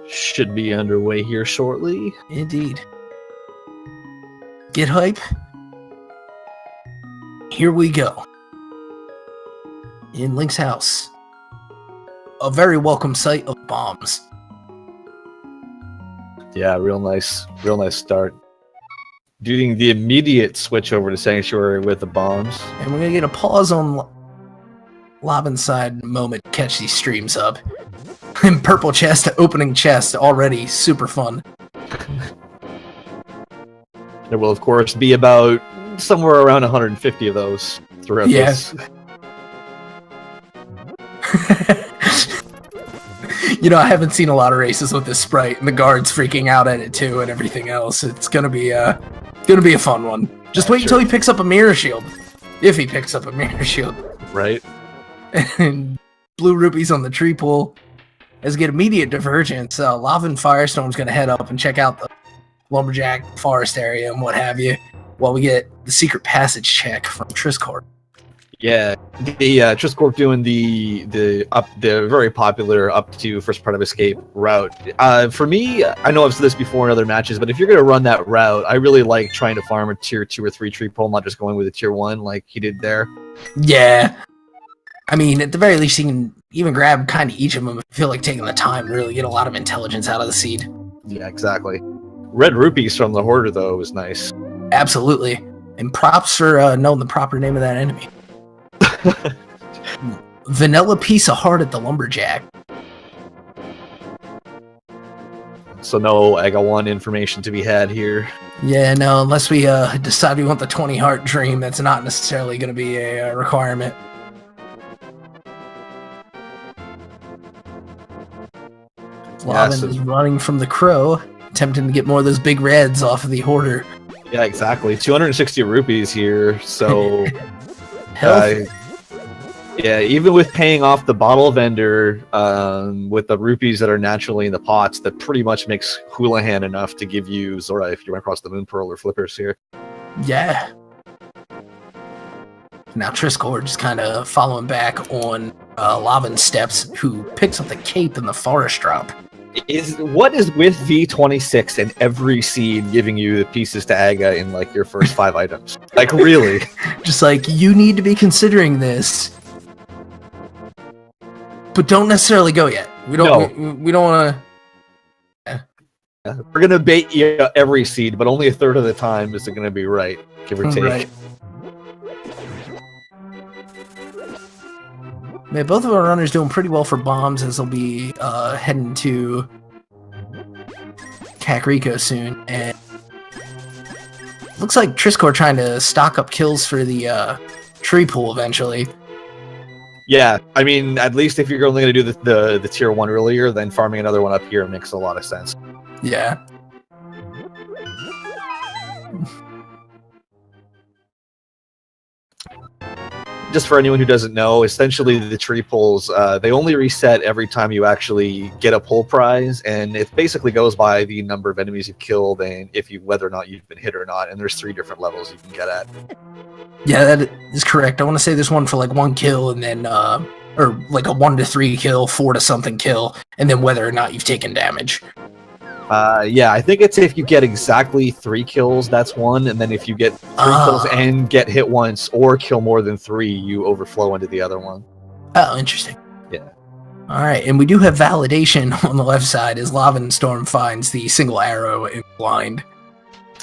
should be underway here shortly. Indeed. Get hype. Here we go. In Link's house. A very welcome sight of bombs. Yeah, real nice start. Doing the immediate switch over to Sanctuary with the bombs. And we're going to get a pause on Lavan's side moment to catch these streams up. And purple chest, opening chest, already super fun. There will, of course, be about somewhere around 150 of those throughout this. You know, I haven't seen a lot of races with this sprite, and the guards freaking out at it too, and everything else. It's gonna be a fun one. Just wait until he picks up a mirror shield, if he picks up a mirror shield. Right. And blue rupees on the tree pool. As we get immediate divergence, LavanFirestorm's gonna head up and check out the lumberjack forest area and what have you, while we get the secret passage check from Trisscorp. Yeah, the Trisscorp doing the very popular up to first part of escape route. For me, I know I've said this before in other matches, but if you're gonna run that route, I really like trying to farm a tier 2 or 3 tree pole, not just going with a tier 1 like he did there. Yeah, I mean, at the very least, you can even grab kind of each of them if you feel like taking the time to really get a lot of intelligence out of the seed. Yeah, exactly. Red rupees from the hoarder though was nice. Absolutely, and props for knowing the proper name of that enemy. Vanilla piece of heart at the lumberjack. So no Aga 1 information to be had here. Yeah, no, unless we decide we want the 20 heart dream, that's not necessarily going to be a requirement. Lavan is running from the crow, attempting to get more of those big reds off of the hoarder. Yeah, exactly. 260 rupees here, so... yeah, even with paying off the bottle vendor with the rupees that are naturally in the pots, that pretty much makes Houlihan enough to give you Zora if you run across the Moon Pearl or Flippers here. Yeah. Now Trisscorp just kind of following back on Lavan's steps, who picks up the cape and the forest drop. What is with V26 and every seed giving you the pieces to Aga in like your first 5 items? Like really? Just like, you need to be considering this. But don't necessarily go yet. We don't want to. We're gonna bait you every seed, but only a third of the time is it gonna be right, give or take. Right. Man, both of our runners doing pretty well for bombs, as they'll be heading to Kakariko soon, and looks like Trisscorp trying to stock up kills for the tree pool eventually. Yeah, I mean, at least if you're only going to do the tier 1 earlier, then farming another one up here makes a lot of sense. Yeah. Just for anyone who doesn't know, essentially the tree pulls, they only reset every time you actually get a pull prize, and it basically goes by the number of enemies you've killed and whether or not you've been hit or not, and there's 3 different levels you can get at. Yeah, that is correct. I want to say there's one for like 1 kill, and then or like a 1 to 3 kill, 4 to something kill, and then whether or not you've taken damage. Yeah, I think it's if you get exactly 3 kills, that's 1, and then if you get 3 kills and get hit once or kill more than 3, you overflow into the other one. Oh, interesting. Yeah. All right, and we do have validation on the left side as LavanStorm finds the single arrow in blind.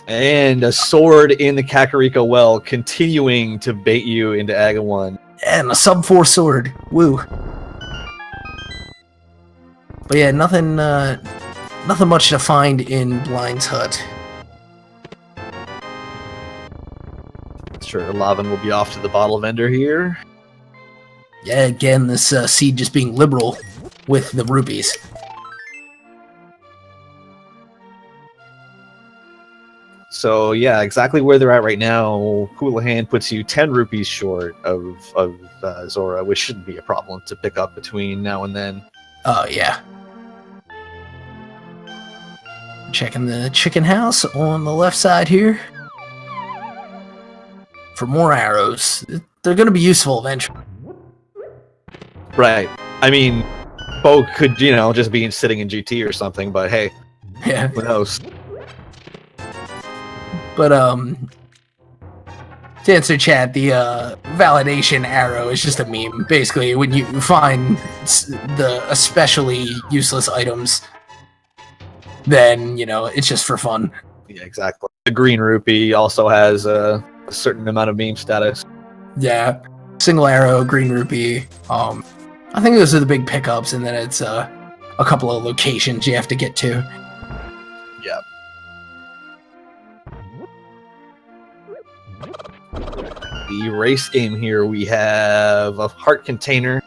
And a sword in the Kakariko well, continuing to bait you into Aga 1. And a sub 4 sword. Woo. But yeah, nothing much to find in Blind's hut. Sure, Lavan will be off to the bottle vendor here. Yeah, again, this seed just being liberal with the rupees. So yeah, exactly where they're at right now. Houlihan puts you 10 rupees short of Zora, which shouldn't be a problem to pick up between now and then. Oh yeah. Checking the chicken house on the left side here for more arrows. They're going to be useful eventually. Right. I mean, Bo could, just be sitting in GT or something, but hey, Yeah. who knows? But to answer chat, the validation arrow is just a meme. Basically, when you find the especially useless items, then it's just for fun. Yeah, exactly. The green rupee also has a certain amount of meme status. Yeah, single arrow, green rupee. I think those are the big pickups, and then it's a couple of locations you have to get to. Yeah. The race game here, we have a heart container.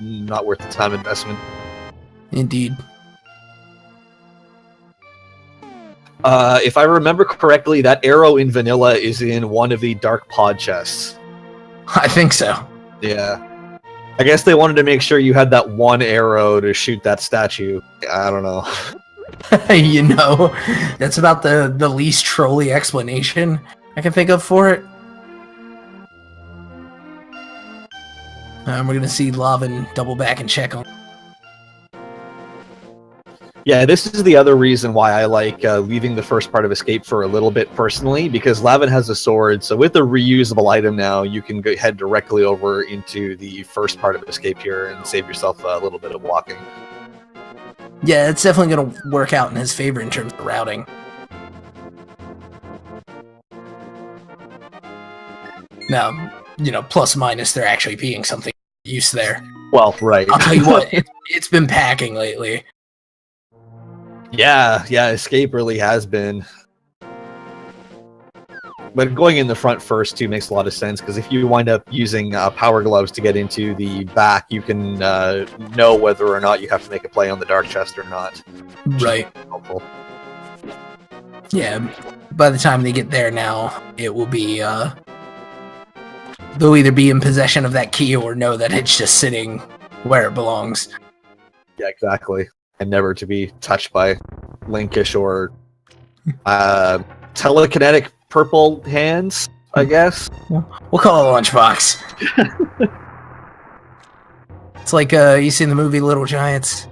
Not worth the time investment. Indeed. If I remember correctly, that arrow in vanilla is in one of the dark pod chests. I think so. Yeah. I guess they wanted to make sure you had that one arrow to shoot that statue. I don't know. That's about the least trolly explanation I can think of for it. We're gonna see Lavan double back and check on. Yeah, this is the other reason why I like leaving the first part of Escape for a little bit personally, because Lavan has a sword, so with a reusable item now, you can head directly over into the first part of Escape here and save yourself a little bit of walking. Yeah, it's definitely going to work out in his favor in terms of routing. Now, plus minus there actually being something use there. Well, right. I'll tell you what, it's been packing lately. Yeah, Escape really has been. But going in the front first, too, makes a lot of sense, because if you wind up using power gloves to get into the back, you can know whether or not you have to make a play on the dark chest or not. Right. Helpful. Yeah, by the time they get there now, it will be, they'll either be in possession of that key or know that it's just sitting where it belongs. Yeah, exactly. And never to be touched by Linkish or telekinetic purple hands, I guess. We'll call it a lunchbox. It's like you seen the movie Little Giants,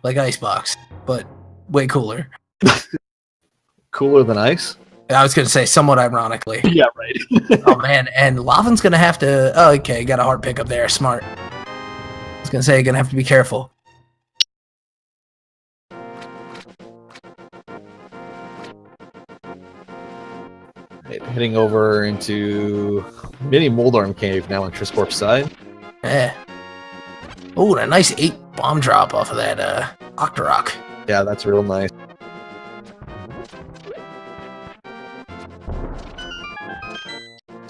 like Icebox, but way cooler. Cooler than ice? I was gonna say somewhat ironically. Yeah, right. Oh man, and Lavan's gonna have to. Oh, okay, got a hard pickup there. Smart. I was gonna say you're gonna have to be careful. Heading over into Mini Moldorm Cave now on Trisscorp's side. Yeah. Oh, a nice 8 bomb drop off of that Octorok. Yeah, that's real nice.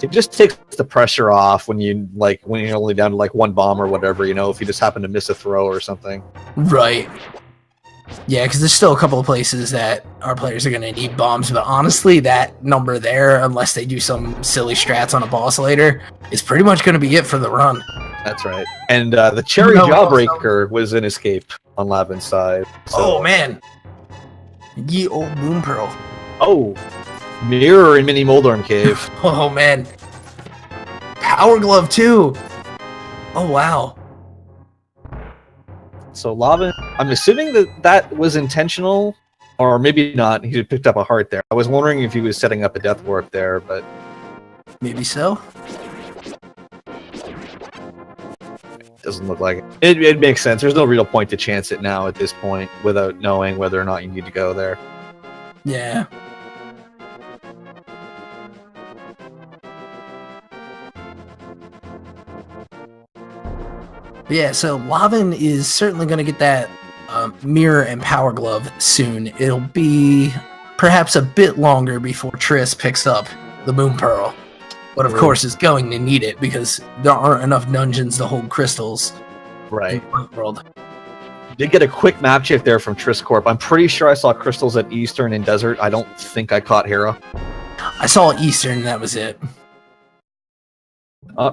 It just takes the pressure off when you're only down to like one bomb or whatever, if you just happen to miss a throw or something. Right. Yeah, because there's still a couple of places that our players are going to need bombs, but honestly, that number there, unless they do some silly strats on a boss later, is pretty much going to be it for the run. That's right. And the Cherry Jawbreaker was an escape on Lavan's side. So. Oh, man. Ye old Moon Pearl. Oh, Mirror in Mini Moldorm Cave. Oh, man. Power Glove, too. Oh, wow. So Lavan, I'm assuming that was intentional, or maybe not. He picked up a heart there. I was wondering if he was setting up a death warp there, but maybe so. Doesn't look like it. It makes sense. There's no real point to chance it now at this point without knowing whether or not you need to go there. Yeah. Yeah, so Lavan is certainly going to get that mirror and power glove soon. It'll be perhaps a bit longer before Triss picks up the Moon Pearl. But of course is going to need it because there aren't enough dungeons to hold crystals. Right. In the world. Did get a quick map check there from Trisscorp. I'm pretty sure I saw crystals at Eastern and Desert. I don't think I caught Hera. I saw Eastern, and that was it.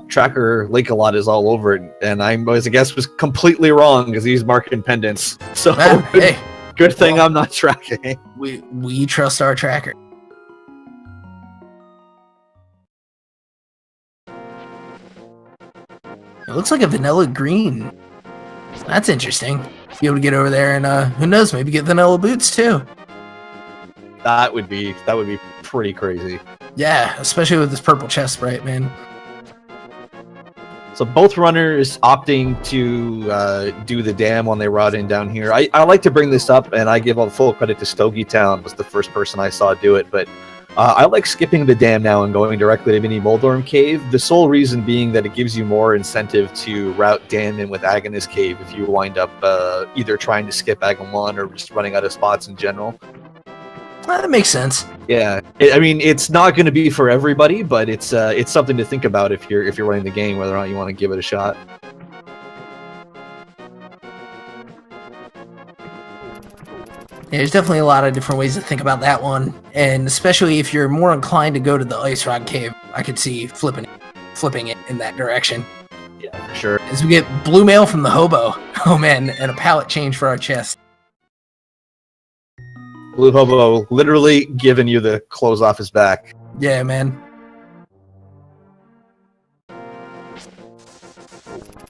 Tracker Lake-A-Lot is all over it, and I guess was completely wrong because he's marking pendants. So good thing I'm not tracking. We trust our tracker. It looks like a vanilla green That's interesting. Be able to get over there and who knows, maybe get vanilla boots too. That would be pretty crazy. Yeah, especially with this purple chest sprite, man. So both runners opting to do the dam when they ride in down here. I like to bring this up, and I give all full credit to Stogie Town, was the first person I saw do it, but I like skipping the dam now and going directly to Mini Moldorm Cave. The sole reason being that it gives you more incentive to route dam in with Agonist Cave if you wind up either trying to skip Agon 1 or just running out of spots in general. That makes sense. Yeah, I mean, it's not going to be for everybody, but it's something to think about if you're running the game, whether or not you want to give it a shot. Yeah, there's definitely a lot of different ways to think about that one, and especially if you're more inclined to go to the Ice Rock Cave, I could see flipping it in that direction. Yeah, for sure. As we get blue mail from the hobo. Oh man, and a palette change for our chest. Blue Hobo literally giving you the clothes off his back. Yeah, man.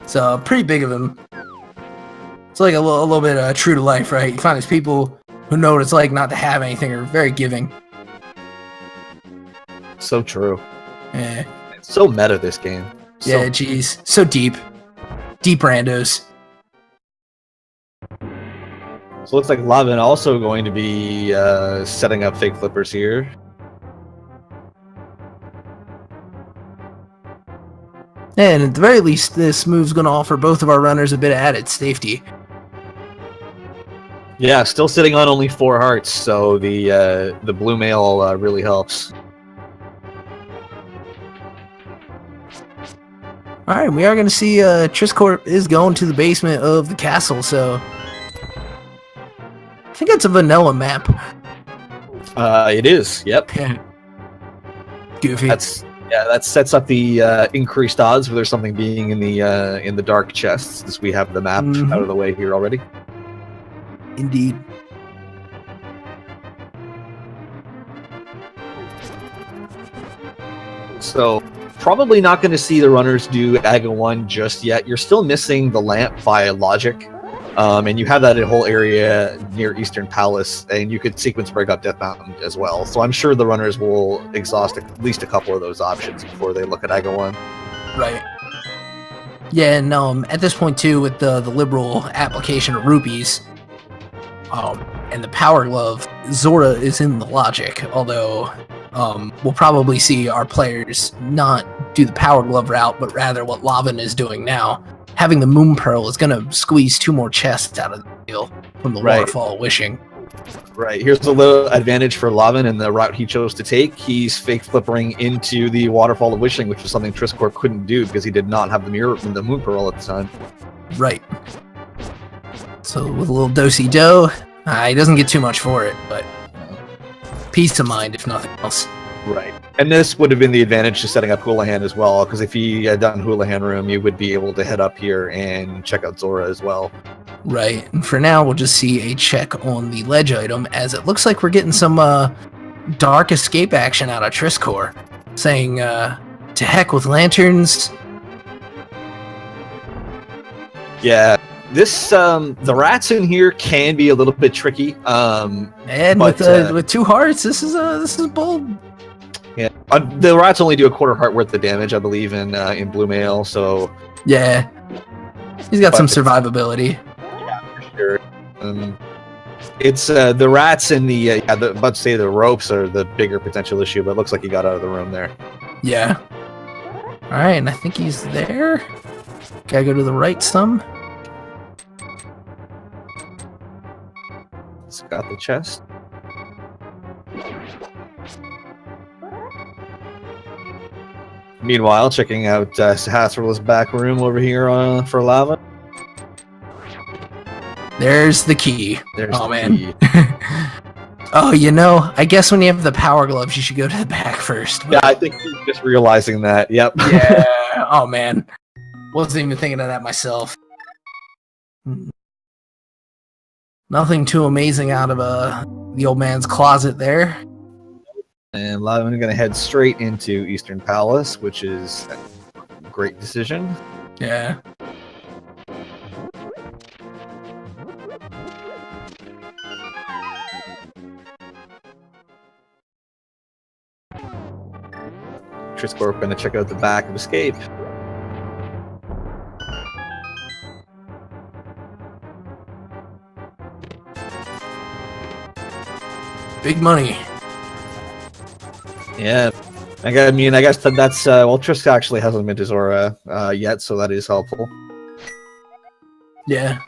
So pretty big of him. It's like a little bit true to life, right? You find these people who know what it's like not to have anything are very giving. So true. Yeah. It's so meta, this game. Yeah, geez. So deep. Deep randos. So it looks like Lavan also going to be setting up fake flippers here. And at the very least, this move's going to offer both of our runners a bit of added safety. Yeah, still sitting on only 4 hearts, so the blue mail really helps. All right, we are going to see Trisscorp is going to the basement of the castle, so I think that's a vanilla map. It is. Yep. Goofy. That sets up the increased odds for there's something being in the dark chests, since we have the map out of the way here already. Indeed. So probably not going to see the runners do Aga 1 just yet. You're still missing the lamp by logic. And you have that whole area near Eastern Palace, and you could sequence break up Death Mountain as well. So I'm sure the runners will exhaust at least a couple of those options before they look at Aga 1. Right. Yeah, and at this point too, with the liberal application of rupees, and the Power Glove, Zora is in the logic, although we'll probably see our players not do the Power Glove route, but rather what Lavan is doing now. Having the Moon Pearl is going to squeeze 2 more chests out of the deal from the Waterfall of Wishing. Right, here's a little advantage for Lavan and the route he chose to take. He's fake flippering into the Waterfall of Wishing, which was something Trisscorp couldn't do because he did not have the mirror from the Moon Pearl at the time. Right. So with a little do-si-do, he doesn't get too much for it, but peace of mind if nothing else. Right. And this would have been the advantage to setting up Houlihan as well, because if he had done Houlihan Room, you would be able to head up here and check out Zora as well. Right. And for now, we'll just see a check on the ledge item, as it looks like we're getting some dark escape action out of Trisscorp, saying, to heck with lanterns. Yeah. This, the rats in here can be a little bit tricky. And with 2 hearts, this is bold. Yeah, the rats only do a quarter heart worth of damage, I believe, in Blue Mail. So yeah, he's got some survivability. Yeah, for sure. It's the rats and about to say the ropes are the bigger potential issue, but it looks like he got out of the room there. Yeah. All right, and I think he's there. Gotta go to the right some. It's got the chest. Meanwhile, checking out Sahasrarla's back room over here for Lava. There's the key. Man. Key. Oh, I guess when you have the Power Gloves, you should go to the back first. Yeah, I think he's just realizing that. Yep. Yeah. Oh, man. Wasn't even thinking of that myself. Nothing too amazing out of the old man's closet there. And Lavan going to head straight into Eastern Palace, which is a great decision. Yeah. Trisscorp going to check out the back of Escape. Big money. Yeah. I guess that's Trisk actually hasn't been to Zora yet, so that is helpful. Yeah.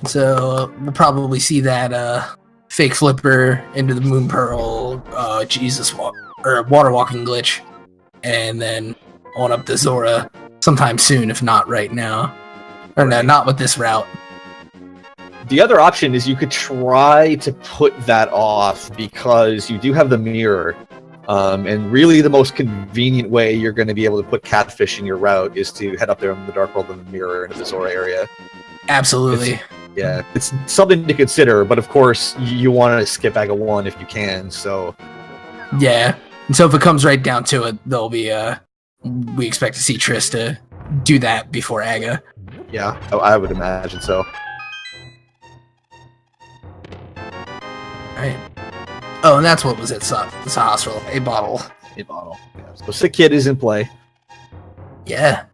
So we'll probably see that fake flipper into the Moon Pearl, water walking glitch, and then on up to Zora sometime soon, if not right now. Or no, not with this route. The other option is you could try to put that off because you do have the mirror. And really the most convenient way you're going to be able to put Catfish in your route is to head up there in the Dark World and the mirror into the Zora area. Absolutely. It's something to consider, but of course you want to skip Aga 1 if you can, so... Yeah, and so if it comes right down to it, there'll be, we expect to see Triss to do that before Aga. Yeah, I would imagine so. Right. Oh, and that's what was at Sahasrah, a bottle. A bottle. Yeah. So Sick Kid is in play. Yeah.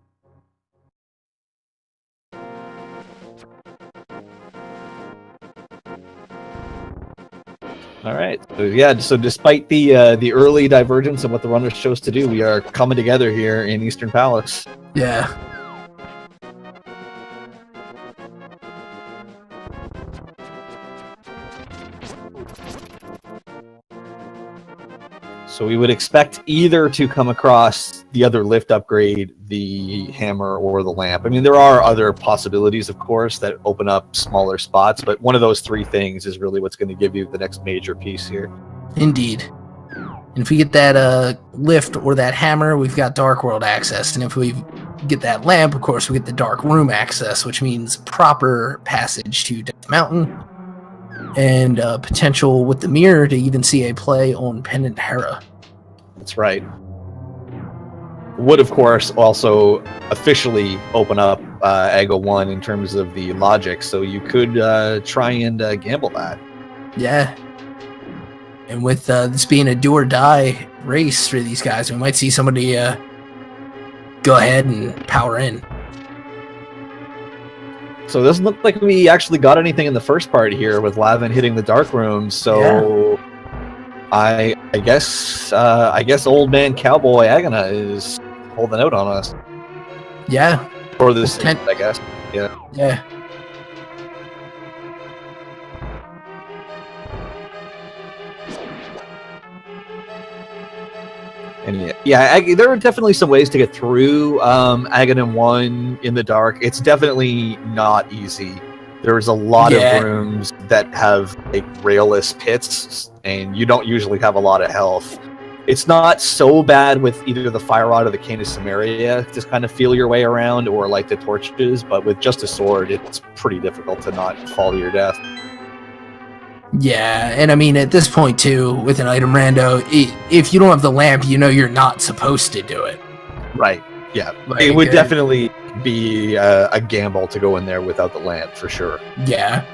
All right. So despite the early divergence of what the runners chose to do, we are coming together here in Eastern Palace. Yeah. So we would expect either to come across the other lift upgrade, the hammer, or the lamp. I mean, there are other possibilities, of course, that open up smaller spots, but one of those three things is really what's going to give you the next major piece here. Indeed. And if we get that lift or that hammer, we've got Dark World access. And if we get that lamp, of course, we get the Dark Room access, which means proper passage to Death Mountain. And potential with the mirror to even see a play on Pendant Hera. That's right. Would, of course, also officially open up Aga 1 in terms of the logic, so you could try and gamble that. Yeah. And with this being a do-or-die race for these guys, we might see somebody go ahead and power in. So it doesn't look like we actually got anything in the first part here with Lavan hitting the Dark Room, so yeah. I guess old man Cowboy Agana is holding out on us. Yeah. Or this I guess. Yeah. Yeah. And there are definitely some ways to get through Aghanim 1 in the dark. It's definitely not easy. There's a lot of rooms that have like railless pits, and you don't usually have a lot of health. It's not so bad with either the Fire Rod or the Cane of Samaria to kind of feel your way around, or like the torches, but with just a sword, it's pretty difficult to not fall to your death. Yeah, and I mean, at this point, too, with an item rando, if you don't have the lamp, you know you're not supposed to do it. Right, yeah. Like, it would definitely be a gamble to go in there without the lamp, for sure. Yeah.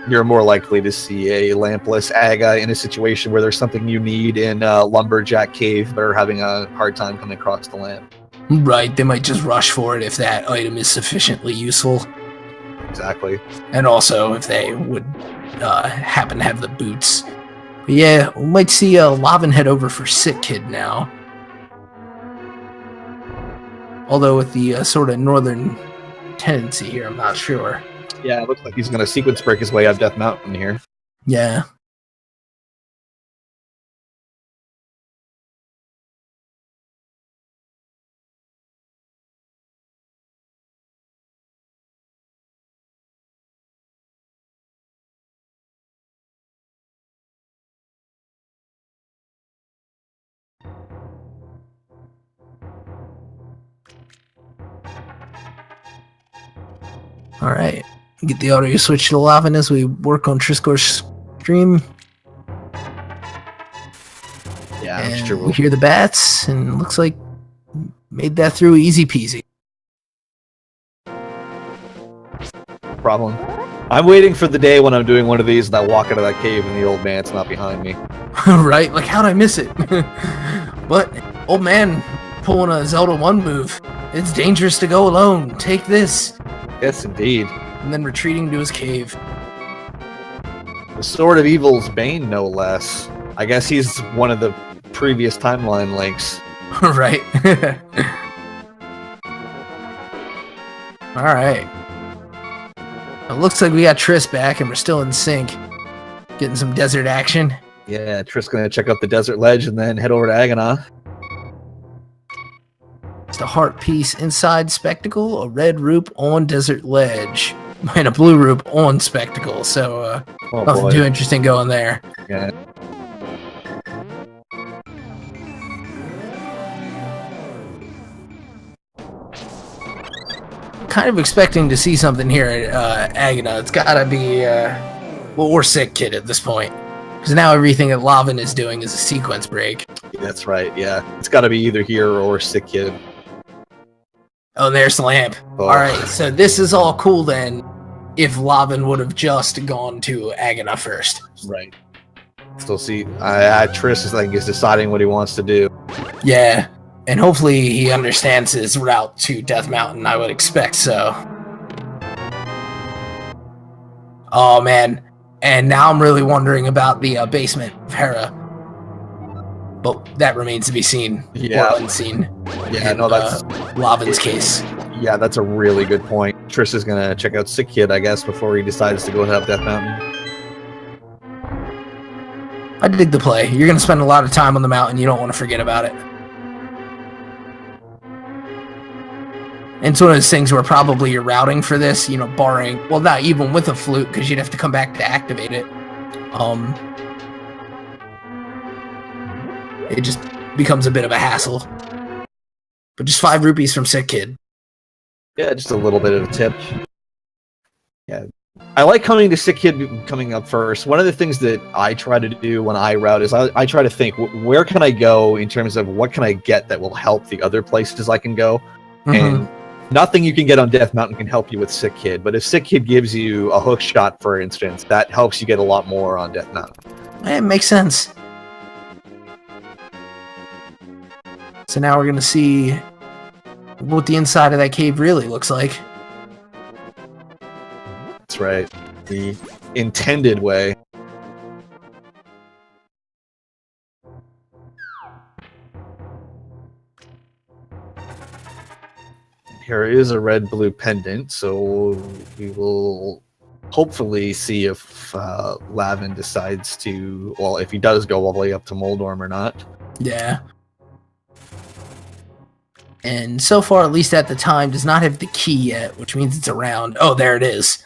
You're more likely to see a lampless Aga in a situation where there's something you need in Lumberjack Cave, but are having a hard time coming across the lamp. Right, they might just rush for it if that item is sufficiently useful. Exactly. And also if they would happen to have the boots. But yeah, we might see Lavan head over for Sick Kid now. Although with the sort of northern tendency here, I'm not sure. Yeah, it looks like he's going to sequence break his way up Death Mountain here. Yeah. All right, get the audio switch to Lavan as we work on Trisscorp's stream. Yeah, and sure. We hear the bats, and it looks like made that through easy peasy. Problem. I'm waiting for the day when I'm doing one of these and I walk out of that cave and the old man's not behind me. Right? Like, how'd I miss it? But, old man pulling a Zelda 1 move. It's dangerous to go alone. Take this. Yes, indeed. And then retreating to his cave. The Sword of Evil's Bane, no less. I guess he's one of the previous timeline links. Right. Alright. It looks like we got Triss back and we're still in sync. Getting some desert action. Yeah, Triss gonna check out the desert ledge and then head over to Agana. Just a heart piece inside spectacle, a red roop on desert ledge, and a blue roop on spectacle. So nothing too interesting going there. Yeah. Kind of expecting to see something here at Agana. It's gotta be or Sick Kid at this point. Because now everything that Lavan is doing is a sequence break. That's right, yeah. It's gotta be either here or Sick Kid. Oh, there's the lamp. Oh. Alright, so this is all cool then if Lavan would have just gone to Agana first. Right. Still see, Triss is deciding what he wants to do. Yeah. And hopefully he understands his route to Death Mountain, I would expect so. Oh, man. And now I'm really wondering about the basement of Hera. But that remains to be seen. Yeah. Or unseen. Yeah, in, no, that's... Lavan's case. Yeah, that's a really good point. Triss is going to check out Sick Kid, I guess, before he decides to go up Death Mountain. I dig the play. You're going to spend a lot of time on the mountain. You don't want to forget about it. And it's one of those things where probably you're routing for this, barring, well, not even with a flute, because you'd have to come back to activate it. It just becomes a bit of a hassle. But just 5 rupees from Sick Kid. Yeah, just a little bit of a tip. Yeah. I like coming to Sick Kid coming up first. One of the things that I try to do when I route is I try to think, where can I go in terms of what can I get that will help the other places I can go? Mm-hmm. And nothing you can get on Death Mountain can help you with Sick Kid, but if Sick Kid gives you a hook shot, for instance, that helps you get a lot more on Death Mountain. It makes sense. So now we're going to see what the inside of that cave really looks like. That's right. The intended way. Here is a red-blue pendant, so we will hopefully see if Lavan decides to, well, if he does go all the way up to Moldorm or not. Yeah. And so far, at least at the time, does not have the key yet, which means it's around. Oh, there it is.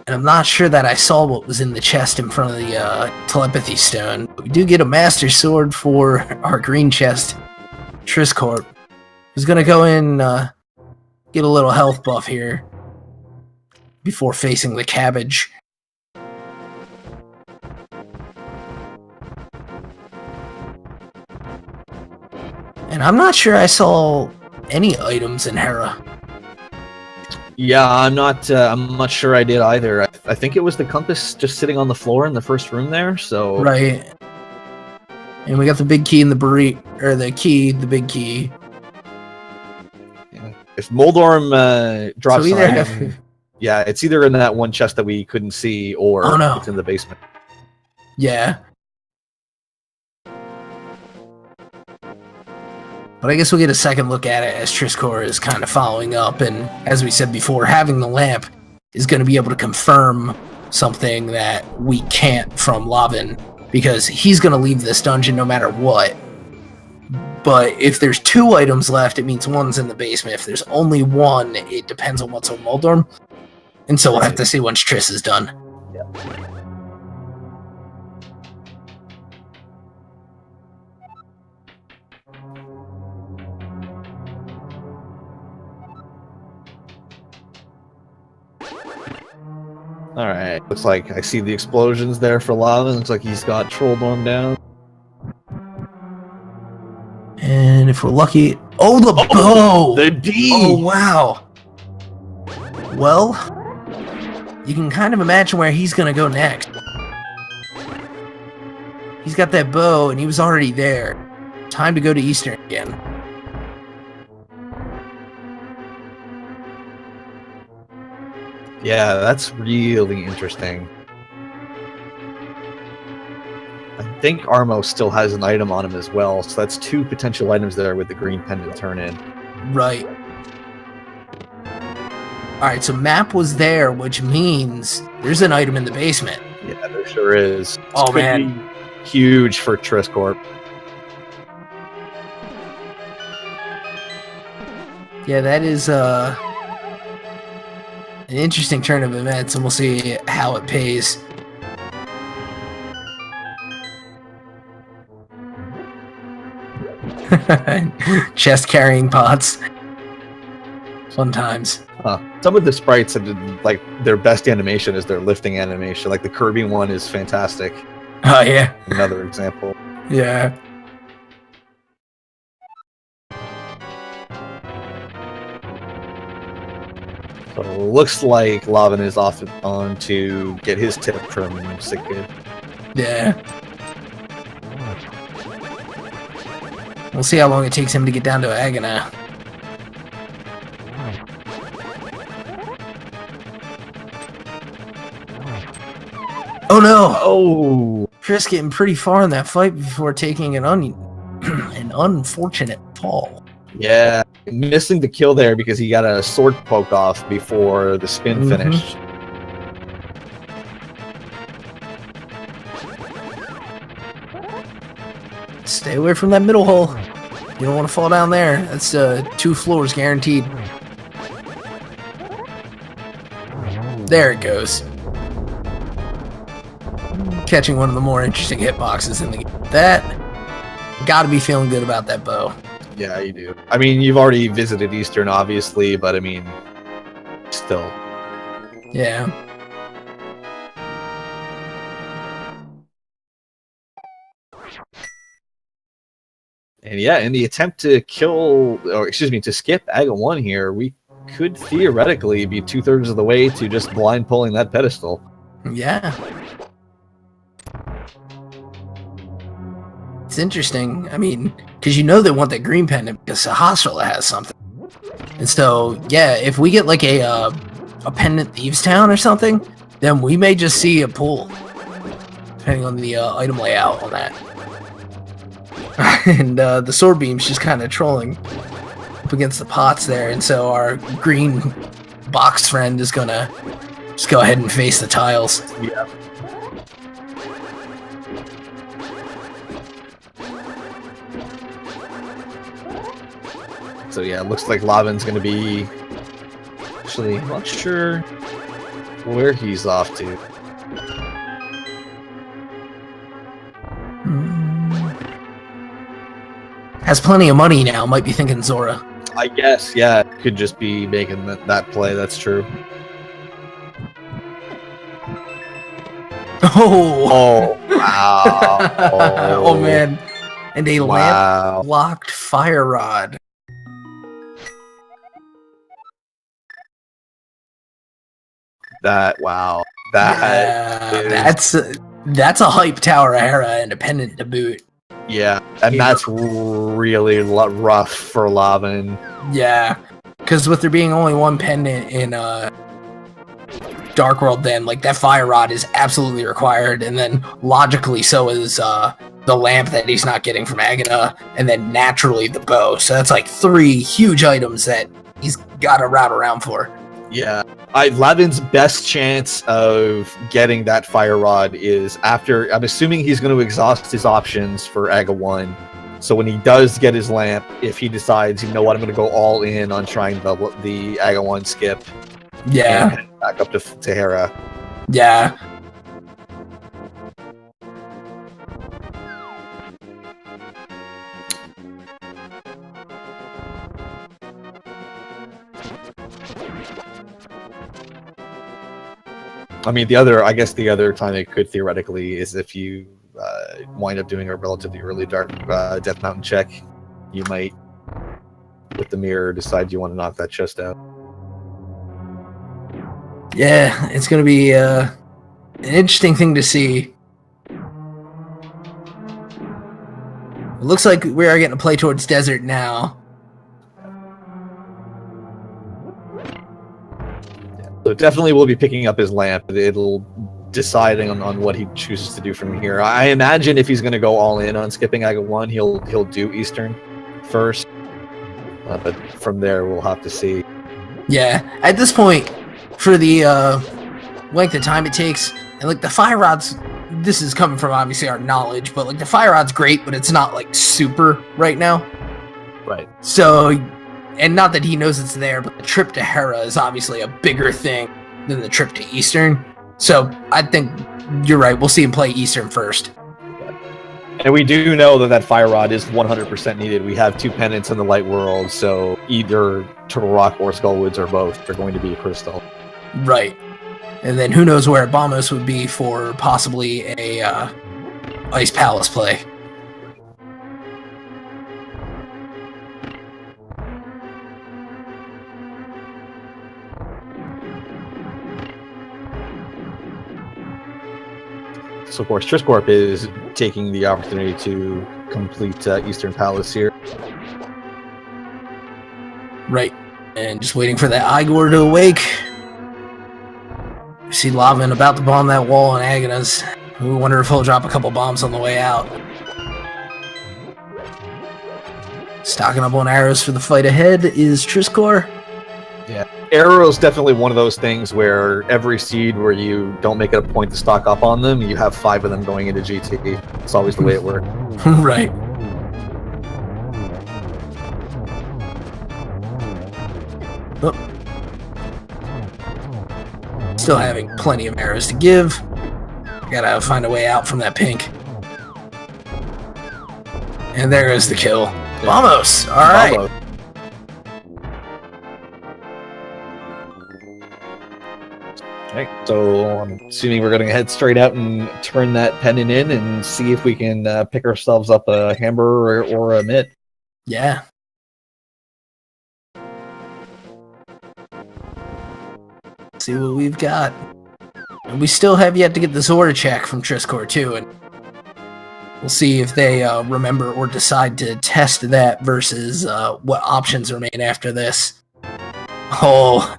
And I'm not sure that I saw what was in the chest in front of the telepathy stone. But we do get a master sword for our green chest, Trisscorp. Who's gonna go in, get a little health buff here before facing the cabbage. And I'm not sure I saw any items in Hera. Yeah, I'm not sure I did either. I think it was the compass just sitting on the floor in the first room there, so... Right. And we got the big key in the the big key. If Moldorm drops so on, yeah, it's either in that one chest that we couldn't see, or it's in the basement. Yeah. But I guess we'll get a second look at it as Trisscorp is kind of following up, and as we said before, having the lamp is going to be able to confirm something that we can't from Lavan, because he's going to leave this dungeon no matter what. But if there's 2 items left, it means one's in the basement. If there's only one, it depends on what's on Moldorm. And so we'll have to see once Triss is done. Yeah. Alright, looks like I see the explosions there for Lava. Looks like he's got Trolldorm down. And if we're lucky... Oh, the bow! The D! Oh, wow! Well, you can kind of imagine where he's gonna go next. He's got that bow, and he was already there. Time to go to Eastern again. Yeah, that's really interesting. I think Armo still has an item on him as well, so that's 2 potential items there with the green pendant turn in. Right. Alright, so map was there, which means there's an item in the basement. Yeah, there sure is. Oh, This could man. be huge for Trisscorp. Yeah, that is an interesting turn of events, and we'll see how it pays. Chest carrying pots. Fun times. Some of the sprites have like their best animation is their lifting animation. Like the Kirby one is fantastic. Oh, yeah. Another example. Yeah. So it looks like Lavin is off on to get his tip from Sick Kid. Yeah. We'll see how long it takes him to get down to Agana. Oh no! Oh! Chris getting pretty far in that fight before taking an an unfortunate fall. Yeah, missing the kill there because he got a sword poke off before the spin finished. Stay away from that middle hole. You don't want to fall down there. That's 2 floors guaranteed. There it goes. Catching one of the more interesting hitboxes in the game. That, gotta be feeling good about that bow. Yeah, you do. I mean, you've already visited Eastern, obviously, but I mean, still. Yeah. And yeah, in the attempt to kill, or excuse me, to skip Aga 1 here, we could theoretically be 2/3 of the way to just blind pulling that pedestal. Yeah. It's interesting. I mean, because you know they want that green pendant because Sahasrahla has something. And so, yeah, if we get like a pendant Thieves Town or something, then we may just see a pull. Depending on the item layout on that. And the sword beam's just kind of trolling up against the pots there. And so our green box friend is gonna just go ahead and face the tiles. Yeah. So yeah, it looks like Lavin's going to be... Actually, I'm not sure where he's off to. Has plenty of money now, might be thinking Zora. I guess, yeah, could just be making that play, that's true. Oh! Wow. Oh, man. And a Wow. lamp-locked fire rod. Wow. That's a hype Tower era independent to boot. Yeah, and that's really rough for Lavin. Yeah, because with there being only one pendant in Dark World, then like that fire rod is absolutely required, and then logically so is the lamp that he's not getting from Agana, and then naturally the bow. So that's like 3 huge items that he's got to route around for. Yeah, Lavin's best chance of getting that fire rod is after. I'm assuming he's going to exhaust his options for Aga 1. So when he does get his lamp, if he decides, you know what, I'm going to go all in on trying the Aga 1 skip. Yeah. And back up to Hera. Yeah. I mean, the other time it could theoretically is if you wind up doing a relatively early dark Death Mountain check, you might, with the mirror, decide you want to knock that chest out. Yeah, it's going to be an interesting thing to see. It looks like we are getting to play towards desert now. So definitely we'll be picking up his lamp. It'll deciding on what he chooses to do from here. I imagine if he's going to go all in on skipping Agate 1, he'll do Eastern first. But from there, we'll have to see. Yeah, at this point, for the length of time it takes, and like the fire rods, this is coming from obviously our knowledge, but like the fire rod's great, but it's not like super right now. Right. So, and not that he knows it's there, but the trip to Hera is obviously a bigger thing than the trip to Eastern. So I think you're right. We'll see him play Eastern first. And we do know that fire rod is 100% needed. We have 2 pendants in the light world, so either Turtle Rock or Skullwoods or both are going to be crystal. Right. And then who knows where Bombos would be for possibly a Ice Palace play. So, of course, Trisscorp is taking the opportunity to complete Eastern Palace here. Right. And just waiting for that Igor to awake. You see Lavan about to bomb that wall on Agnes. We wonder if he'll drop a couple bombs on the way out. Stocking up on arrows for the fight ahead is Trisscorp. Yeah. Arrow's definitely one of those things where every seed where you don't make it a point to stock up on them, you have 5 of them going into GT. It's always the way it works. Right. Oh. Still having plenty of arrows to give. Gotta find a way out from that pink. And there goes the kill. Yeah. Almost. All right. Almost. Okay, so I'm assuming we're going to head straight out and turn that pendant in and see if we can pick ourselves up a hammer or a mitt. Yeah. See what we've got. And we still have yet to get the Zora check from Trisscorp too, and we'll see if they remember or decide to test that versus what options remain after this. Oh.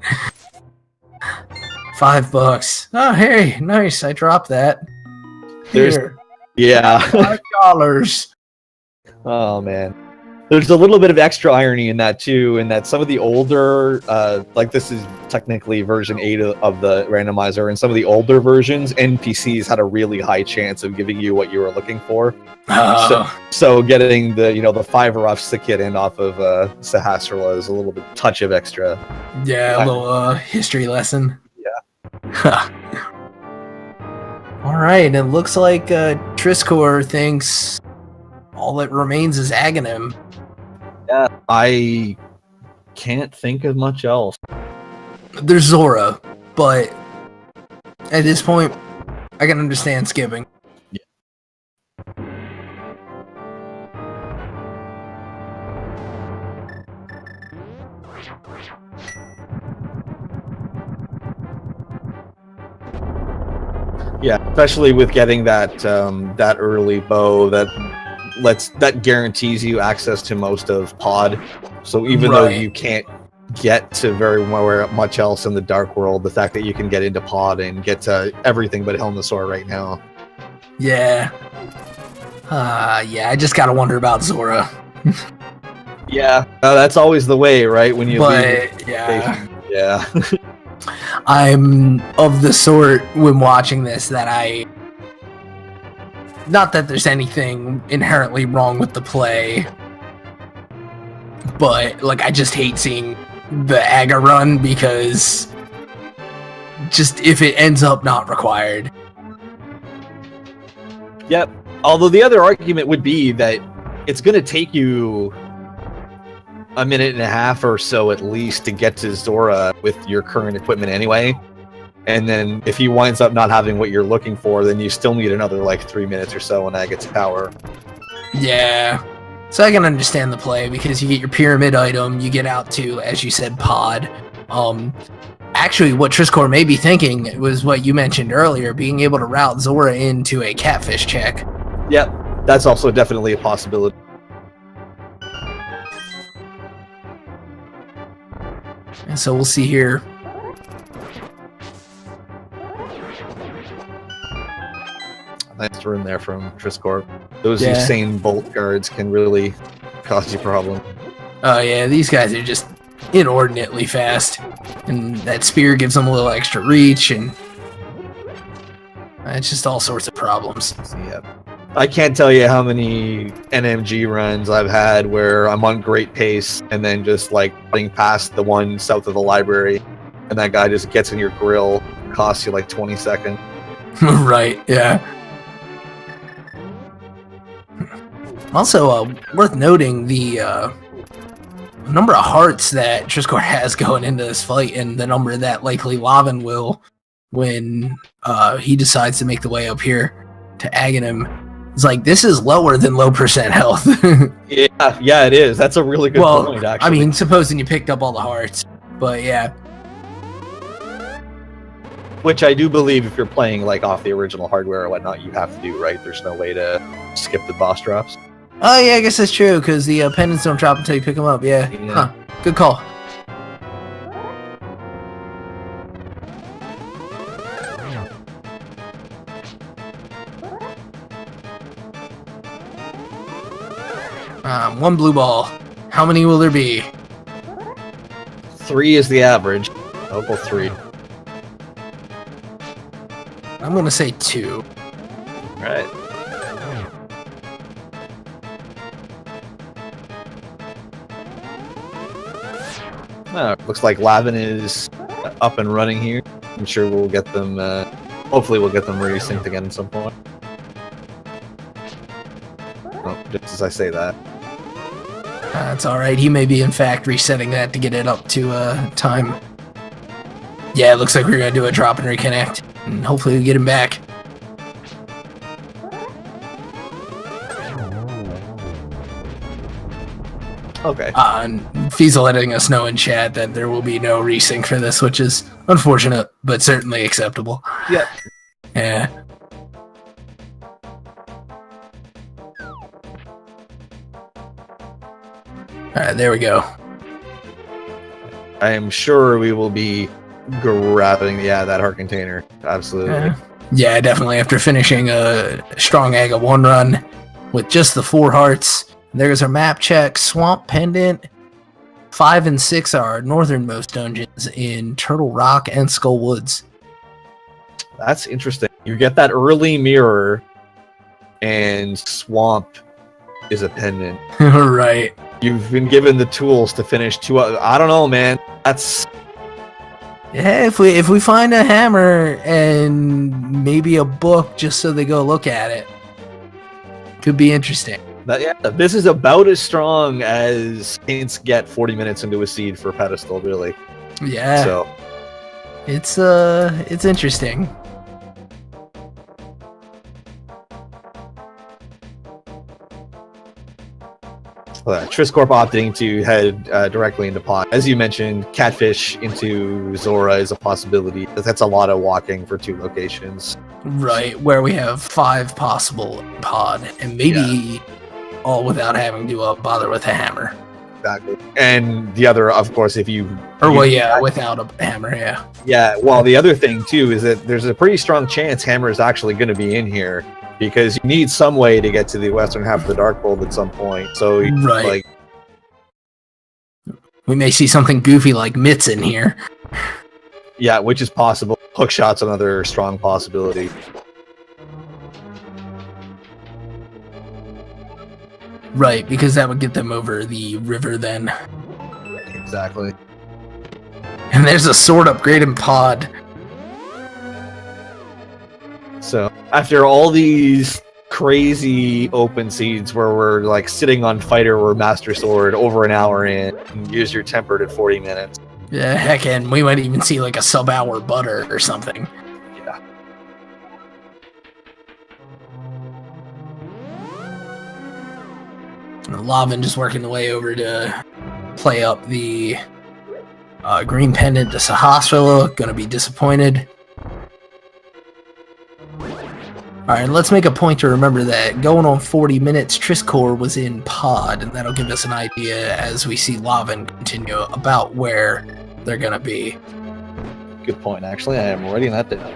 $5. Oh, hey, nice. I dropped that. Here. Yeah. $5. Oh, man. There's a little bit of extra irony in that, too, in that some of the older, like this is technically version 8 of the randomizer, and some of the older versions, NPCs had a really high chance of giving you what you were looking for. So getting the, the 5 off Sikit off of Sahasrahla is a little bit touch of extra. Yeah, a little history lesson. All right, it looks like Trisscorp thinks all that remains is Aghanim. Yeah, I can't think of much else. There's Zora, but at this point, I can understand skipping. Yeah, especially with getting that that early bow that guarantees you access to most of Pod. So even though you can't get to very much else in the Dark World, the fact that you can get into Pod and get to everything but Helmasaur right now. Yeah. Yeah, I just gotta wonder about Zora. Yeah, that's always the way, right? When you leave yeah. Yeah. I'm of the sort when watching this that not that there's anything inherently wrong with the play, but like I just hate seeing the Aga run because just if it ends up not required. Yep. Although the other argument would be that it's going to take you a minute and a half or so at least to get to Zora with your current equipment anyway. And then if he winds up not having what you're looking for, then you still need another 3 minutes or so on Agate's Tower. Yeah. So I can understand the play because you get your pyramid item, you get out to, as you said, Pod. Actually, what Trisscorp may be thinking was what you mentioned earlier, being able to route Zora into a catfish check. Yep, that's also definitely a possibility. And so we'll see here. Nice run there from Trisscorp. Those Yeah. insane bolt guards can really cause you problems. Oh yeah, these guys are just inordinately fast. And that spear gives them a little extra reach, and it's just all sorts of problems. Yeah. I can't tell you how many NMG runs I've had where I'm on great pace and then just like running past the one south of the library, and that guy just gets in your grill, costs you like 20 seconds. Right, yeah. Also, worth noting the number of hearts that Trisscorp has going into this fight, and the number that likely Lavin will when he decides to make the way up here to Aghanim. It's like, this is lower than low percent health. Yeah, it is. That's a really good point, actually. I mean, supposing you picked up all the hearts, but yeah. Which I do believe if you're playing like off the original hardware or whatnot, you have to do, right? There's no way to skip the boss drops. Oh yeah, I guess that's true, because the pendants don't drop until you pick them up, yeah. Huh. Good call. One blue ball. How many will there be? 3 is the average. I'll go 3. I'm gonna say 2. Right. Looks like Lavin is up and running here. I'm sure we'll get them, hopefully we'll get them resynced again at some point. Oh, just as I say that. That's alright, he may be in fact resetting that to get it up to time. Yeah, it looks like we're gonna do a drop and reconnect, and hopefully we get him back. Okay. And Fiesel letting us know in chat that there will be no resync for this, which is unfortunate, but certainly acceptable. Yeah. Yeah. Alright, there we go. I am sure we will be grabbing, that heart container. Absolutely. Yeah, definitely. After finishing a strong Aga 1 run with just the 4 hearts, there's our map check. Swamp Pendant. 5 and 6 are our northernmost dungeons in Turtle Rock and Skull Woods. That's interesting. You get that early mirror, and Swamp is a pendant. Right. You've been given the tools to finish 2. I don't know, man. That's... Yeah, if we find a hammer and maybe a book just so they go look at it, could be interesting. This is about as strong as Saints get 40 minutes into a seed for pedestal, really. Yeah. So it's interesting. Trisscorp opting to head directly into pod. As you mentioned, catfish into Zora is a possibility. That's a lot of walking for 2 locations. Right, where we have 5 possible pod, and maybe all without having to bother with a hammer. Exactly. And the other, of course, if you... without a hammer, yeah. Yeah, well, the other thing, too, is that there's a pretty strong chance hammer is actually going to be in here, because you need some way to get to the western half of the Darkhold at some point. So, right. We may see something goofy like mitts in here. Yeah, which is possible. Hookshot's another strong possibility. Right, because that would get them over the river then. Exactly. And there's a sword upgrade in pod. So, after all these crazy open seeds where we're like sitting on fighter or master sword over an hour in, and use your tempered at 40 minutes. Yeah, heck, and we might even see like a sub-hour butter or something. Yeah. Lavin just working the way over to play up the Green pendant to Sahasrahla, gonna be disappointed. Alright, let's make a point to remember that going on 40 minutes, Trisscorp was in pod, and that'll give us an idea as we see Lavan continue about where they're gonna be. Good point, actually. I am writing that down.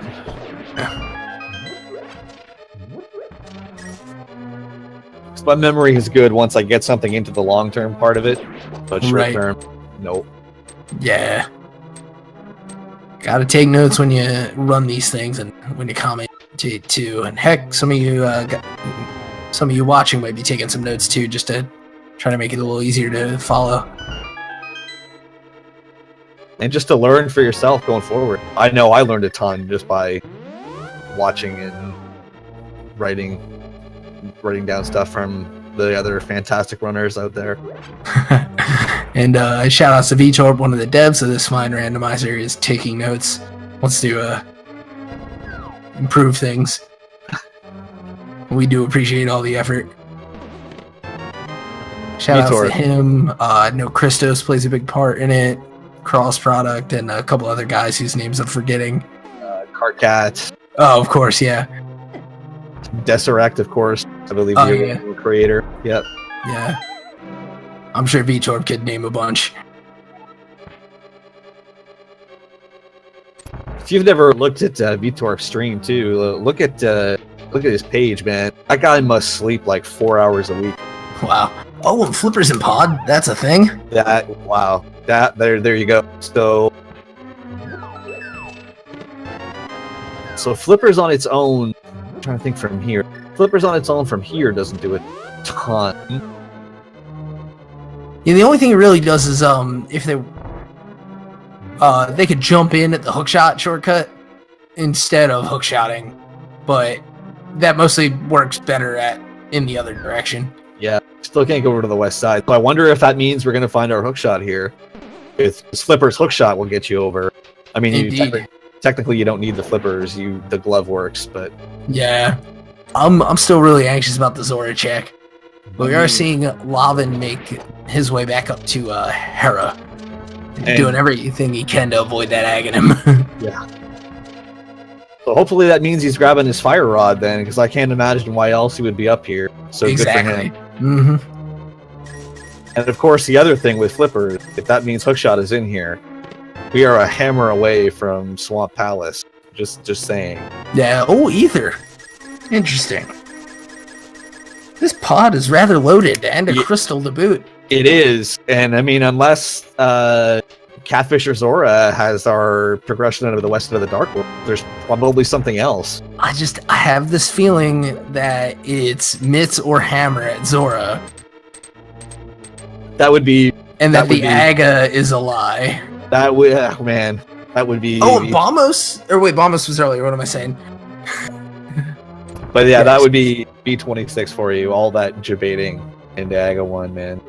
My memory is good once I get something into the long-term part of it, but short-term, nope. Yeah. Gotta take notes when you run these things and when you comment too. And heck, some of you watching might be taking some notes too, just to try to make it a little easier to follow. And just to learn for yourself going forward. I know I learned a ton just by watching and writing down stuff from the other fantastic runners out there. And shout outs to VTorp, one of the devs of this fine randomizer, is taking notes, wants to improve things. We do appreciate all the effort. Shout outs to him. I know Christos plays a big part in it, Cross Product, and a couple other guys whose names I'm forgetting. Carcat. Oh, of course, yeah. Desirect, of course. I believe you're the creator. Yep. Yeah. I'm sure VTorp could name a bunch. If you've never looked at VTorp's stream too, look at his page, man. That guy must sleep like 4 hours a week. Wow. Oh, and Flippers in Pod, that's a thing? Wow. There you go. So Flippers on its own, I'm trying to think from here. Flippers on its own from here doesn't do a ton. Yeah, the only thing it really does is if they could jump in at the hookshot shortcut instead of hookshotting, but that mostly works better in the other direction. Yeah, still can't go over to the west side. So I wonder if that means we're going to find our hookshot here. If Flipper's hookshot will get you over. I mean, technically you don't need the Flippers. The glove works, but yeah, I'm still really anxious about the Zora check. But we are seeing Lavan make his way back up to Hera, doing everything he can to avoid that Aghanim. Yeah. So hopefully that means he's grabbing his fire rod then, because I can't imagine why else he would be up here. So exactly. Good for him. And of course, the other thing with Flipper, if that means hookshot is in here, we are a hammer away from Swamp Palace. Just saying. Yeah. Oh, Ether. Interesting. This pod is rather loaded, and a crystal to boot. It is, and I mean, unless Catfish or Zora has our progression out of the west of the Dark World, there's probably something else. I have this feeling that it's Mitz or Hammer at Zora. That would be... And that the Aga is a lie. That would... man, that would be... Oh, Bombos? Or wait, Bombos was earlier, what am I saying? But yeah, that would be B26 for you. All that debating into Aga 1, man.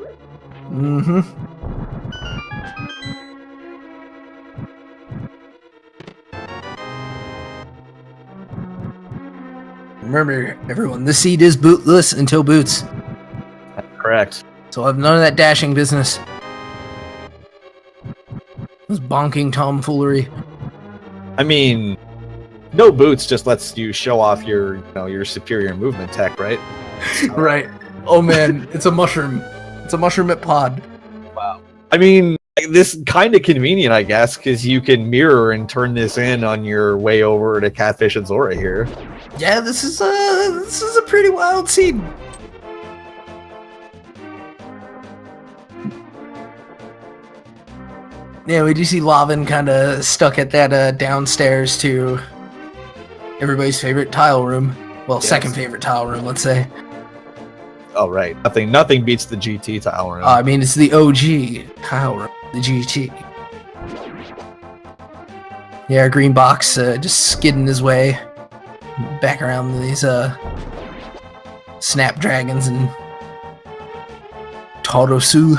Remember, everyone, this seed is bootless until boots. That's correct. So I have none of that dashing business. This bonking tomfoolery. I mean... no boots just lets you show off your superior movement tech, right? Right. Oh man, it's a mushroom. It's a mushroom at pod. Wow. I mean, this kind of convenient, I guess, because you can mirror and turn this in on your way over to Catfish and Zora here. Yeah, this is a pretty wild scene. Yeah, we do see Lavan kind of stuck at that downstairs to everybody's favorite tile room. Well, yes. Second favorite tile room, let's say. Oh, right. Nothing beats the GT tile room. I mean, it's the OG tile room, the GT. Yeah, our green box just skidding his way back around these Snapdragons and Taurosu.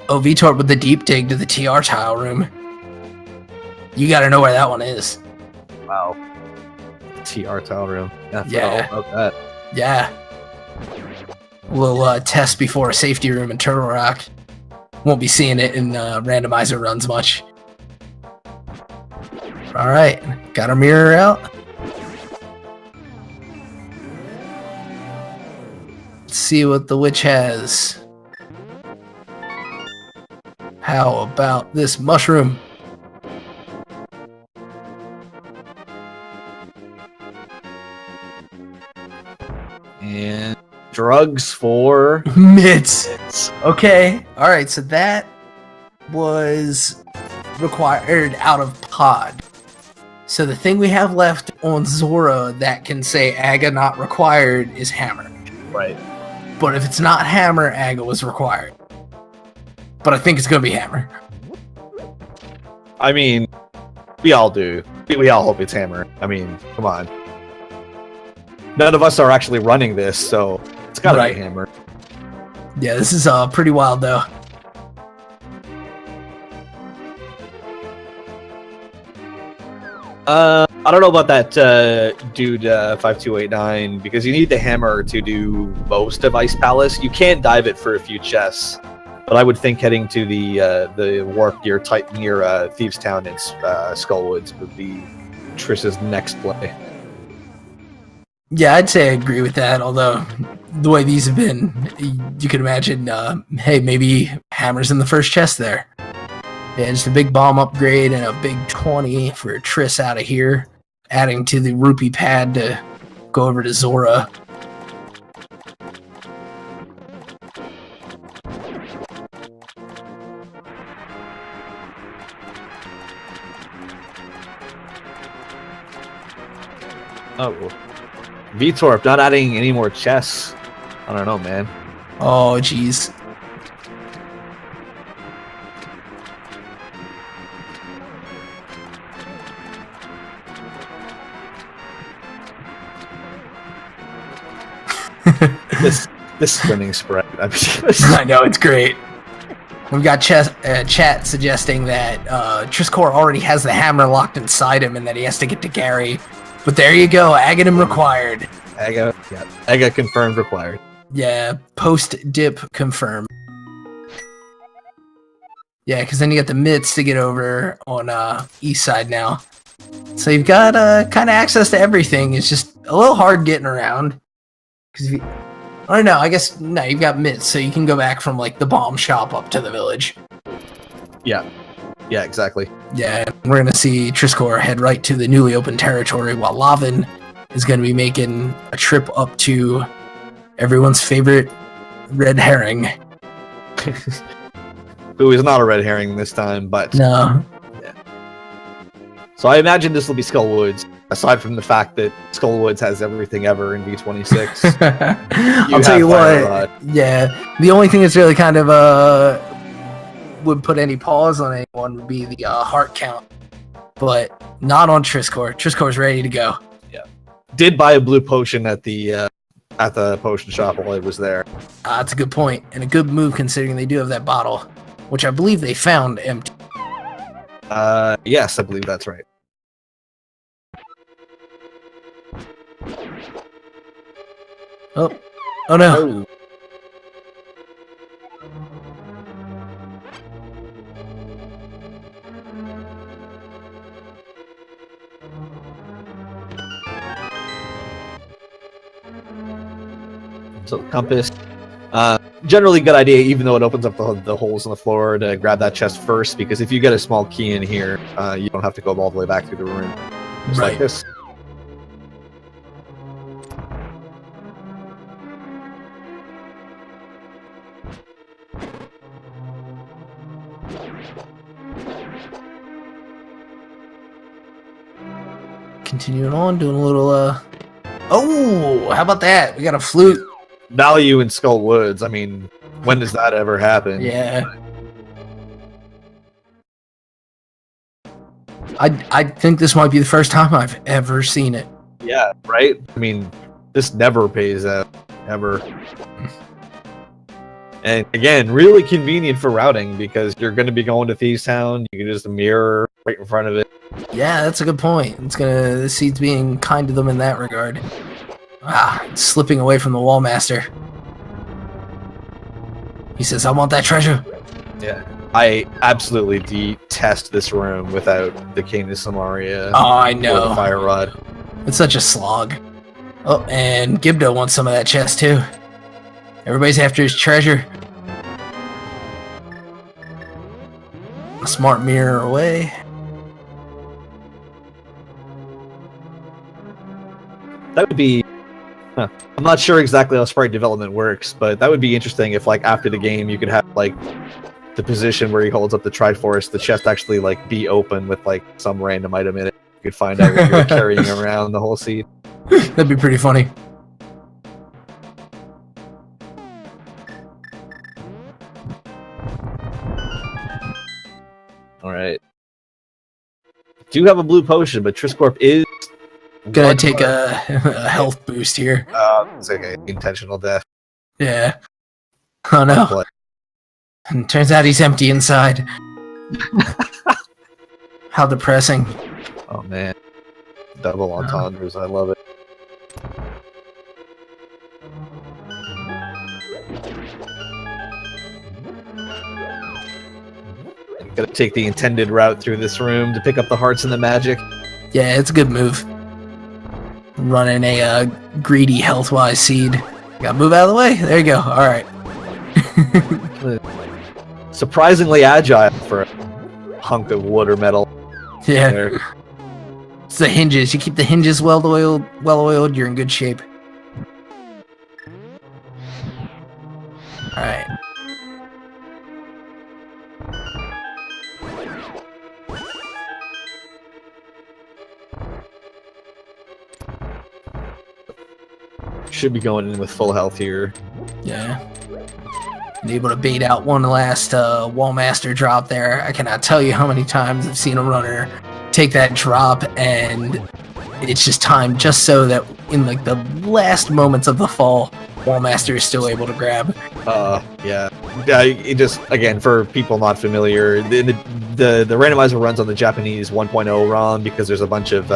Oh, VTorp with the deep dig to the TR tile room. You gotta know where that one is. Wow. TR tile room. Yeah. All about that. Yeah. A little test before a safety room in Turtle Rock. Won't be seeing it in randomizer runs much. Alright, got our mirror out. Let's see what the witch has. How about this mushroom? And drugs for mitts. Okay. All right. So that was required out of pod. So the thing we have left on Zora that can say Aga not required is hammer. Right. But if it's not hammer, Aga was required. But I think it's gonna be hammer. I mean, we all do. We all hope it's hammer. I mean, come on. None of us are actually running this, so it's gotta be hammer. Yeah, this is pretty wild though. I don't know about that dude 5289 because you need the hammer to do most of Ice Palace. You can dive it for a few chests, but I would think heading to the warp near Thieves Town and Skullwoods would be Triss's next play. Yeah, I'd say I agree with that, although the way these have been, you could imagine, hey, maybe hammer's in the first chest there. Yeah, just a big bomb upgrade and a big 20 for Triss out of here, adding to the rupee pad to go over to Zora. Oh, Vitorp not adding any more chests. I don't know, man. Oh, jeez. this spinning spread. I know, it's great. We've got chat suggesting that Trisscorp already has the hammer locked inside him and that he has to get to Gary. But there you go, Aghanim required. Aga confirmed required. Yeah, post-dip confirmed. Yeah, because then you got the mitts to get over on east side now. So you've got kind of access to everything. It's just a little hard getting around. Because I don't know, I guess, no, you've got mitts, so you can go back from, like, the bomb shop up to the village. Yeah. Yeah, exactly. Yeah, we're going to see Trisscorp head right to the newly opened territory, while Lavan is going to be making a trip up to everyone's favorite red herring. Who is not a red herring this time, but... No. Yeah. So I imagine this will be Skullwoods, aside from the fact that Skullwoods has everything ever in V26. I'll tell you what, yeah, the only thing that's really kind of would put any pause on anyone would be the heart count, but not on Trisscorp. Trisscorp's ready to go. Yeah, did buy a blue potion at the potion shop while I was there. That's a good point, and a good move considering they do have that bottle, which I believe they found empty. Yes, I believe that's right. Oh no. Oh. So compass, generally good idea, even though it opens up the holes in the floor, to grab that chest first, because if you get a small key in here, you don't have to go all the way back through the room. Just like this. Continuing on, doing a little, oh, how about that? We got a flute. Value in Skullwoods. I mean, when does that ever happen? Yeah. I think this might be the first time I've ever seen it. Yeah, right? I mean, this never pays out, ever. And again, really convenient for routing, because you're going to be going to Thieves Town. You can just mirror right in front of it. Yeah, that's a good point. The seed's being kind to them in that regard. Slipping away from the Wallmaster. He says, I want that treasure. Yeah. I absolutely detest this room without the King of Samaria. Oh, I Or know. the Fire Rod. It's such a slog. Oh, and Gibdo wants some of that chest too. Everybody's after his treasure. A smart mirror away. That would be... Huh. I'm not sure exactly how sprite development works, but that would be interesting if, like, after the game you could have, like, the position where he holds up the Triforce, the chest actually, like, be open with, like, some random item in it. You could find out what you're carrying around the whole scene. That'd be pretty funny. Alright. Do have a blue potion, but Trisscorp is... Gonna take a health boost here. It's okay. Intentional death. Yeah. Oh no. What? And turns out he's empty inside. How depressing. Oh man. Double entendres, I love it. I'm gonna take the intended route through this room to pick up the hearts and the magic. Yeah, it's a good move. Running a greedy health-wise seed. Gotta move out of the way. There you go. Alright. Surprisingly agile for a hunk of wood or metal. Yeah. There. It's the hinges. You keep the hinges well-oiled, you're in good shape. Alright. Should be going in with full health here. Yeah. And able to bait out one last Wallmaster drop there. I cannot tell you how many times I've seen a runner take that drop and it's just timed just so that in like the last moments of the fall, Wallmaster is still able to grab. Yeah. It just, again, for people not familiar, the randomizer runs on the Japanese 1.0 ROM because there's a bunch of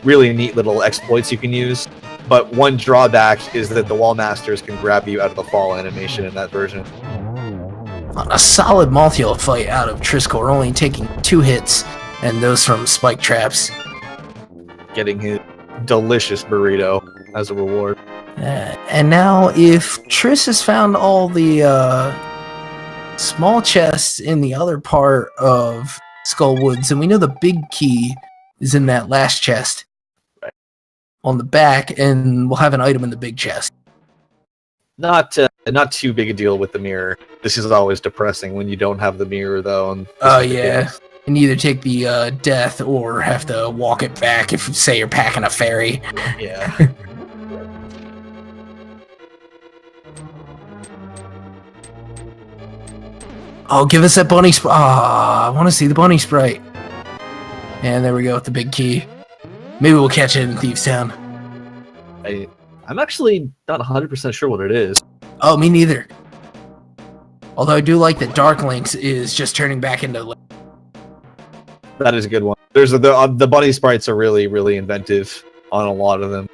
really neat little exploits you can use. But one drawback is that the Wallmasters can grab you out of the fall animation in that version. A solid Malthael fight out of Trisscorp, only taking 2 hits, and those from spike traps. Getting his delicious burrito as a reward. And now, if Triss has found all the small chests in the other part of Skullwoods, and we know the big key is in that last chest. On the back, and we'll have an item in the big chest. Not too big a deal with the mirror. This is always depressing when you don't have the mirror, though. Oh yeah, and either take the death or have to walk it back if, say, you're packing a ferry. Yeah. Oh, give us that bunny sprite. Ah, I want to see the bunny sprite. And there we go with the big key. Maybe we'll catch it in Thieves Town. I'm actually not 100% sure what it is. Oh, me neither. Although I do like that Dark Links is just turning back into... That is a good one. There's the bunny sprites are really, really inventive on a lot of them.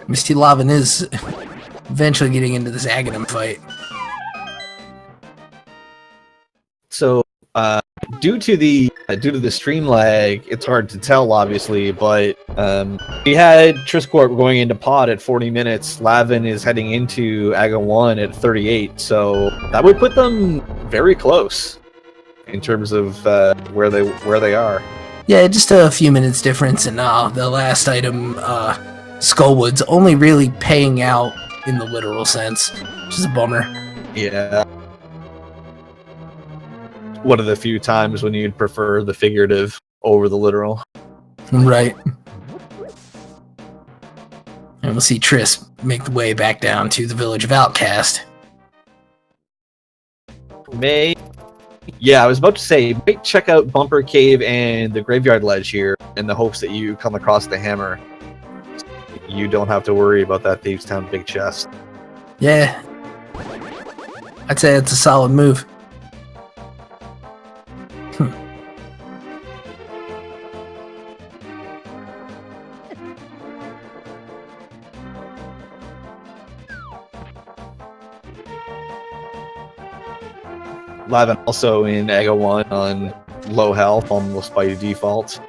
Misty Lavin is eventually getting into this Aghanim fight. So, due to the stream lag, it's hard to tell, obviously. But we had Trisscorp going into pod at 40 minutes. Lavin is heading into Aga 1 at 38. So that would put them very close in terms of where they are. Yeah, just a few minutes difference, and the last item. Skullwoods only really paying out in the literal sense, which is a bummer. Yeah. One of the few times when you'd prefer the figurative over the literal. Right. And we'll see Triss make the way back down to the village of Outcast. Yeah, I was about to say, might check out Bumper Cave and the Graveyard Ledge here in the hopes that you come across the hammer. You don't have to worry about that Thieves Town big chest. Yeah. I'd say it's a solid move. Lavan also in Ega 1 on low health, almost by default.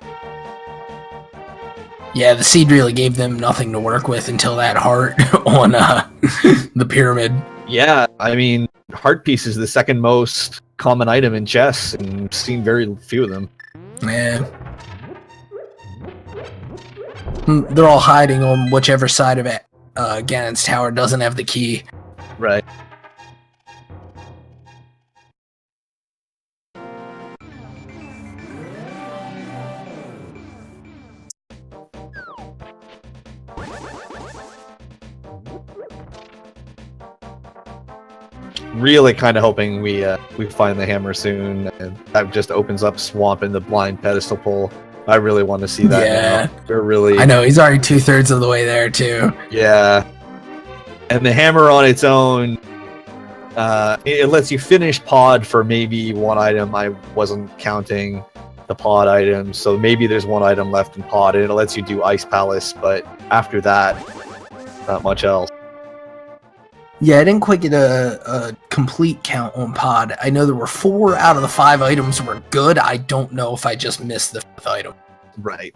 Yeah, the seed really gave them nothing to work with until that heart on the pyramid. Yeah, I mean, heart piece is the second most common item in chess, and seen very few of them. Yeah. They're all hiding on whichever side of it Ganon's tower doesn't have the key. Right. Really kind of hoping we find the hammer soon, and that just opens up Swamp in the blind pedestal pull. I really want to see that. Yeah. Now. We're really. I know, he's already 2/3 of the way there, too. Yeah. And the hammer on its own, it lets you finish pod for maybe one item. I wasn't counting the pod items, so maybe there's one item left in pod, and it lets you do Ice Palace, but after that, not much else. Yeah, I didn't quite get a complete count on pod. I know there were 4 out of the 5 items were good. I don't know if I just missed the 5th item. Right.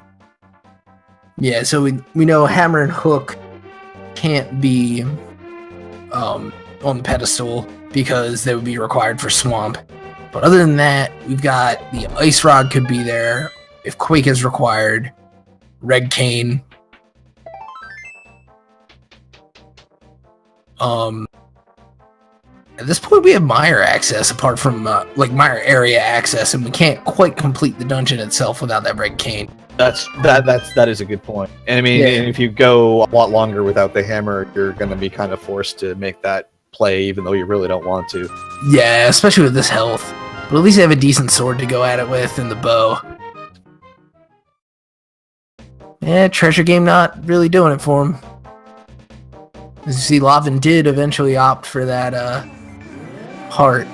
Yeah, so we know hammer and hook can't be on the pedestal because they would be required for Swamp. But other than that, we've got the Ice Rod could be there if Quake is required. Red Cane. At this point, we have Mire access, apart from like Mire area access, and we can't quite complete the dungeon itself without that Red Cane. That is a good point. And I mean, if you go a lot longer without the hammer, you're going to be kind of forced to make that play, even though you really don't want to. Yeah, especially with this health. But at least they have a decent sword to go at it with, and the bow. Yeah, treasure game not really doing it for him. As you see, Lavan did eventually opt for that heart.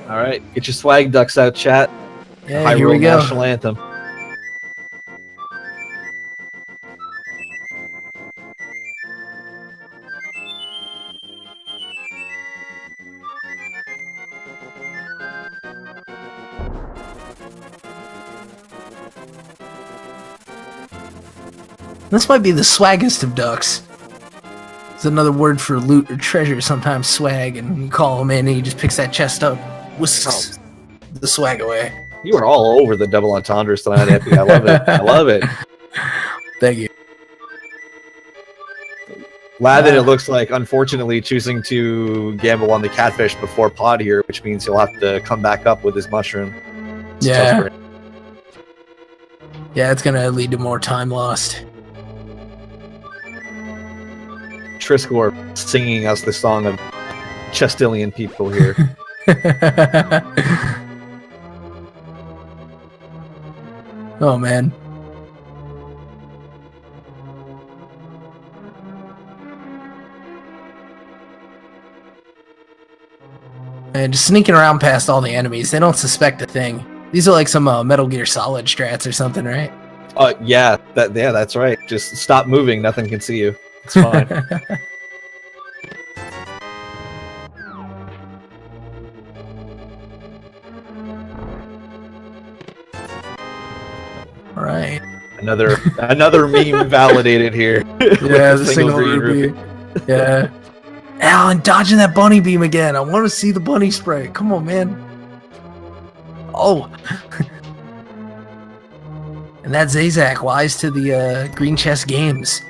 All right, get your swag ducks out, chat. Yeah, here we go. National Anthem. This might be the swaggest of ducks. It's another word for loot or treasure, sometimes swag, and you call him in and he just picks that chest up, whisks the swag away. You are all over the double entendres tonight, Epi. I love it. I love it. Thank you. Lavan, it looks like, unfortunately, choosing to gamble on the catfish before pod here, which means he'll have to come back up with his mushroom. It's tough for him. Yeah, it's gonna lead to more time lost. Trisscorp singing us the song of Chestillian people here. Oh, man. And just sneaking around past all the enemies. They don't suspect a thing. These are like some Metal Gear Solid strats or something, right? Yeah, that's right. Just stop moving. Nothing can see you. It's fine. All right. Another meme validated here. Yeah, the single ruby. Yeah. Alan, dodging that bunny beam again. I want to see the bunny spray. Come on, man. Oh. And that's Zazak, wise to the Green Chest Games.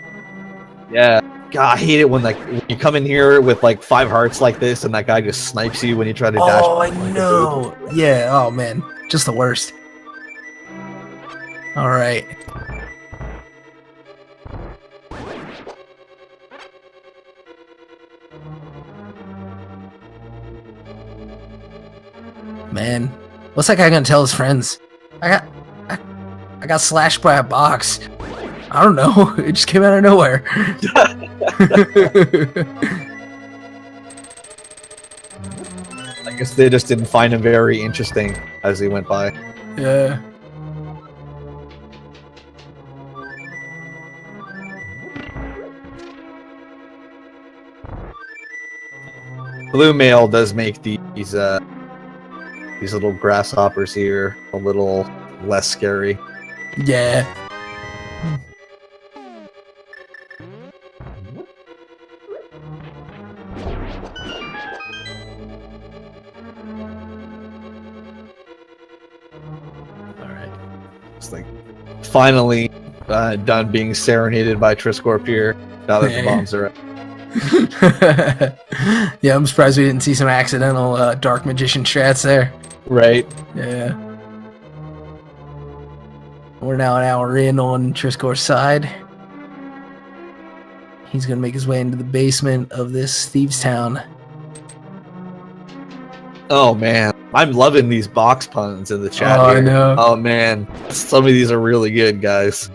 Yeah. God, I hate it when when you come in here with like 5 hearts like this and that guy just snipes you when you try to dash. Oh, I know. Yeah, oh man. Just the worst. Alright. Man, what's that guy gonna tell his friends? I got slashed by a box. I don't know. It just came out of nowhere. I guess they just didn't find him very interesting as he went by. Yeah. Blue Mail does make these These little grasshoppers here, a little less scary. Yeah. Alright. It's like finally done being serenaded by Trisscorp here. Now that the bombs are up. Yeah, I'm surprised we didn't see some accidental dark magician strats there. Right. Yeah. We're now an hour in on Trisscorp's side. He's gonna make his way into the basement of this thieves' town. Oh man, I'm loving these box puns in the chat here. I know. Oh man, some of these are really good, guys.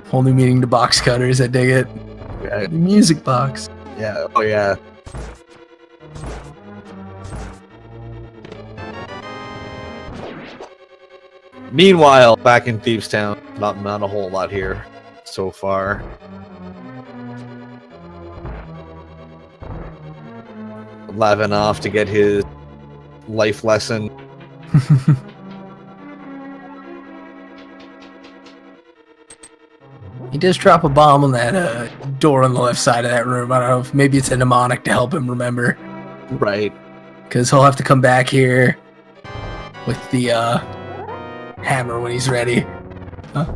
Whole new meaning to box cutters. I dig it. Yeah. Music box. Yeah. Oh yeah. Meanwhile, back in Thieves Town, not a whole lot here so far. Lavin off to get his life lesson. He does drop a bomb on that door on the left side of that room. I don't know if maybe it's a mnemonic to help him remember. Right. Because he'll have to come back here with the hammer when he's ready. Huh?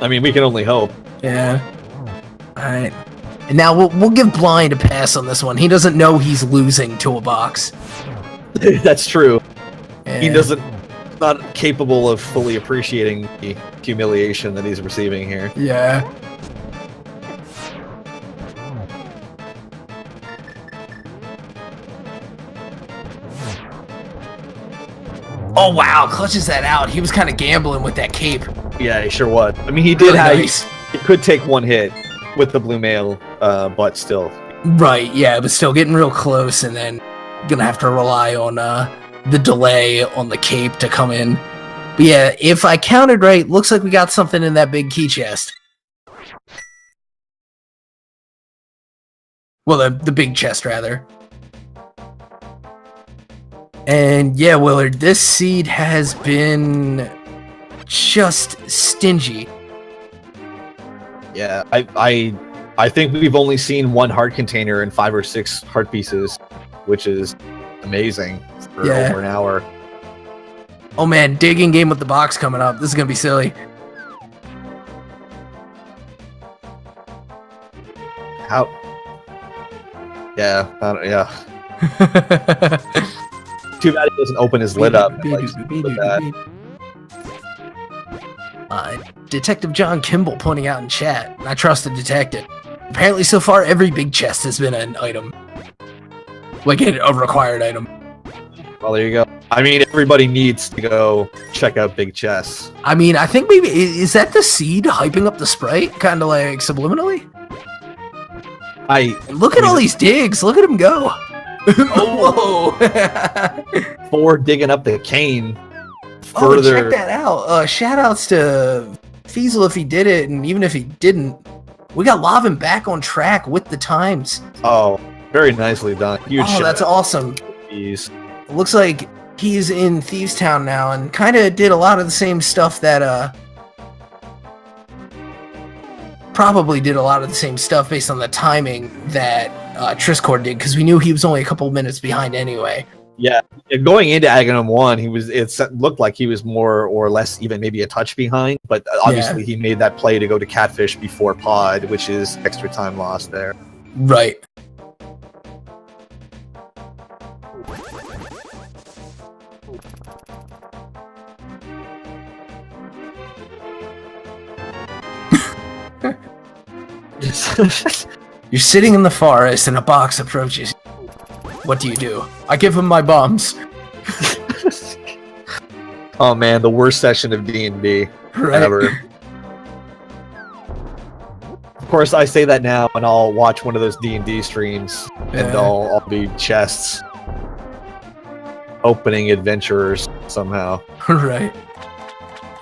I mean, we can only hope. Yeah. Alright. And now we'll give Blind a pass on this one. He doesn't know he's losing to a box. That's true. Yeah. He doesn't. Not capable of fully appreciating the humiliation that he's receiving here. Yeah. Oh wow, clutches that out. He was kind of gambling with that cape. Yeah, he sure was. I mean, he did Really have. nice. He could take one hit with the blue mail, but still. Right, yeah, but still getting real close, and then gonna have to rely on the delay on the cape to come in. But yeah, if I counted right, looks like we got something in that big key chest. Well, the big chest, rather. And yeah, Willard, this seed has been just stingy. Yeah, I think we've only seen one heart container and 5 or 6 heart pieces, which is amazing for over an hour. Oh man, digging game with the box coming up. This is gonna be silly. How? Yeah, yeah. Too bad he doesn't open his lid up. Detective John Kimball pointing out in chat, and I trust the detective. Apparently, so far, every big chest has been an item. Like a required item. Well, there you go. I mean, everybody needs to go check out big chests. I mean, I think maybe, is that the seed hyping up the Sprite? Kind of like subliminally? Look at all these digs. Look at him go. Oh, whoa. 4 digging up the cane. Further. Oh, check that out. Shout outs to Feasel if he did it, and even if he didn't, we got Lavin back on track with the times. Oh, very nicely done. Huge Oh, that's awesome. Jeez. It looks like he's in Thieves Town now and kind of did a lot of the same stuff that, probably did a lot of the same stuff based on the timing that Trisscorp did, because we knew he was only a couple minutes behind anyway. Yeah, going into Aghanim 1, it looked like he was more or less even maybe a touch behind, but obviously he made that play to go to Catfish before Pod, which is extra time lost there. Right. You're sitting in the forest and a box approaches. What do? I give him my bombs. Oh man, the worst session of D&D ever. Of course, I say that now, and I'll watch one of those D&D streams, and I'll be chests opening adventurers somehow. Right.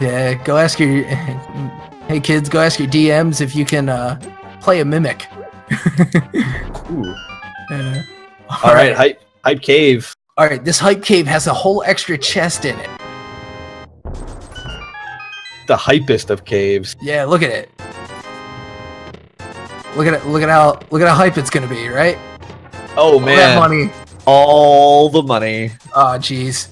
Yeah, go ask your... Hey kids, go ask your DMs if you can play a mimic. Ooh. All right, hype cave. All right, this hype cave has a whole extra chest in it. The hypest of caves. Yeah, look at it. Look at how hype it's gonna be, right? Oh man, that money. All the money. Oh jeez.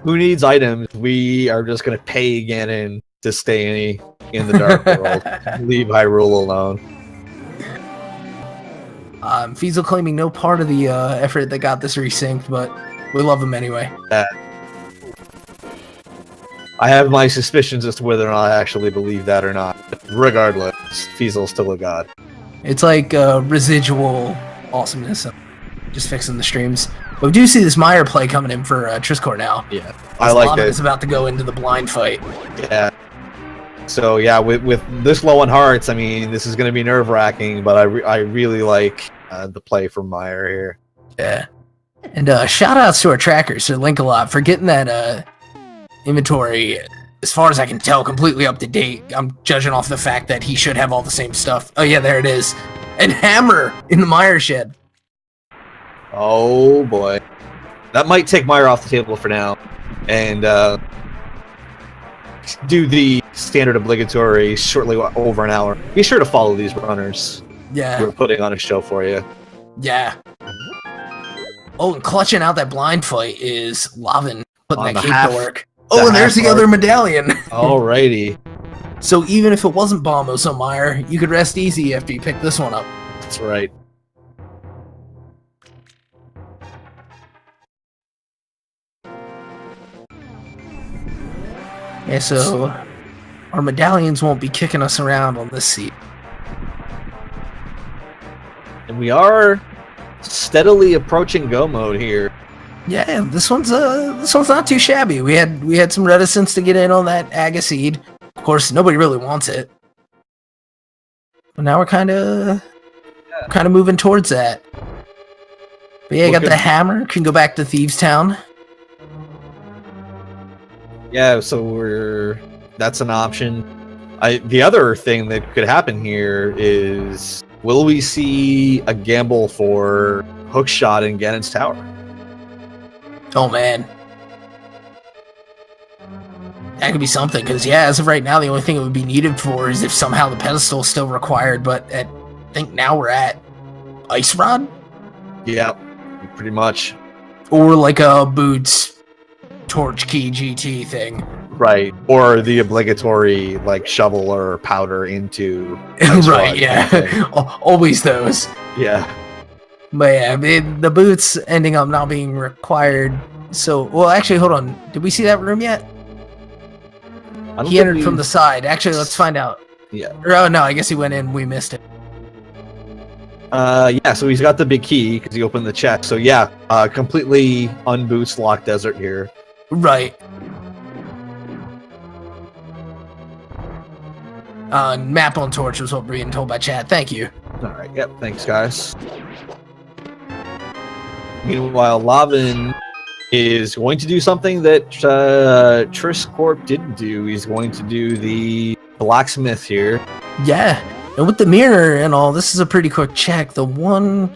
Who needs items? We are just gonna pay Ganon to stay in the dark world. Leave Hyrule alone. Fiesel claiming no part of the effort that got this resynced, but we love him anyway. I have my suspicions as to whether or not I actually believe that or not. Regardless, Fiesel's still a god. It's like residual awesomeness of just fixing the streams. But we do see this Meyer play coming in for Trisscorp now. Yeah, I like that. It's about to go into the blind fight. Yeah. So yeah, with this low on hearts, I mean, this is going to be nerve-wracking, but I really like the play from Meyer here. Yeah. And shout-outs to our trackers, Sir Link-A-Lot, for getting that inventory, as far as I can tell, completely up to date. I'm judging off the fact that he should have all the same stuff. Oh yeah, there it is. And Hammer in the Meyer shed. Oh boy. That might take Meyer off the table for now. And do the standard obligatory shortly over an hour. Be sure to follow these runners. Yeah. We're putting on a show for you. Yeah. Oh, and clutching out that blind fight is Lavin putting that cape to work. Oh, and there's the other medallion. Alrighty. So even if it wasn't Bombos on Meyer, you could rest easy after you pick this one up. That's right. Yeah, so our medallions won't be kicking us around on this seat. And we are steadily approaching go mode here. Yeah, this one's not too shabby. We had some reticence to get in on that Aga seed. Of course, nobody really wants it. But now we're kind of moving towards that. But yeah, you got the hammer. Can go back to Thieves Town. Yeah, so that's an option. The other thing that could happen here is, will we see a gamble for hookshot in Ganon's Tower? Oh man, that could be something. Because yeah, as of right now, the only thing it would be needed for is if somehow the pedestal is still required. But I think now we're at Ice Rod. Yeah, pretty much. Or like a Boots Torch Key GT thing. Right, or the obligatory like shovel or powder into right, yeah. Always those. Yeah. But yeah, the boots ending up not being required. So, well, actually, hold on. Did we see that room yet? He entered from the side. Actually, let's find out. Yeah. Or, oh no, I guess he went in. We missed it. Yeah, so he's got the big key because he opened the chest. So yeah, completely unboots locked desert here. Right. Map on torch was what we're being told by chat. Thank you. All right. Yep. Thanks, guys. Meanwhile, Lavin is going to do something that Trisscorp didn't do. He's going to do the blacksmith here. Yeah, and with the mirror and all, this is a pretty quick check. The one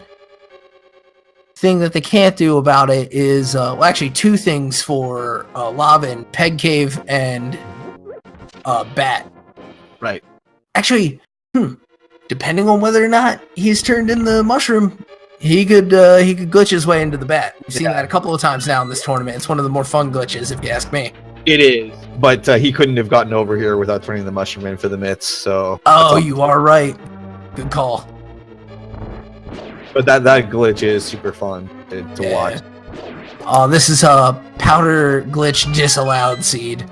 thing that they can't do about it is, well, actually two things for Lavin, Peg Cave and Bat. Right. Actually, depending on whether or not he's turned in the mushroom, he could glitch his way into the bat. We've seen that a couple of times now in this tournament. It's one of the more fun glitches, if you ask me. It is, but he couldn't have gotten over here without turning the mushroom in for the mitts. So. Oh, you are right. Good call. But that glitch is super fun to watch. Oh, this is a powder glitch disallowed seed.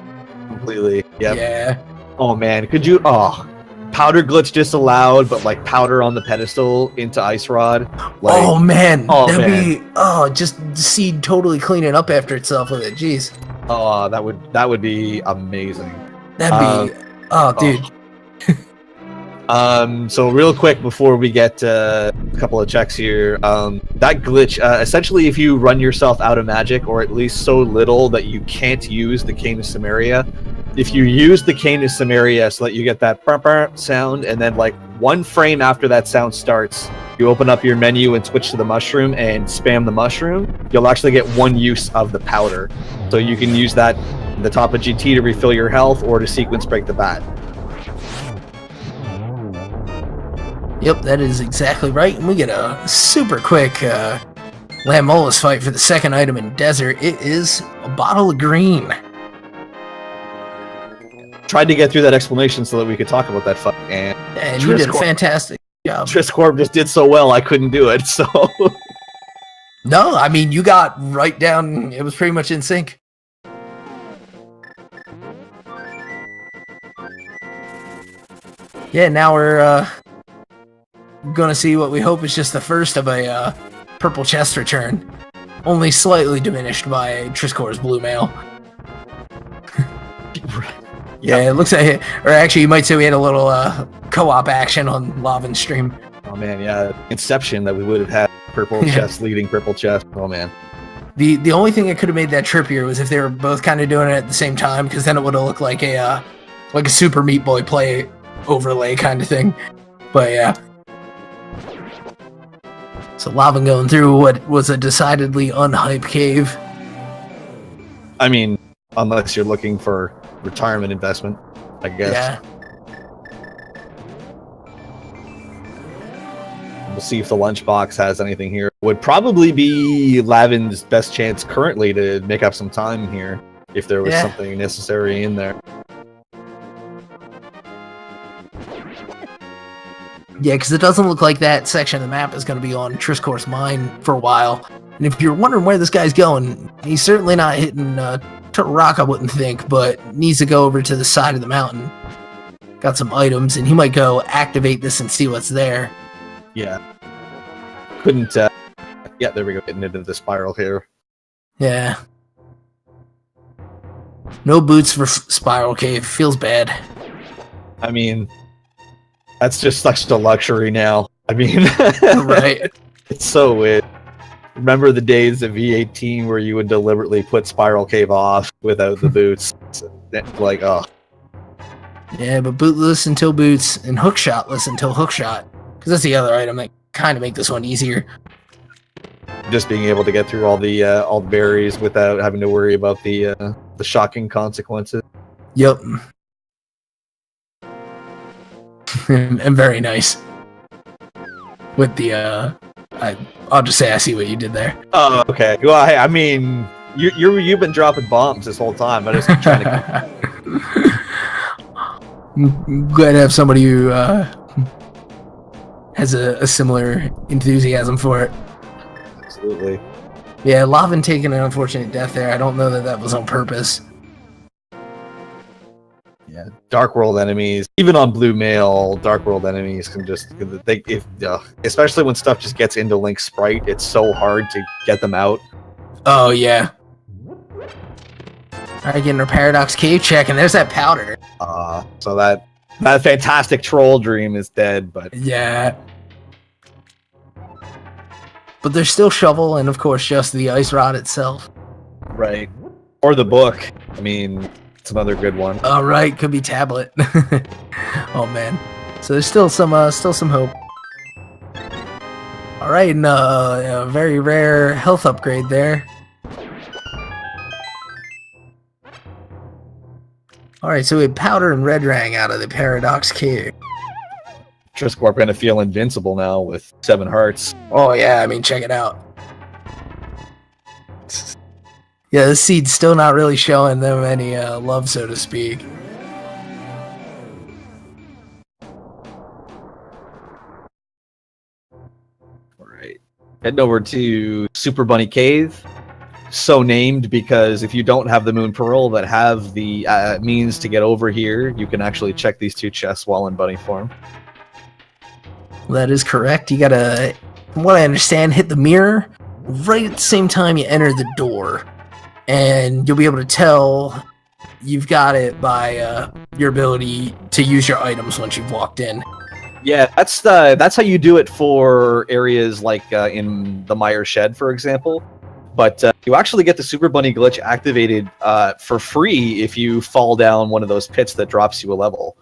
Completely. Yep. Yeah. Oh man, could you? Oh. Powder glitch disallowed, but like powder on the pedestal into Ice Rod. Like, oh man, that'd be just seed totally cleaning up after itself with it. Jeez. Oh, that would be amazing. That'd be dude. So real quick before we get a couple of checks here, that glitch essentially, if you run yourself out of magic, or at least so little that you can't use the Cane of Samaria, if you use the cane to some area so that you get that burr, burr sound, and then like 1 frame after that sound starts, you open up your menu and switch to the mushroom and spam the mushroom, you'll actually get 1 use of the powder. So you can use that at the top of GT to refill your health or to sequence break the bat. Yep, that is exactly right. And we get a super quick Lamola's fight for the second item in Desert. It is a bottle of green. Tried to get through that explanation so that we could talk about that fight, and you did a fantastic job. Trisscorp just did so well, I couldn't do it, so... No, I mean, you got right down, it was pretty much in sync. Yeah, now we're gonna see what we hope is just the first of a purple chest return. Only slightly diminished by Trisscorp's blue mail. Yeah, it looks like, or actually you might say we had a little co-op action on Lavan's stream. Oh man, yeah, Inception that we would have had purple chest leading purple chest. Oh man. The only thing that could have made that trippier was if they were both kind of doing it at the same time, because then it would have looked like a Super Meat Boy play overlay kind of thing. But yeah. So Lavan going through what was a decidedly unhyped cave. I mean, unless you're looking for retirement investment, I guess. Yeah. We'll see if the lunchbox has anything here. Would probably be Lavan's best chance currently to make up some time here if there was something necessary in there. Yeah, because it doesn't look like that section of the map is going to be on Trisscorp's mind for a while. And if you're wondering where this guy's going, he's certainly not hitting Turtle Rock, I wouldn't think, but needs to go over to the side of the mountain. Got some items, and he might go activate this and see what's there. Yeah. Couldn't, yeah, there we go, getting into the spiral here. Yeah. No boots for Spiral Cave. Feels bad. I mean, that's just such a luxury now. I mean, right. It's so weird. Remember the days of V18 where you would deliberately put Spiral Cave off without the boots? Like, oh. Yeah, but bootless until boots and hookshotless until hookshot. Because that's the other item that kind of make this one easier. Just being able to get through all the berries without having to worry about the shocking consequences. Yep. And very nice. With the I'll just say I see what you did there. Oh, okay. Well, I mean, you've been dropping bombs this whole time. I just trying to. I'm glad to have somebody who has a similar enthusiasm for it. Absolutely. Yeah, Lavan taking an unfortunate death there. I don't know that was on purpose. Yeah, Dark World enemies, even on Blue Mail, Dark World enemies can just especially when stuff just gets into Link's sprite, it's so hard to get them out. Oh yeah. Alright, getting our Paradox Cave check, and there's that powder. So that fantastic troll dream is dead, but yeah. But there's still Shovel, and of course just the Ice Rod itself. Right. Or the book. I mean, it's another good one. Oh right, could be Tablet. Oh man. So there's still some hope. All right, and a very rare health upgrade there. All right, so we had Powder and Red Rang out of the Paradox Cave. Trisscorp gonna feel invincible now with 7 hearts. Oh yeah, I mean, check it out. Yeah, this seed's still not really showing them any love, so to speak. Alright. Heading over to Super Bunny Cave. So named because if you don't have the Moon Pearl but have the means to get over here, you can actually check these 2 chests while in bunny form. That is correct. You gotta, from what I understand, hit the mirror right at the same time you enter the door. And you'll be able to tell you've got it by your ability to use your items once you've walked in. Yeah, that's how you do it for areas like in the Meyer Shed, for example. But you actually get the Super Bunny glitch activated for free if you fall down one of those pits that drops you a level.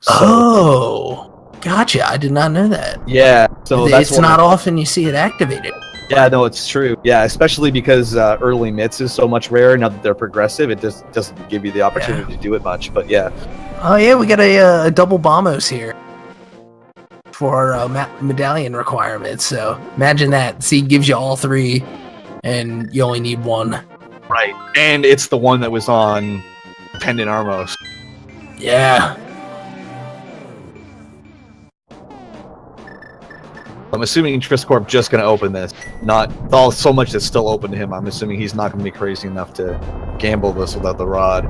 So, oh, gotcha. I did not know that. yeah. So it's not often you see it activated. Yeah, no, it's true. Yeah, especially because early mitts is so much rarer. Now that they're progressive, it just doesn't give you the opportunity to do it much. But yeah. Oh yeah, we got a double bombos here for our medallion requirements. So imagine that. See, gives you all 3, and you only need 1. Right, and it's the one that was on Pendant Armos. Yeah. I'm assuming Trisscorp just going to open this. Not all so much that's still open to him. I'm assuming he's not going to be crazy enough to gamble this without the rod.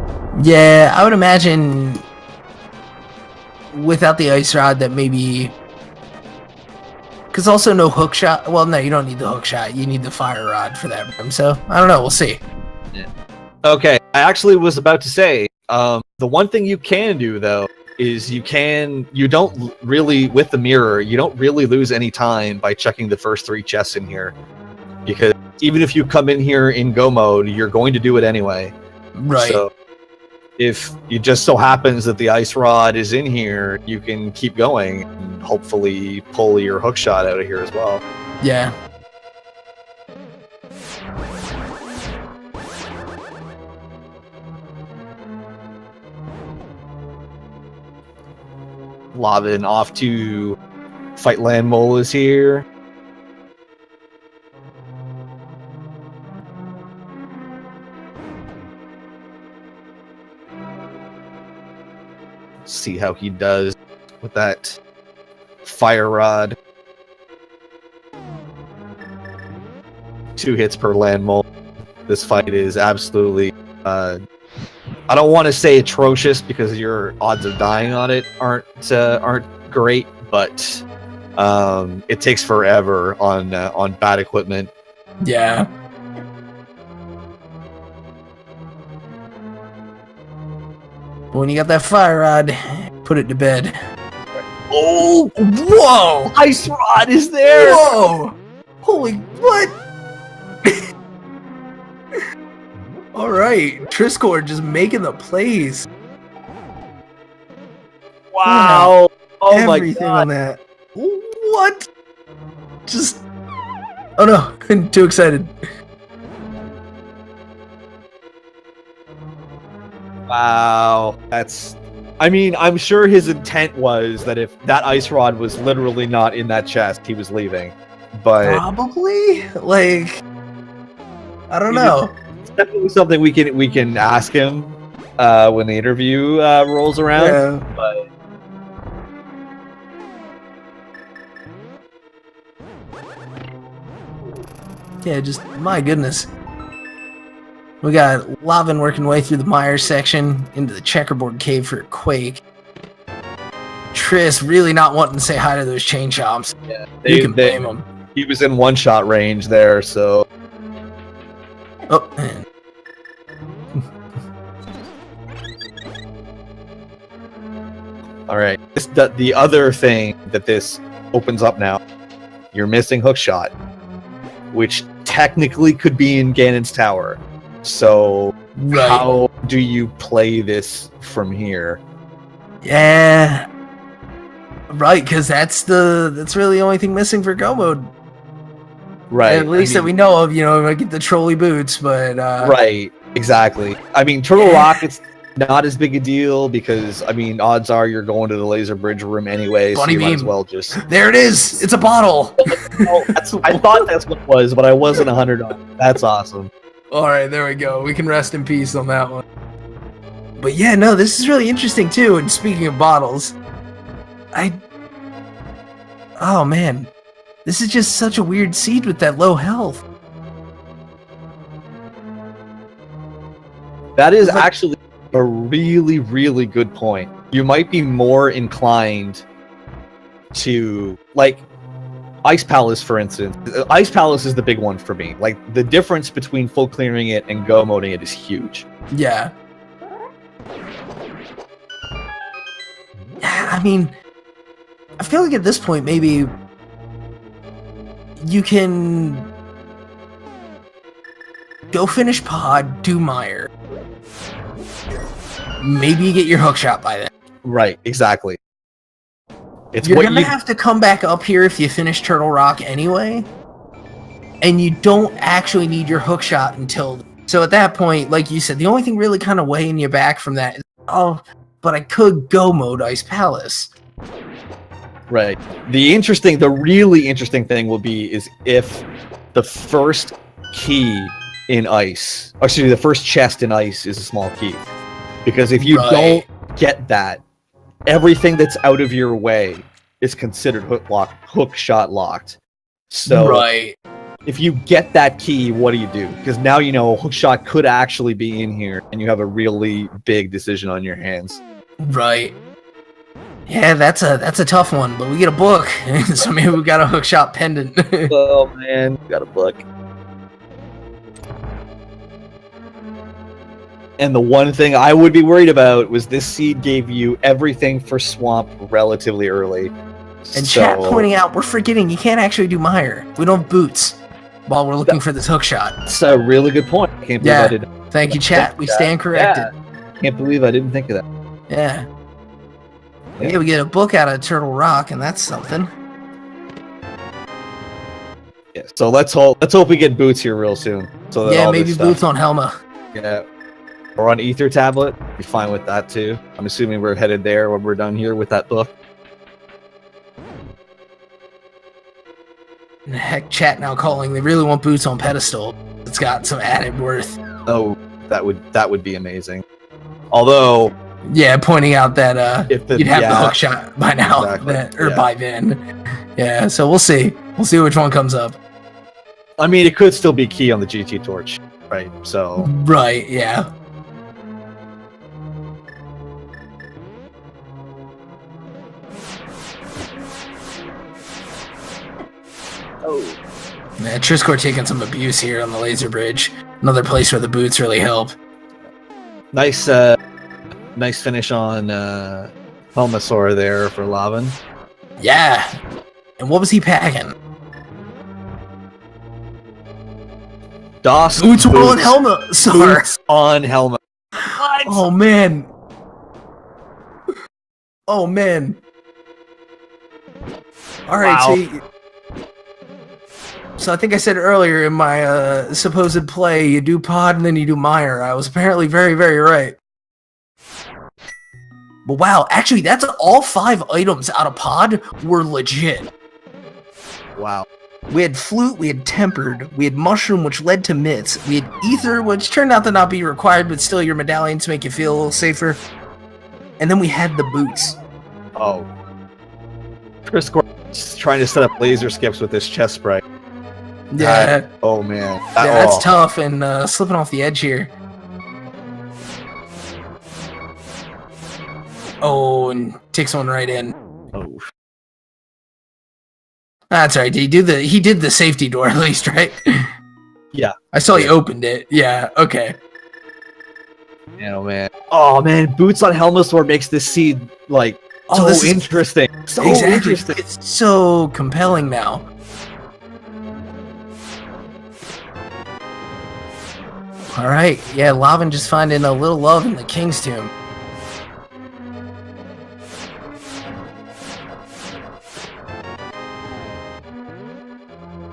Yeah, I would imagine without the ice rod that maybe... Because also no hook shot. Well, no, you don't need the hook shot. You need the fire rod for that room. So, I don't know. We'll see. Yeah. Okay, I actually was about to say, the one thing you can do, though, is you don't really, with the mirror, you don't really lose any time by checking the first 3 chests in here. Because even if you come in here in go mode, you're going to do it anyway. Right. So if it just so happens that the ice rod is in here, you can keep going and hopefully pull your hook shot out of here as well. Yeah. Lavin off to fight Land Molas here. See how he does with that fire rod. 2 hits per Land Mole. This fight is absolutely I don't want to say atrocious because your odds of dying on it aren't great, but it takes forever on bad equipment. Yeah. When you got that fire rod, put it to bed. Oh, Whoa! ice rod is there. Whoa! Holy what? All right, Trisscorp just making the plays. Wow! Oh my Everything god! on that. What? Just. Oh no! I'm too excited. Wow, that's. I mean, I'm sure his intent was that if that ice rod was literally not in that chest, he was leaving. But Probably, like, I don't know. It's definitely something we can ask him when the interview rolls around. Yeah. But Yeah, just my goodness. We got Lavin working way through the Mire section into the checkerboard cave for a Quake. Triss really not wanting to say hi to those chain chomps. yeah, You can blame him. He was in one-shot range there, so. Oh, man. All right. The other thing that this opens up now, you're missing hookshot, which technically could be in Ganon's tower. So Right. how do you play this from here? Yeah. Right, because that's really the only thing missing for Go Mode. Right. At least that we know of, I get the trolley boots, but Right. Exactly. I mean, Turtle Rock, it's not as big a deal because, I mean, odds are you're going to the laser bridge room anyway, Bunny so you might as beam. well just... There it is! It's a bottle! Oh, I thought that's what it was, but I wasn't 100 on it. That's awesome. Alright, there we go. We can rest in peace on that one. But yeah, no, this is really interesting too, and speaking of bottles, oh man, this is just such a weird seed with that low health. That is actually a really, really good point. You might be more inclined to, like, Ice Palace, for instance. Ice Palace is the big one for me. Like, the difference between full clearing it and go moding it is huge. Yeah. I mean, I feel like at this point, maybe you can go finish pod, do mire. Maybe you get your hook shot by then. Right, exactly. You're gonna have to come back up here if you finish Turtle Rock anyway. And you don't actually need your hook shot until... So at that point, like you said, the only thing really kind of weighing you back from that is, oh, but I could go mode Ice Palace. Right. The really interesting thing will be is if the first key in Ice, or excuse me, the first chest in Ice is a small key. Because if you don't get that, everything that's out of your way is considered hook shot locked. So if you get that key, what do you do? Because now you know hook shot could actually be in here, and you have a really big decision on your hands. Right. Yeah, that's a tough one, but we get a book, so maybe we got a hook shot pendant. Oh man, we got a book. And the one thing I would be worried about was this seed gave you everything for Swamp relatively early. And chat pointing out, we're forgetting you can't actually do mire. We don't have boots while we're looking for this hook shot. That's a really good point. I can't believe I didn't. Thank you, chat. We stand corrected. Yeah. Can't believe I didn't think of that. Yeah. Yeah, we get a book out of Turtle Rock, and that's something. Yeah. So let's hope we get boots here real soon. So yeah, maybe boots on Helma. Yeah. Or on Ether Tablet. Be fine with that too. I'm assuming we're headed there when we're done here with that book. Heck, chat now calling. They really want boots on pedestal. It's got some added worth. Oh, that would be amazing. Although, yeah, pointing out that you'd have the hook shot by now, exactly. By then. Yeah, so we'll see. We'll see which one comes up. I mean, it could still be key on the GT Torch, right? So. Right. Yeah. Oh. Man, Trisscorp taking some abuse here on the laser bridge. Another place where the boots really help. Nice finish on Helmasaur there for Lavan. Yeah. And what was he packing? DOS boots on Helmasaur. Boots on Helma. What? Oh man. Oh man. All right, wow. So I think I said earlier in my supposed play, you do pod and then you do mire. I was apparently very, very right. But wow, actually, that's all 5 items out of pod were legit. Wow. We had flute, we had tempered, we had mushroom, which led to mitts, we had ether, which turned out to not be required, but still your medallions make you feel a little safer. And then we had the boots. Oh. Trisscorp trying to set up laser skips with this chest sprite. Yeah. Oh man. That's tough and slipping off the edge here. Oh, and takes one right in. Oh. That's right. He did the safety door at least, right? Yeah. I saw he opened it. Yeah. Okay. Oh man. Oh man. Boots on Helmasaur makes this seed like so interesting. So interesting. It's so compelling now. All right. Yeah, Lavan just finding a little love in the King's Tomb.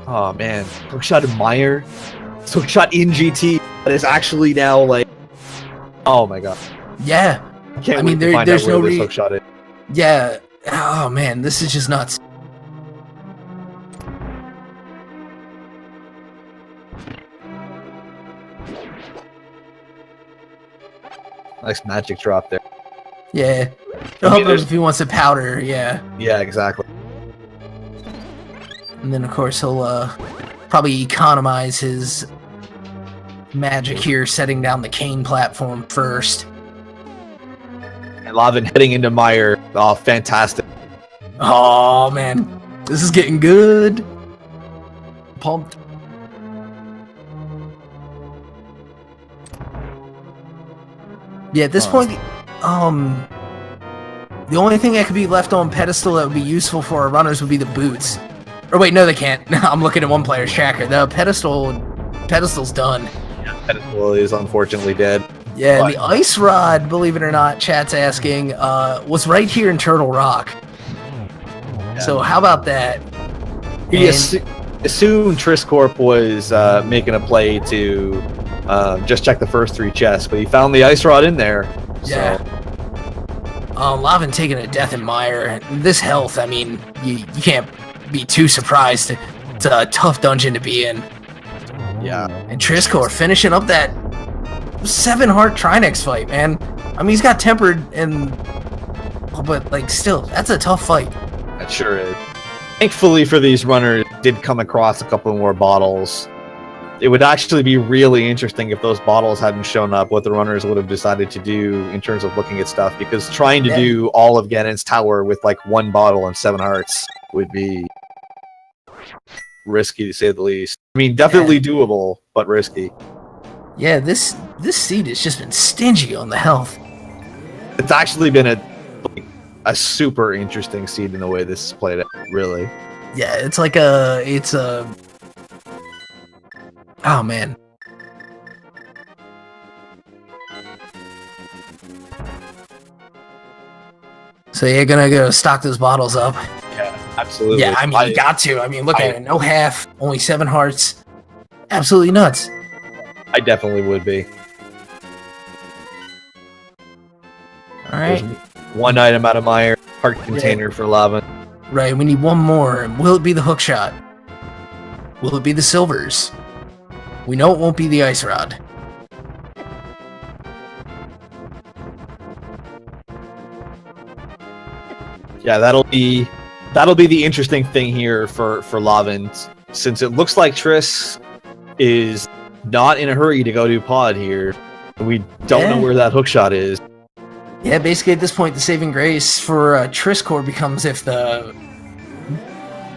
Oh man, hookshot in Mire, hookshot in GT, but it's actually now like, oh my god. Yeah, I can't wait to find out where this hookshot is. Yeah. Oh man, this is just nuts. Nice magic drop there. Yeah. I'll help him if he wants a powder. Yeah. Yeah, exactly. And then, of course, he'll probably economize his magic here, setting down the cane platform first. And Lavan heading into Mire. Oh, fantastic. Oh, man. This is getting good. Pumped. Yeah, at this point, the only thing that could be left on pedestal that would be useful for our runners would be the boots. Or wait, no, they can't. I'm looking at one player's tracker. The pedestal's done. Pedestal is unfortunately dead. Yeah, But- and the ice rod, believe it or not, chat's asking, was right here in Turtle Rock. Yeah. So how about that? He And- assumed Trisscorp was making a play to just check the first 3 chests, but he found the ice rod in there. Yeah. So, Lavin taking a death in Mire. This health, I mean, you can't be too surprised. It's a tough dungeon to be in. yeah. And Trisscorp finishing up that 7-heart Trinex fight, man. I mean, he's got tempered but like still, that's a tough fight. That sure is. Thankfully for these runners, did come across a couple more bottles. It would actually be really interesting if those bottles hadn't shown up, what the runners would have decided to do in terms of looking at stuff, because trying to do all of Ganon's tower with like 1 bottle and 7 hearts would be risky to say the least. I mean, definitely doable, but risky. Yeah, this seed has just been stingy on the health. It's actually been a super interesting seed in the way this is played out, really. Yeah, it's a oh man. So you're gonna go stock those bottles up. Yeah, absolutely. Yeah, I mean, you got to. I mean, look at it. No half, only 7 hearts. Absolutely nuts. I definitely would be. All right. There's 1 item out of my heart container for lava. Right, we need 1 more. Will it be the hook shot? Will it be the silvers? We know it won't be the ice rod. Yeah, that'll be the interesting thing here for Lavin, since it looks like Triss is not in a hurry to go do pod here. We don't know where that hookshot is. Yeah, basically at this point, the saving grace for Trisscorp becomes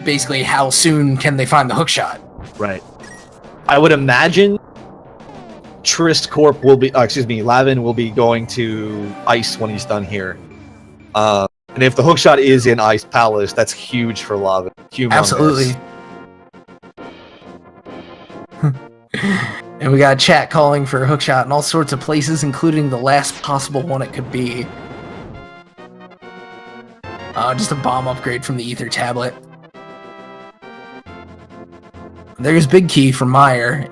basically how soon can they find the hookshot? Right. I would imagine Trisscorp will be, Lavin will be going to ice when he's done here. And if the hookshot is in Ice Palace, that's huge for Lavin. Humongous. Absolutely. And we got chat calling for a hookshot in all sorts of places, including the last possible one it could be. Just a bomb upgrade from the Ether tablet. There's Big Key from Mire.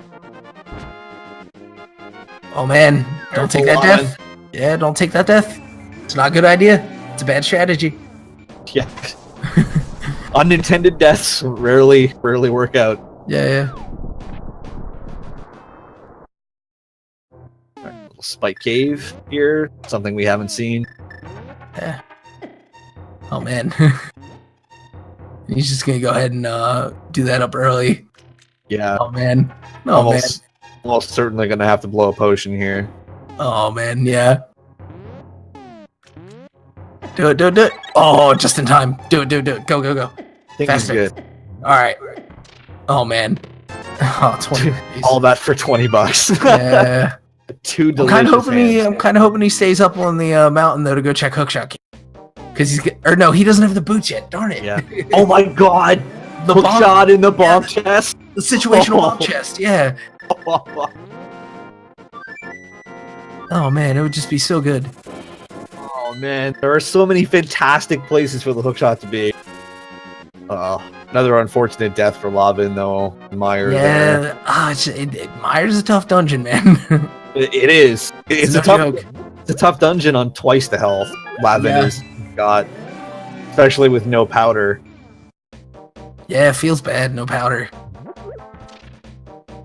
Oh man, don't take that death. Yeah, don't take that death. It's not a good idea. It's a bad strategy. Yeah. Unintended deaths rarely work out. Yeah. Little spike cave here, something we haven't seen. Yeah. Oh man. He's just gonna go ahead and do that up early. Yeah. Oh man. Oh man. Almost certainly gonna have to blow a potion here. Oh man, yeah. Do it. Oh, just in time. Do it. Go. I think Faster. he's good. Alright. Oh man. Oh, 20. All that for $20. Yeah. 2 I'm delicious kind of hoping he stays up on the mountain though to go check hookshot. Because he doesn't have the boots yet. Darn it. Yeah. Oh my god. The hookshot in the bomb chest. The situational bomb chest. Yeah. Oh man, it would just be so good. Oh man, there are so many fantastic places for the hookshot to be. Another unfortunate death for Lavin though. Mire there. Mire's a tough dungeon, man. It is. It's no a tough. joke. It's a tough dungeon on twice the health Lavin has got, especially with no powder. Yeah, it feels bad. No powder.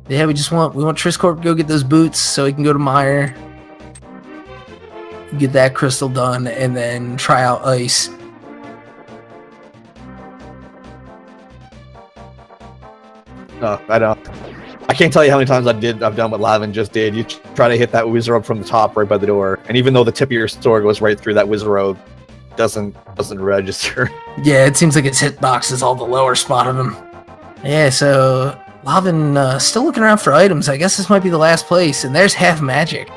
Yeah, we want Trisscorp to go get those boots so he can go to Mire, get that crystal done, and then try out ice. No, I don't. I can't tell you how many times I've done what Lavin just did. You try to hit that Wizard from the top right by the door, and even though the tip of your sword goes right through that Wizard, doesn't register. Yeah, it seems like its hitbox is all the lower spot of him. Yeah, so Lavin still looking around for items. I guess this might be the last place, and there's half magic.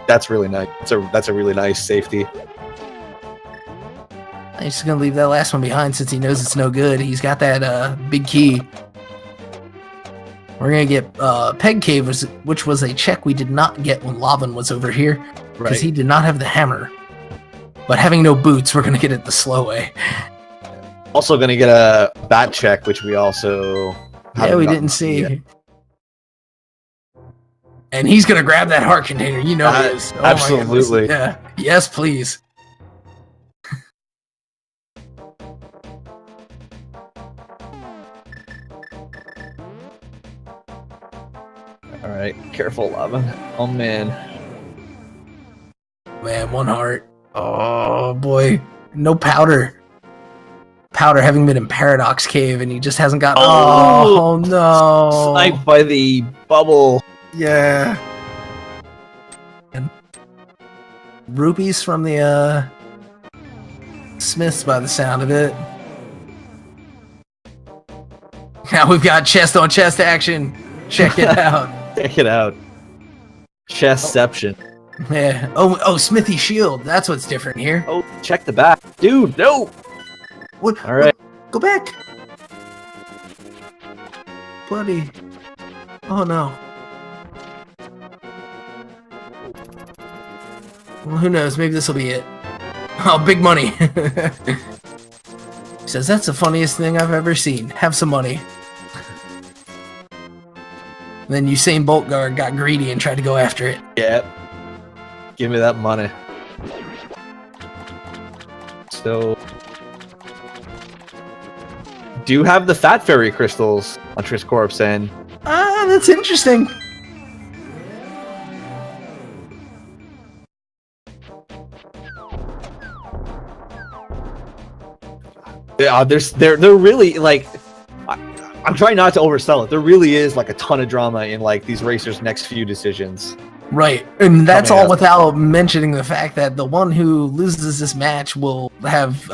That's really nice. That's a really nice safety. He's just gonna leave that last one behind since he knows it's no good. He's got that big key. We're gonna get Peg Cave, which was a check we did not get when Lavan was over here, because he did not have the hammer. But having no boots, we're gonna get it the slow way. Also gonna get a bat check, which we also we didn't see. Yet. And he's gonna grab that heart container. You know he is. Oh absolutely. Yeah. Yes, please. All right, careful, Lavan. Oh man. Man, one heart. Oh boy, no powder. Powder having been in Paradox Cave, and he just hasn't got. Oh no! Sniped by the bubble. Yeah. And rupees from the Smiths, by the sound of it. Now we've got chest on chest action. Check it out. Check it out. Chestception. Yeah. Oh, Smithy shield. That's what's different here. Oh, check the back, dude. No. What? All right. Go back, buddy. Oh no. Well, who knows? Maybe this will be it. Oh, big money. He says that's the funniest thing I've ever seen. Have some money. And then Usain Bolt got greedy and tried to go after it. Yep. Give me that money. So, do you have the Fat Fairy crystals on Trisscorp's end? Ah, that's interesting. Yeah, they're really like. I'm trying not to oversell it. There really is like a ton of drama in like these racers' next few decisions. Right, and that's all without mentioning the fact that the one who loses this match will have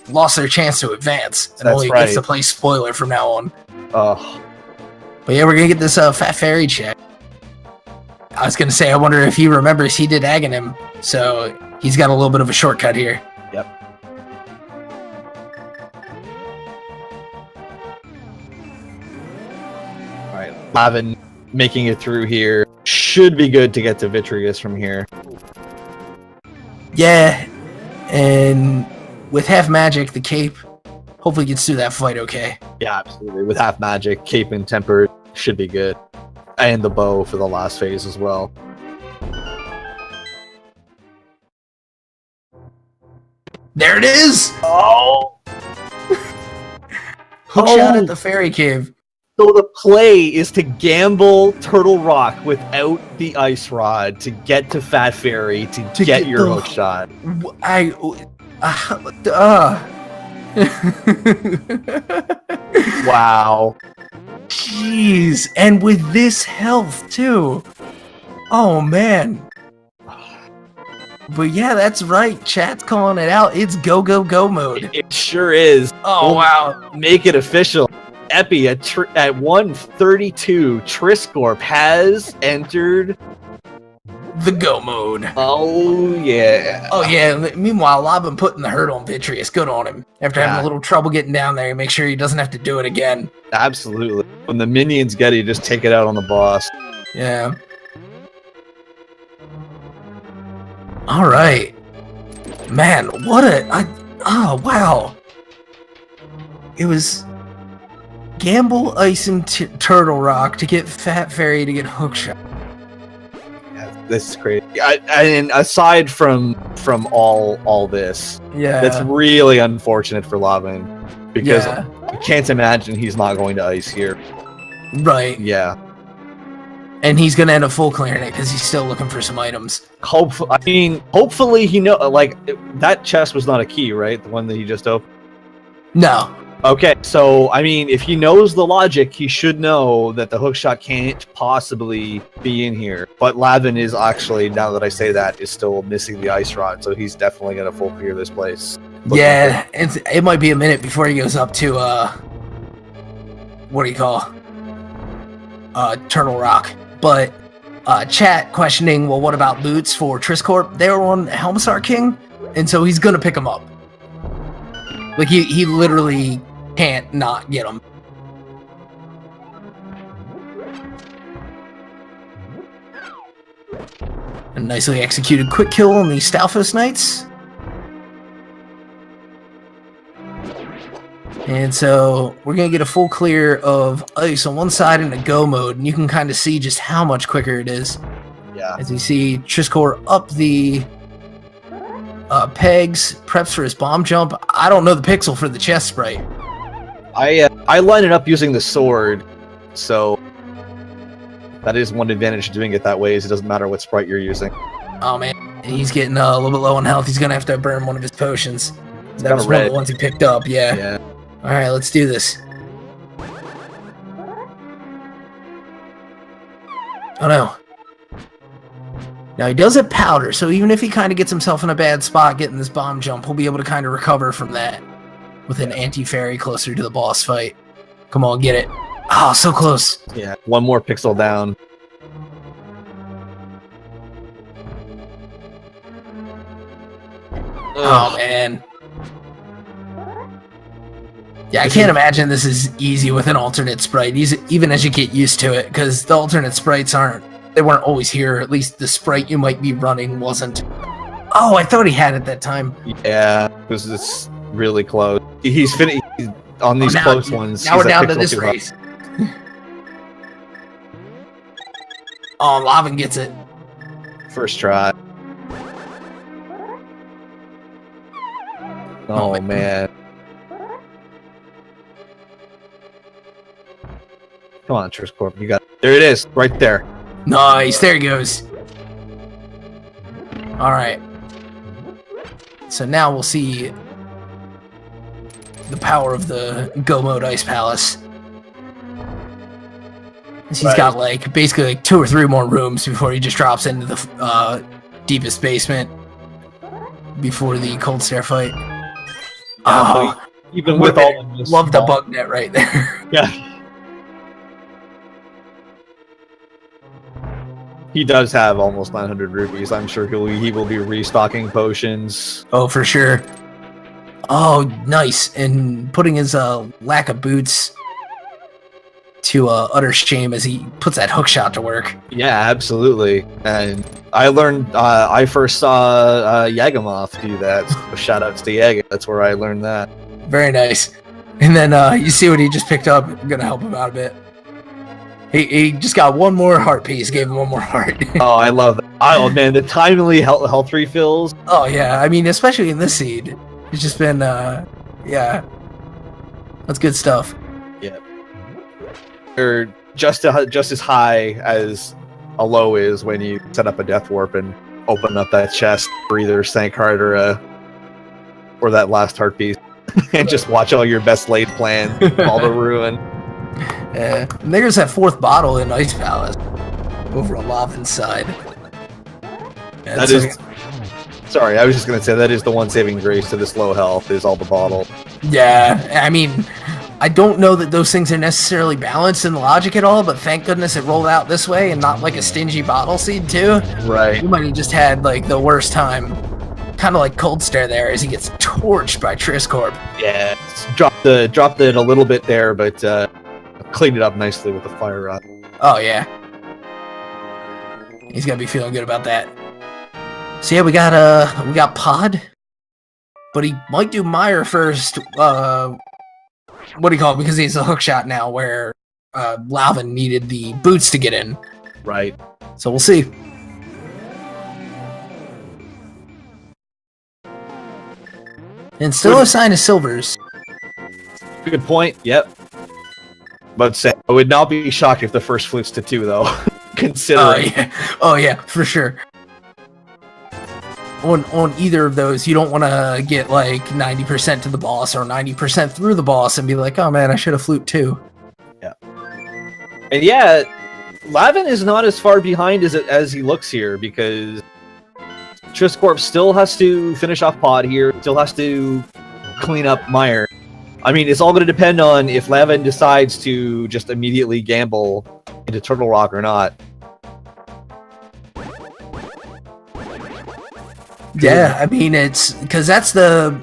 lost their chance to advance, and only gets to play spoiler from now on. Oh, but yeah, we're gonna get this Fat Fairy check. I was gonna say, I wonder if he remembers he did Aghanim, so he's got a little bit of a shortcut here. Yep. All right, Lavan making it through here. Should be good to get to Vitreous from here. Yeah, and with half magic, the cape hopefully gets through that fight okay. Yeah, absolutely. With half magic, cape and tempered should be good. And the bow for the last phase as well. There it is! Oh! Hookshot at the fairy cave. So the play is to gamble Turtle Rock without the ice rod to get to Fat Fairy to get your hook shot. Wow. Jeez, and with this health too. Oh man. But yeah, that's right. Chat's calling it out. It's go mode. It sure is. Oh wow. Make it official. Epi at 132, Trisscorp has entered the go mode. Oh yeah. Oh yeah. Meanwhile, Lavan putting the hurt on Vitreous. Good on him. After having a little trouble getting down there, make sure he doesn't have to do it again. Absolutely. When the minions get it, just take it out on the boss. Yeah. All right. Man, what oh wow. It was gamble ice and Turtle Rock to get Fat Fairy to get hookshot. Yeah, this is crazy. And aside from all this, that's really unfortunate for Lavan because I can't imagine he's not going to ice here. Right. Yeah. And he's gonna end up full clearing it because he's still looking for some items. Hopefully he that chest was not a key, right? The one that he just opened. No. Okay, so if he knows the logic, he should know that the hookshot can't possibly be in here. But Lavan is actually, now that I say that, is still missing the ice rod, so he's definitely gonna full clear this place. Yeah, it might be a minute before he goes up to what do you call? Turtle Rock. But chat questioning, well, what about boots for Trisscorp? They were on Helmsar King, and so he's gonna pick them up. Like he literally can't not get them. A nicely executed quick kill on the Stalfos Knights. And so we're going to get a full clear of ice on one side in a go mode, and you can kind of see just how much quicker it is. Yeah. As you see Trisscorp up the pegs, preps for his bomb jump. I don't know the pixel for the chest sprite. I line it up using the sword, so that is one advantage of doing it that way, is it doesn't matter what sprite you're using. Oh man, he's getting a little bit low on health. He's going to have to burn one of his potions. That was one of the ones he picked up, yeah. Alright, let's do this. Oh no. Now he does have powder, so even if he kind of gets himself in a bad spot getting this bomb jump, he'll be able to kind of recover from that with an anti-fairy closer to the boss fight. Come on, get it. Oh, so close. Yeah, one more pixel down. Oh man. Yeah, I can't imagine this is easy with an alternate sprite, even as you get used to it, because the alternate sprites weren't always here. At least the sprite you might be running wasn't. Oh, I thought he had it that time. Yeah, because it's really close. He's on these close ones. Now we're down to this race. Oh, Lavan gets it. First try. Oh, man. Come on, Trisscorp, you got it. There it is, right there. Nice, there he goes. Alright. So now we'll see the power of the Go Mode Ice Palace. He's got basically 2 or 3 more rooms before he just drops into the deepest basement before the Cold Stare fight. Oh, even with all of this. Love the bug net right there. Yeah. He does have almost 900 rupees. I'm sure he will be restocking potions. Oh, for sure. Oh, nice. And putting his lack of boots to utter shame as he puts that hook shot to work. Yeah, absolutely. And I learned, I first saw Yagamoth do that. So shout outs to Yaga. That's where I learned that. Very nice. And then you see what he just picked up. I'm going to help him out a bit. He just got one more heart piece, gave him one more heart. Oh, I love that. Oh, man, the timely health refills. Oh, yeah. I mean, especially in this seed. It's just been, yeah. That's good stuff. Yeah. They're just as high as a low is when you set up a death warp and open up that chest for either Sank Heart or that last heart piece. And just watch all your best laid plans, all the ruin. Yeah, and there's that 4th bottle in Ice Palace over on Lavan's side. Yeah, that is. Sorry, I was just gonna say that is the one saving grace to this low health is all the bottle. Yeah, I mean, I don't know that those things are necessarily balanced in the logic at all, but thank goodness it rolled out this way and not like a stingy bottle seed too. Right. You might have just had like the worst time, kind of like Cold Stare there as he gets torched by Trisscorp. Yeah, dropped it a little bit there, but. Cleaned it up nicely with the fire rod. Oh yeah, he's gonna be feeling good about that. So yeah, we got Pod, but he might do Meyer first. What do you call it? Because he's a hook shot now, where Lavan needed the boots to get in. Right. So we'll see. And still a sign of silvers. Good point. Yep. But I would not be shocked if the first flips to 2, though. Considering. Oh yeah, for sure. On either of those, you don't want to get like 90% to the boss or 90% through the boss and be like, oh man, I should have flute too. Yeah. And yeah, Lavan is not as far behind as he looks here, because Trisscorp still has to finish off Pod here, still has to clean up Meyer. I mean, it's all going to depend on if Lavan decides to just immediately gamble into Turtle Rock or not. Yeah, I mean, it's because that's the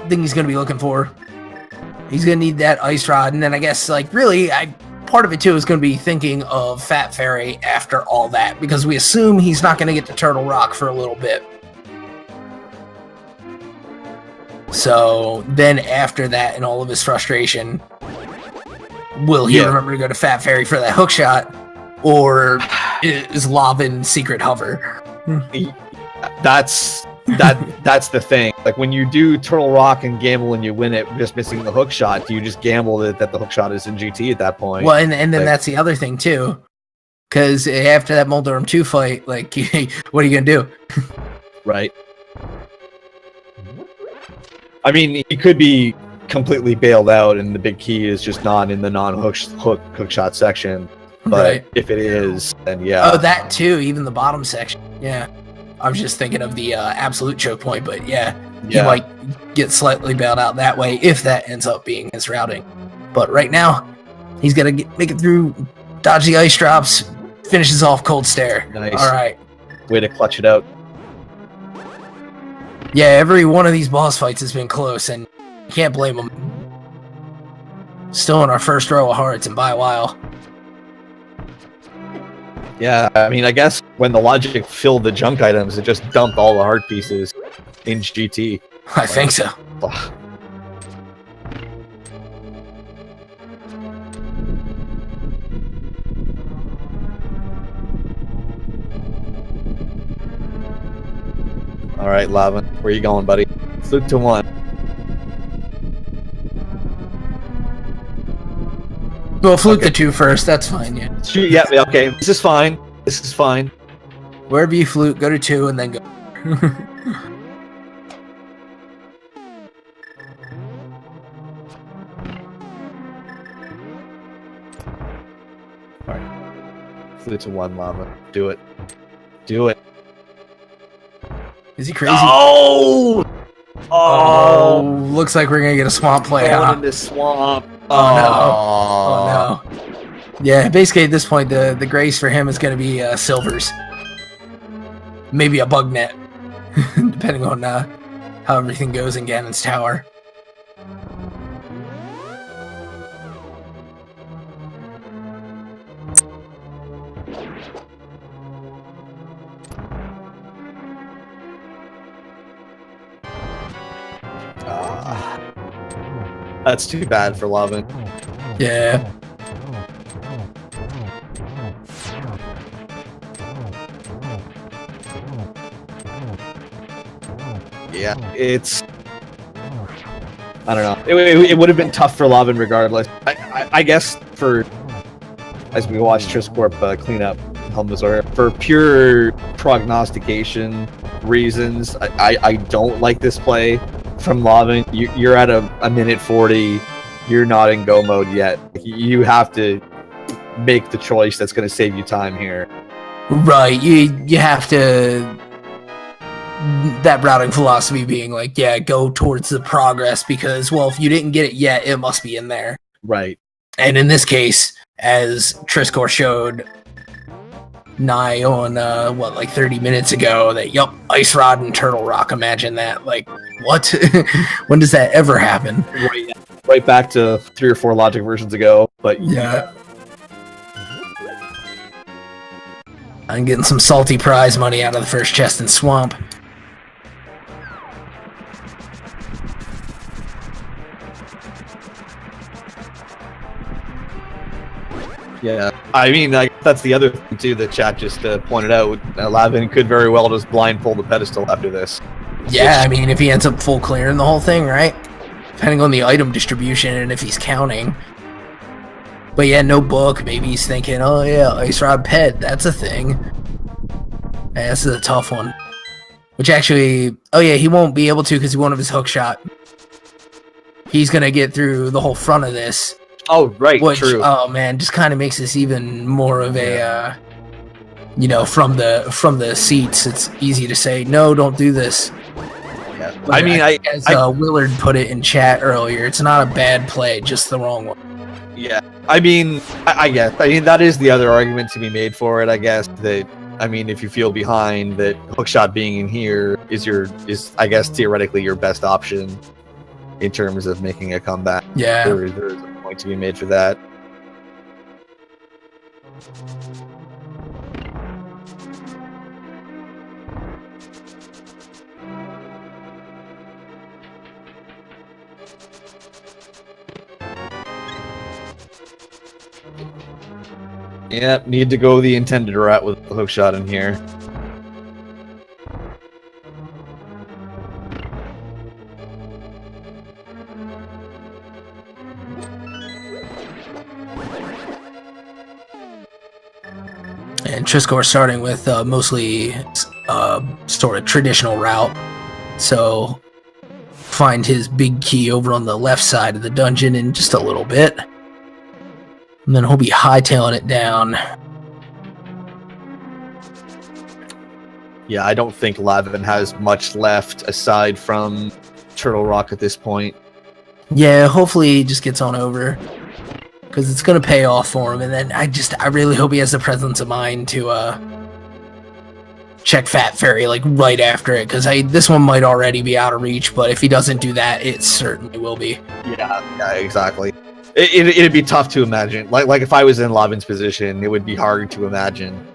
thing he's going to be looking for. He's going to need that ice rod, and then I guess, like, really, part of it too is going to be thinking of Fat Fairy after all that, because we assume he's not going to get to Turtle Rock for a little bit. So then after that and all of his frustration, will he remember to go to Fat Fairy for that hook shot, or is Lavin secret hover? That's the thing. Like when you do Turtle Rock and gamble and you win it, just missing the hook shot, do you just gamble that the hook shot is in GT at that point? Well, and then that's the other thing too, because after that Mulderm 2 fight, like, what are you gonna do? Right. I mean, he could be completely bailed out, and the big key is just not in the non-hook hook shot section. But if it is, then yeah. Oh, that too. Even the bottom section. Yeah. I was just thinking of the absolute choke point, but yeah, he might get slightly bailed out that way if that ends up being his routing. But right now, he's gonna make it through, dodge the ice drops, finishes off Cold Stare. Nice. All right. Way to clutch it out. Yeah, every one of these boss fights has been close, and you can't blame him. Still in our first row of hearts, and by a while. Yeah, I mean, I guess when the logic filled the junk items, it just dumped all the heart pieces in GT. I think so. All right, Lavin, where you going, buddy? Flute to 1. Well, flute the 2 first. That's fine. Yeah. Yeah. Okay. This is fine. This is fine. Wherever you flute, go to 2 and then go. All right. Flute to 1, Lava. Do it. Do it. Is he crazy? Oh! Oh! Looks like we're gonna get a swamp play. Going in this swamp. Oh no! Oh no! Yeah, basically at this point, the grace for him is going to be silvers, maybe a bug net, depending on how everything goes in Ganon's tower. That's too bad for Lavin. Yeah. Yeah, it's... I don't know. It would have been tough for Lavin regardless. I guess for... As we watch Trisscorp clean up Helmazor, for pure prognostication reasons, I don't like this play from Lavin. You're at a minute 40. You're not in go mode yet. You have to make the choice that's going to save you time here. Right. You have to... That routing philosophy being like, yeah, go towards the progress because, well, if you didn't get it yet, it must be in there. Right. And in this case, as Trisscorp showed nigh on, 30 minutes ago, that, yup, Ice Rod and Turtle Rock, imagine that. Like, what? When does that ever happen? Right back to 3 or 4 logic versions ago, but yeah. I'm getting some salty prize money out of the first chest in Swamp. Yeah, I mean, that's the other thing, too, that chat just pointed out. Lavin could very well just blind pull the pedestal after this. Yeah, I mean, if he ends up full clearing the whole thing, right? Depending on the item distribution and if he's counting. But yeah, no book. Maybe he's thinking, oh yeah, Ice Rod Pet, that's a thing. Yeah, this is a tough one. Which actually, oh yeah, he won't be able to because he won't have his hook shot. He's going to get through the whole front of this. Oh, right, which, true. Oh man, just kind of makes this even more of a, from the seats, it's easy to say, no, don't do this. Yeah. But I mean, as Willard put it in chat earlier, it's not a bad play, just the wrong one. Yeah, I mean, I guess. I mean, that is the other argument to be made for it, I guess, that, I mean, if you feel behind, that hookshot being in here is I guess, theoretically your best option in terms of making a comeback. Yeah. There's a point to be made for that. Yep, need to go the intended route with the hook shot in here. And Trisscorp starting with mostly sort of traditional route. So find his big key over on the left side of the dungeon in just a little bit. And then he'll be hightailing it down. Yeah, I don't think Lavan has much left aside from Turtle Rock at this point. Yeah, hopefully he just gets on over. Because it's going to pay off for him. And then I really hope he has the presence of mind to check Fat Fairy like right after it. Because this one might already be out of reach. But if he doesn't do that, it certainly will be. Yeah, exactly. It'd be tough to imagine. Like if I was in Lavan's position, it would be hard to imagine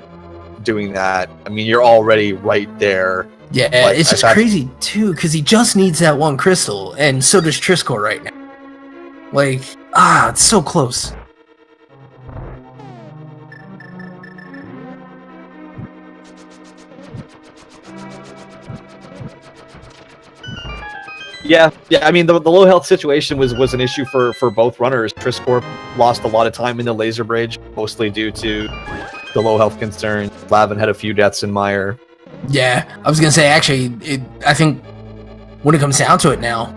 doing that. I mean, you're already right there. Yeah, like, it's just crazy too, because he just needs that one crystal, and so does Trisscorp right now. Like, it's so close. Yeah. I mean, the low health situation was an issue for both runners. Trisscorp lost a lot of time in the laser bridge, mostly due to the low health concern. Lavan had a few deaths in Mire. Yeah, I was gonna say actually, I think when it comes down to it now,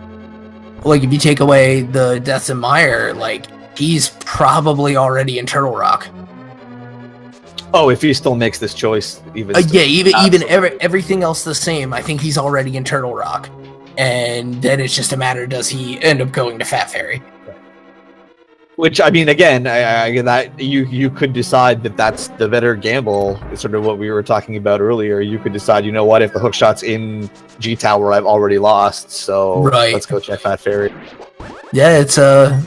like if you take away the deaths in Mire, like he's probably already in Turtle Rock. Oh, if he still makes this choice, even everything else the same, I think he's already in Turtle Rock. And then it's just a matter, does he end up going to Fat Fairy? Which, I mean, again, that you could decide that that's the better gamble. It's sort of what we were talking about earlier. You could decide, you know what, if the hook shot's in G Tower, I've already lost, so let's go check Fat Fairy. Yeah, it's a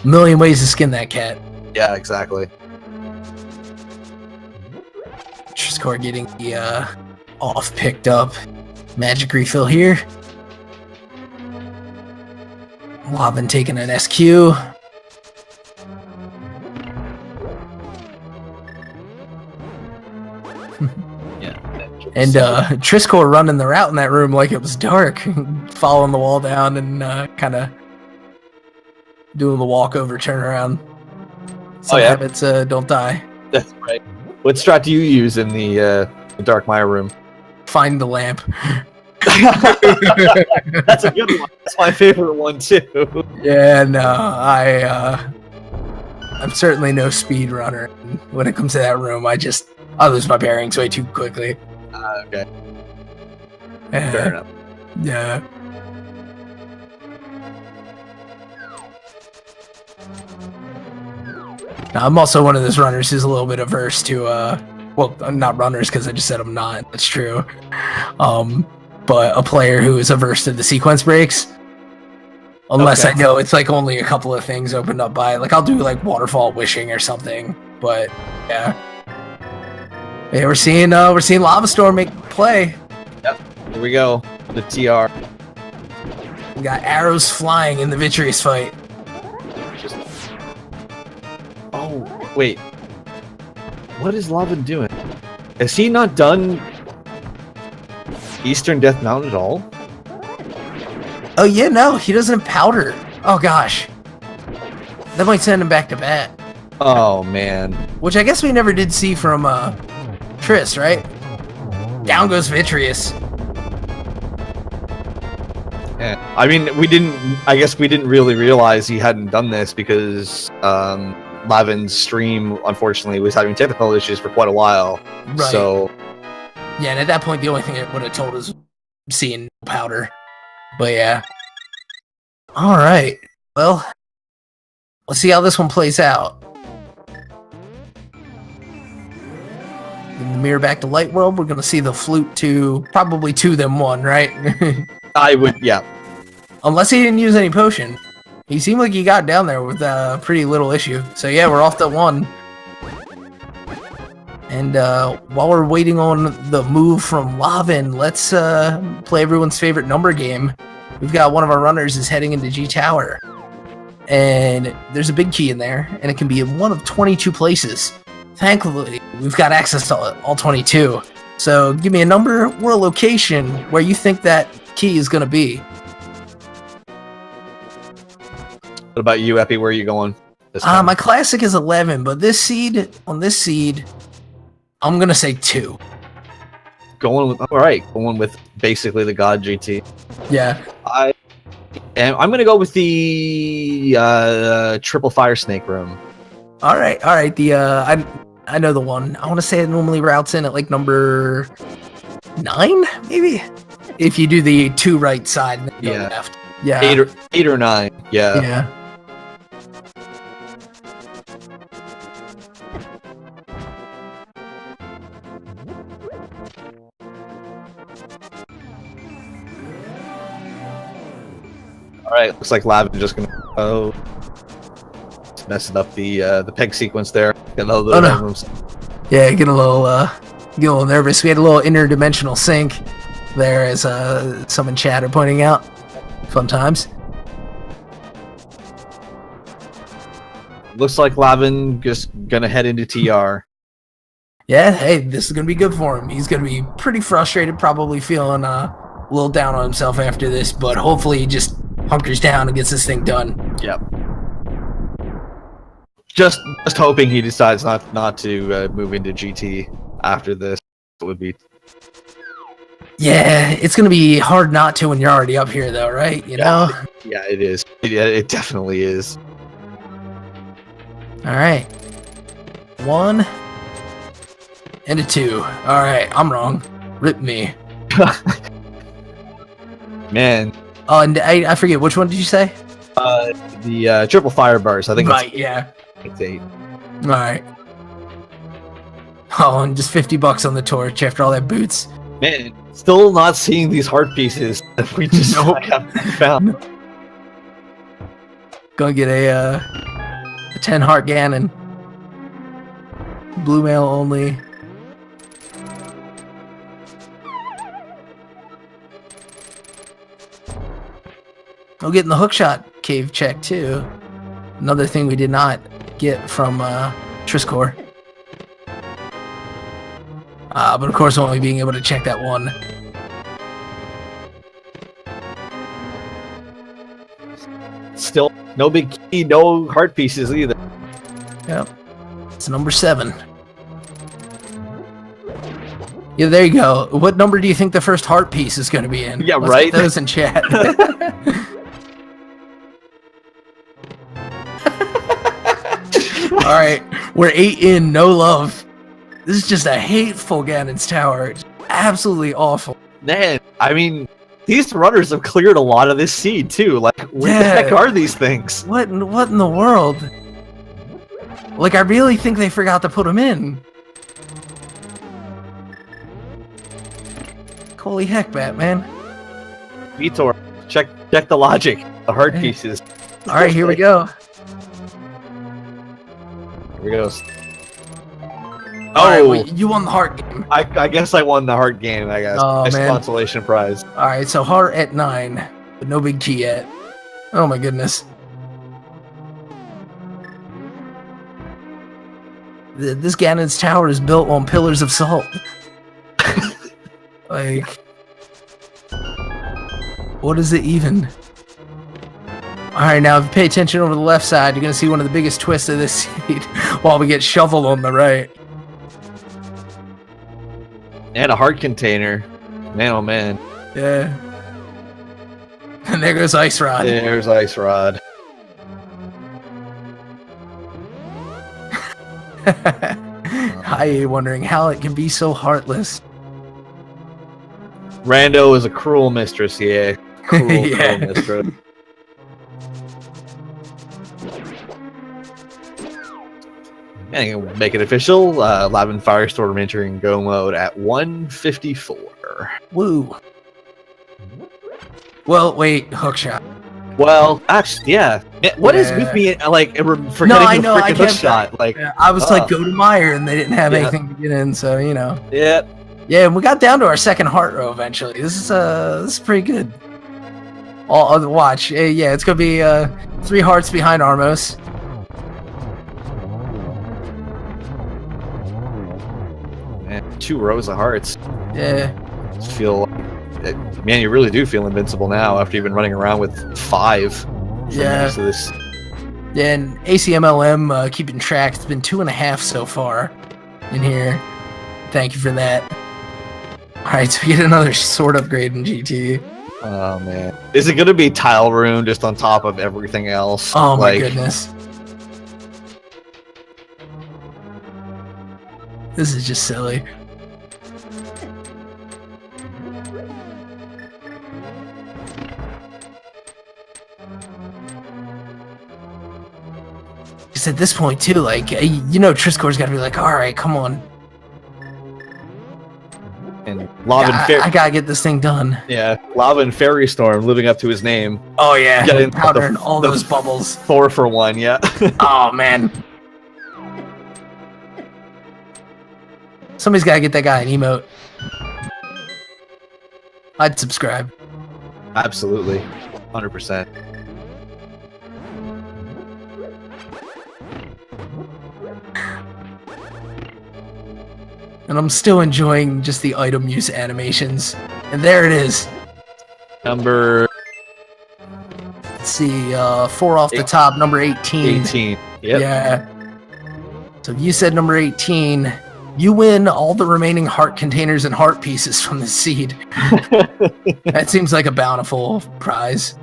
million ways to skin that cat. Yeah, exactly. Trisscorp getting the off picked up. Magic refill here. Lavan taking an SQ. Yeah. And Trisscorp running the route in that room like it was dark, following the wall down and kind of doing the walkover turnaround. Some habits don't die. That's right. What strat do you use in the Dark Mire room? Find the lamp. That's a good one. That's my favorite one too. Yeah, no, I'm certainly no speed runner. When it comes to that room, I lose my bearings way too quickly. Okay. Fair enough. Yeah. Now, I'm also one of those runners who's a little bit averse to well, I'm not runners because I just said I'm not. That's true. But a player who is averse to the sequence breaks. Unless I know it's like only a couple of things opened up by, like I'll do like waterfall wishing or something. But yeah, we're seeing LavanFirestorm make play. Yep, here we go. The TR. We got arrows flying in the Vitreous fight. Oh wait, what is Lavan doing? Has he not done Eastern Death Mountain at all? Oh yeah, no, he doesn't have powder. Oh gosh, that might send him back to bat. Oh man, which I guess we never did see from Triss, right? Down goes Vitreous. Yeah, I mean, I guess we didn't really realize he hadn't done this because Lavan's stream, unfortunately, was having technical issues for quite a while. Right. So yeah, and at that point, the only thing it would have told us seeing powder. But yeah. All right. Well, let's see how this one plays out. In the mirror back to Light World, we're going to see the flute to probably 2 then 1, right? I would, yeah. Unless he didn't use any potion. He seemed like he got down there with pretty little issue. So yeah, we're off to 1. And while we're waiting on the move from Lavin, let's play everyone's favorite number game. We've got one of our runners is heading into G Tower. And there's a big key in there, and it can be in one of 22 places. Thankfully, we've got access to all 22. So give me a number or a location where you think that key is going to be. What about you, Epi? Where are you going this time? My classic is 11, but on this seed, I'm going to say 2. Going with basically the God GT. Yeah. I'm going to go with the triple fire snake room. All right. The I know the one. I want to say it normally routes in at like number 9, maybe. If you do the 2 right side and then go left. Yeah. 8 or 9. Yeah. Yeah. All right. Looks like Lavin just gonna messing up the peg sequence there. Get a little Yeah, get a little nervous. We had a little interdimensional sync there, as some in chat are pointing out. Fun times. Looks like Lavin just gonna head into TR. Yeah, hey, this is gonna be good for him. He's gonna be pretty frustrated, probably feeling a little down on himself after this, but hopefully he just hunkers down and gets this thing done. Yep. Just hoping he decides not to move into GT after this. It would be. Yeah, it's gonna be hard not to when you're already up here, though, right? You know. Yeah, it is. It definitely is. All right. 1 and a 2. All right, I'm wrong. Rip me. Man. Oh, and I forget, which one did you say? The triple fire bars. I think. Right. Yeah. It's 8. All right. Oh, and just $50 on the torch after all that boots. Man, still not seeing these heart pieces that we just haven't found. Gonna get a 10 heart Ganon. Blue mail only. I'll get in the hookshot cave check too. Another thing we did not get from Trisscorp. But of course only being able to check that one. Still no big key, no heart pieces either. Yep. It's number 7. Yeah, there you go. What number do you think the first heart piece is going to be in? Yeah, Let's right. get those in chat. All right, we're 8 in, no love. This is just a hateful Ganon's Tower. It's absolutely awful. Man, I mean, these runners have cleared a lot of this seed too. Like, where the heck are these things? What in the world? Like, I really think they forgot to put them in. Holy heck, Batman. Vitor, check the logic. The heart pieces. All right, here we go. Here we go. All right, well, you won the heart game. I guess I won the heart game, I guess. Oh, nice man. Consolation prize. All right, so heart at 9, but no big key yet. Oh my goodness. This Ganon's Tower is built on pillars of salt. Like, what is it even? Alright, now if you pay attention over the left side, you're going to see one of the biggest twists of this seed while we get shoveled on the right. And a heart container. Man, oh man. Yeah. And there goes Ice Rod. There's Ice Rod. I wondering how it can be so heartless. Rando is a cruel mistress, yeah. Cruel mistress. And we'll make it official. LavanFirestorm entering go mode at 154. Woo. Well, wait, hookshot. Well, actually, yeah. What is with me, like, forgetting I the know, I freaking hook kept shot? Like, I was like, go to Meyer, and they didn't have Yeah. anything to get in, so you know. yeah. Yeah, and we got down to our second heart row eventually. This is pretty good. All other watch, yeah, it's gonna be 3 hearts behind Armos. Man, 2 rows of hearts. Yeah, Just feel like, man, you really do feel invincible now after you've been running around with 5. For Yeah. most of this. yeah, and ACMLM keeping track. It's been 2.5 so far in here. Thank you for that. All right, so we get another sword upgrade in GT. Oh man, is it gonna be tile rune just on top of everything else? Oh my Like, goodness. This is just silly. Because at this point too, like, you know, Trisscorp's got to be like, all right, come on. And I gotta get this thing done. yeah, LavanFirestorm living up to his name. Oh yeah, Getting powdering all those bubbles. 4 for 1, yeah. Oh man. Somebody's gotta get that guy an emote. I'd subscribe. Absolutely, 100%. And I'm still enjoying just the item use animations. And there it is. Number Let's see, 4 off the top, number 18. 18. Yep. Yeah. So if you said number 18, you win all the remaining heart containers and heart pieces from the seed. That seems like a bountiful prize.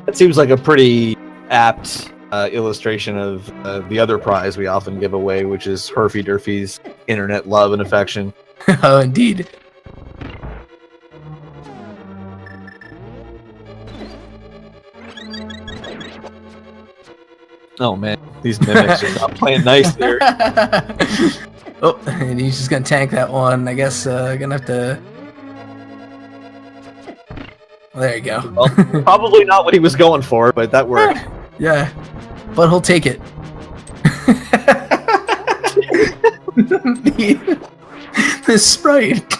That seems like a pretty apt illustration of the other prize we often give away, which is Herfy Durfy's internet love and affection. Oh, indeed. Oh man, these mimics are not playing nice there. Oh, and he's just gonna tank that one. I guess gonna have to. Well, there you go. Well, probably not what he was going for, but that worked. Yeah, but he'll take it. This sprite.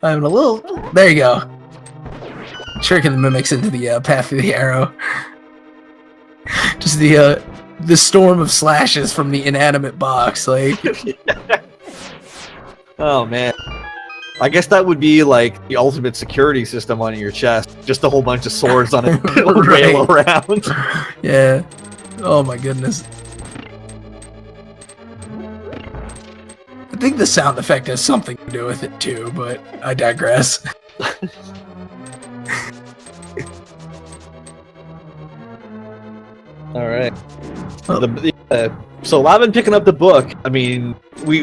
I'm a little. There you go. Tricking the mimics into the path of the arrow. Just the storm of slashes from the inanimate box, like. Oh man. I guess that would be like the ultimate security system on your chest. Just a whole bunch of swords on it rail around. Yeah. Oh my goodness. I think the sound effect has something to do with it too, but I digress. All right. So Lavin picking up the book. I mean, we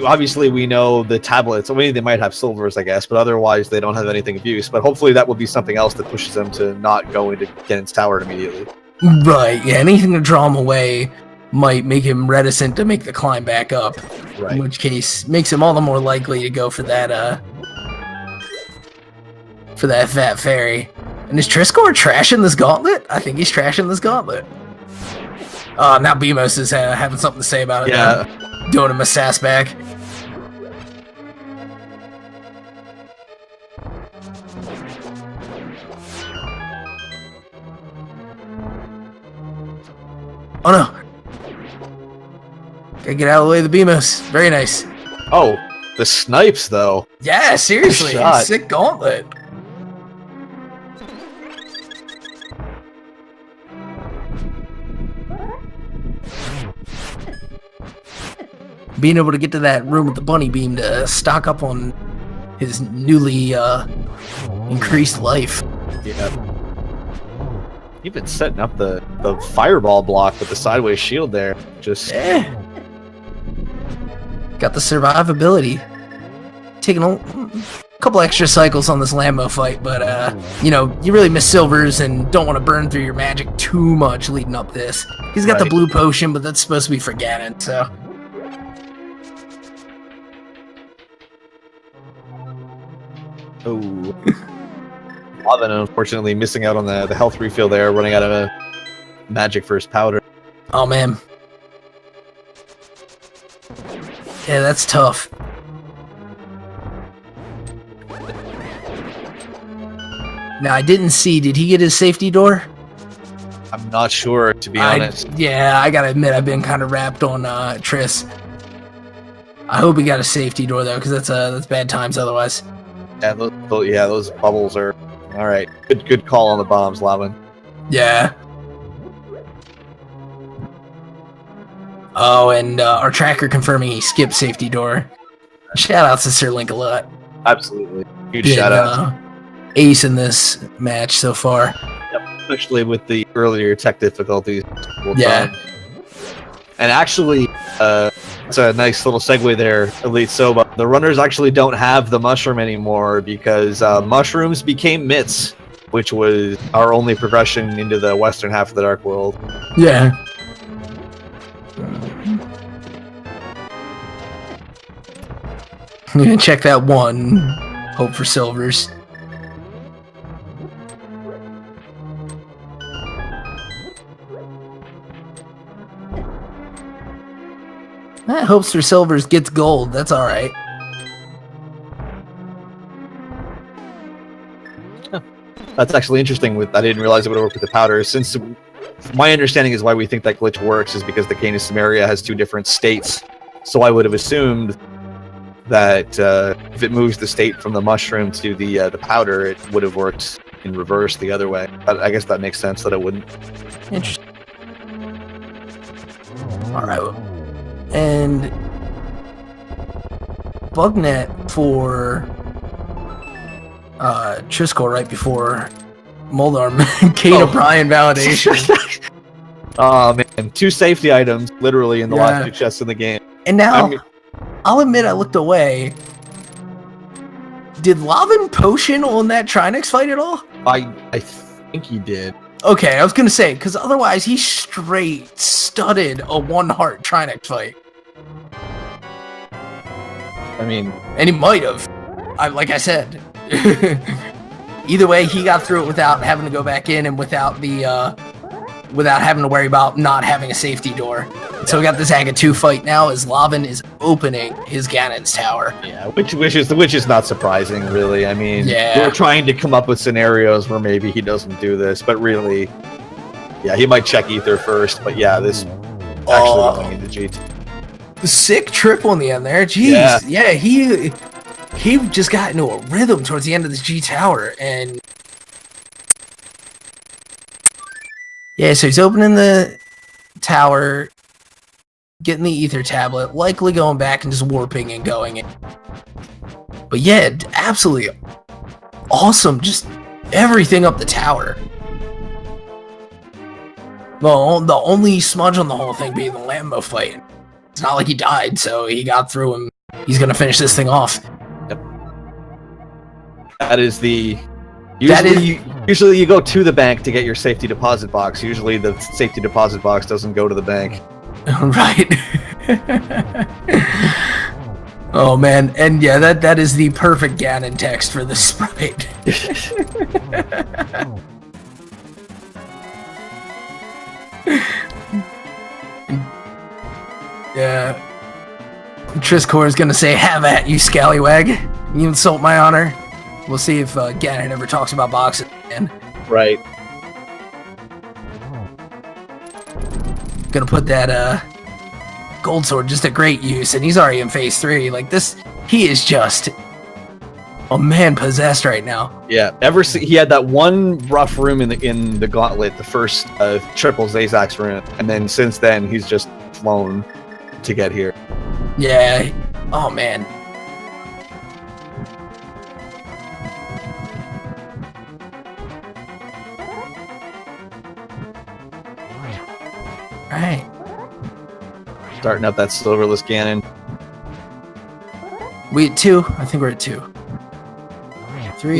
know the tablets. I mean, they might have silvers, I guess, but otherwise they don't have anything of use. But hopefully that will be something else that pushes them to not go into Gen's tower immediately. Right. Yeah. Anything to draw him away might make him reticent to make the climb back up. Right. In which case, makes him all the more likely to go for that fat fairy. And is Trisscorp trashing this gauntlet? I think he's trashing this gauntlet. Now Beamos is having something to say about it. Yeah. Now. Doing him a sass back. Oh no. Gotta get out of the way of the Beamos. Very nice. Oh, the snipes though. Yeah, seriously. Shot. Sick gauntlet. Being able to get to that room with the bunny beam to stock up on his newly increased life. Yeah. You've been setting up the fireball block with the sideways shield there. Just got the survivability. Taking a couple extra cycles on this Lambo fight, but you know, you really miss silvers and don't want to burn through your magic too much leading up this. He's got the blue potion, but that's supposed to be for Ganon, so. Oh. Lavin, unfortunately, missing out on the health refill there, running out of a magic first powder. Oh, man. Yeah, that's tough. Now, I didn't see, did he get his safety door? I'm not sure, to be honest. Yeah, I gotta admit, I've been kind of wrapped on Triss. I hope he got a safety door, though, because that's bad times otherwise. Yeah, those bubbles are... Alright, good call on the bombs, Lavin. Yeah. Oh, and our tracker confirming he skipped safety door. Shout out to Sir Link a lot. Absolutely. Huge shout out. Ace in this match so far. Yep, especially with the earlier tech difficulties. Yeah. And actually, it's a nice little segue there, Elite Soba. The runners actually don't have the mushroom anymore because mushrooms became mitts, which was our only progression into the western half of the Dark World. Yeah. I'm gonna check that one. Hope for silvers. Hopes for silvers gets gold. That's all right. That's actually interesting. I didn't realize it would work with the powder. Since my understanding is why we think that glitch works is because the Canis Sumeria has two different states. So I would have assumed that if it moves the state from the mushroom to the powder, it would have worked in reverse the other way. I guess that makes sense that it wouldn't. Interesting. All right. And Bugnet for Trisscorp right before Moldar Kate O'Brien validation. Oh man, 2 safety items literally in the last 2 chests in the game. And now, I'll admit I looked away. Did Lavin potion on that Trinix fight at all? I think he did. Okay, I was gonna say, because otherwise he straight studded a 1-heart Trinix fight. I mean... And he might have. Like I said. Either way, he got through it without having to go back in and without the without having to worry about not having a safety door. So we got this Aga 2 fight now as Lavin is opening his Ganon's tower. Yeah, which is not surprising, really. I mean, we're trying to come up with scenarios where maybe he doesn't do this, but really, yeah, he might check Ether first, but yeah, this actually going into G2. Sick triple in the end there. Jeez. Yeah, he just got into a rhythm towards the end of this G tower, and yeah, so he's opening the tower, getting the ether tablet, likely going back and just warping and going in. But yeah, absolutely awesome, just everything up the tower. Well, the only smudge on the whole thing being the Lambo fight. It's not like he died, so he got through him. He's gonna finish this thing off. Yep. That is the... Usually you go to the bank to get your safety deposit box. Usually the safety deposit box doesn't go to the bank. Right. Oh man, and yeah, that is the perfect Ganon text for this sprite. Yeah. Trisscorp is gonna say, "Have at you, scallywag! You insult my honor." We'll see if Ganon ever talks about boxing again. Right. Gonna put that gold sword just a great use, and he's already in phase 3. Like this, he is just a man possessed right now. Yeah. He had that one rough room in the gauntlet, the first triple Zazax room, and then since then he's just flown to get here. Yeah. Oh man. Right. Starting up that silverless Ganon. We at 2? I think we're at 2. 3.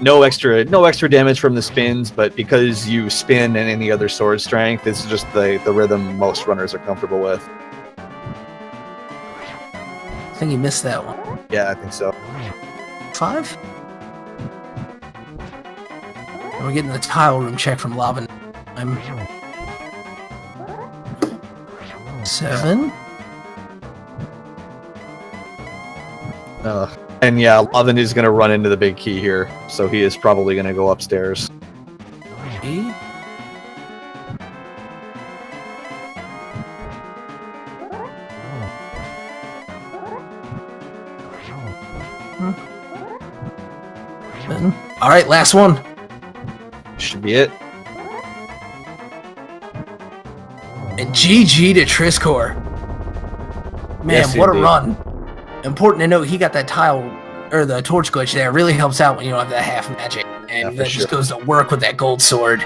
No extra damage from the spins, but because you spin and any other sword strength, it's just the rhythm most runners are comfortable with. I think he missed that one. Yeah, I think so. 5? And we're getting the tile room check from Lavan. I'm 7. And yeah, Lavan is going to run into the big key here, so he is probably going to go upstairs. 8. All right, last one. Should be it. And GG to Trisscorp. Man, Yes, what a indeed. run. Important to note, he got that tile, or the torch glitch there. It really helps out when you don't have that half magic. And for that just sure. goes to work with that gold sword.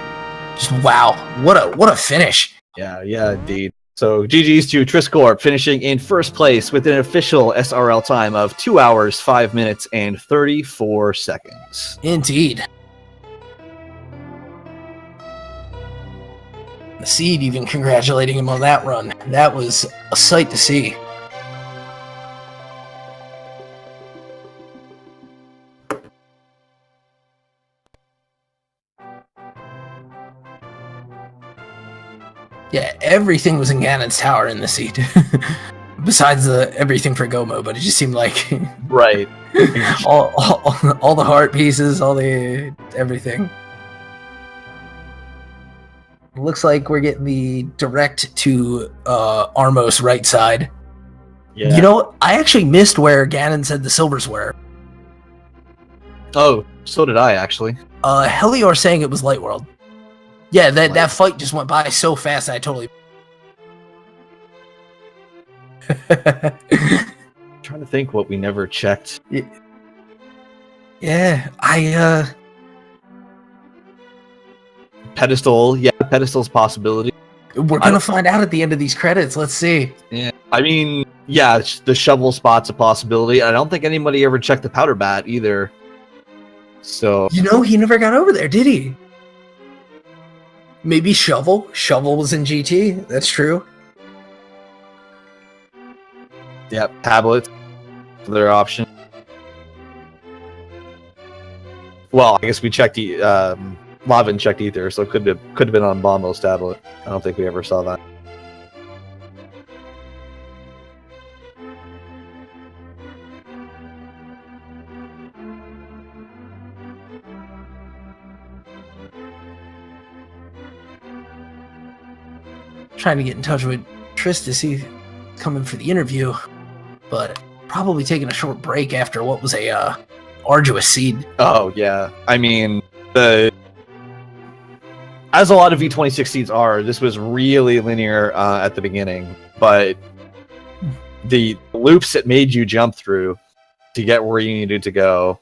Just wow. What a finish. Yeah, indeed. So GG's to Trisscorp, finishing in first place with an official SRL time of 2 hours, 5 minutes, and 34 seconds. Indeed. The Seed even congratulating him on that run. That was a sight to see. Yeah, everything was in Ganon's tower in the Seed. Besides everything for Gomo, but it just seemed like Right. all the heart pieces, all the everything. Looks like we're getting the direct to Armos right side. Yeah. You know, I actually missed where Ganon said the silvers were. Oh, so did I, actually. Helior saying it was Light World. Yeah, that fight just went by so fast I totally... Trying to think what we never checked. Yeah, Pedestal. Yeah, pedestal's possibility. we're gonna find out at the end of these credits. Let's see. Yeah. I mean, yeah, the shovel spot's a possibility. I don't think anybody ever checked the powder bat either. So... You know, he never got over there, did he? Maybe Shovel? Shovel was in GT? That's true. Yeah, tablets. Another option. Well, I guess we checked Lavan checked ether, so it could have been on Bombo's tablet. I don't think we ever saw that. Trying to get in touch with Triss to see if he's coming for the interview, but probably taking a short break after what was a arduous seed. Oh yeah, I mean as a lot of V26 seeds are, this was really linear at the beginning, but the loops it made you jump through to get where you needed to go.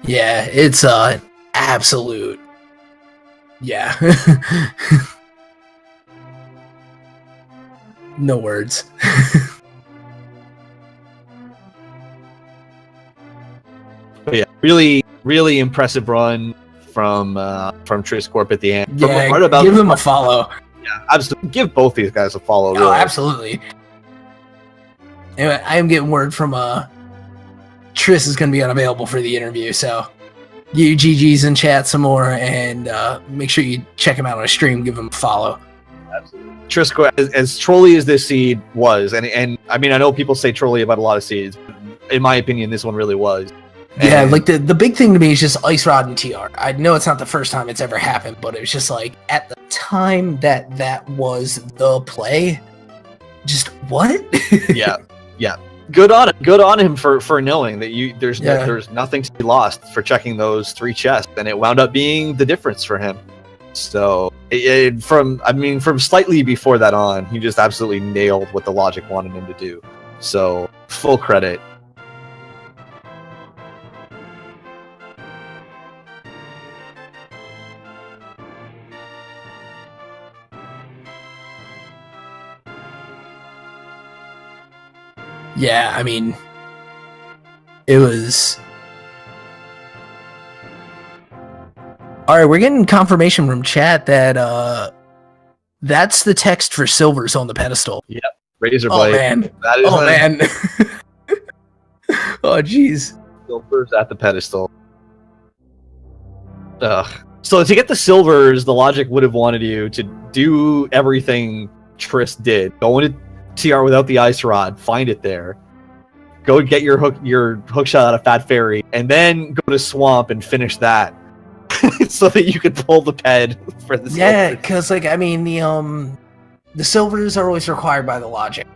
Yeah, it's absolute. Yeah. No words. But yeah, really impressive run from Trisscorp at the end. Yeah, Right about give him a follow. Yeah, absolutely. Give both these guys a follow. Oh, Really. absolutely. Anyway, I am getting word from Triss is going to be unavailable for the interview, so you GG's in chat some more, and make sure you check him out on a stream. Give him a follow. Absolutely. Trisscorp, as trolly as this seed was, and I mean, I know people say trolly about a lot of seeds, but in my opinion, this one really was. Yeah, And- like the big thing to me is just Ice Rod and TR. I know it's not the first time it's ever happened, but it was just like at the time that was the play. Just what? yeah. Good on him for knowing that there's nothing to be lost for checking those 3 chests, and it wound up being the difference for him. So from slightly before that on, he just absolutely nailed what the logic wanted him to do. So full credit. Yeah, I mean, it was... Alright, we're getting confirmation from chat that that's the text for silvers on the pedestal. Razor Oh blade. man. That is Oh a- man. Oh, jeez. Silvers at the pedestal. Ugh. So to get the silvers, the logic would have wanted you to do everything Triss did. Go into TR without the ice rod, find it there. Go get your hook shot out of Fat Fairy, and then go to Swamp and finish that. So that you could pull the ped for the Yeah, because the silvers are always required by the logic.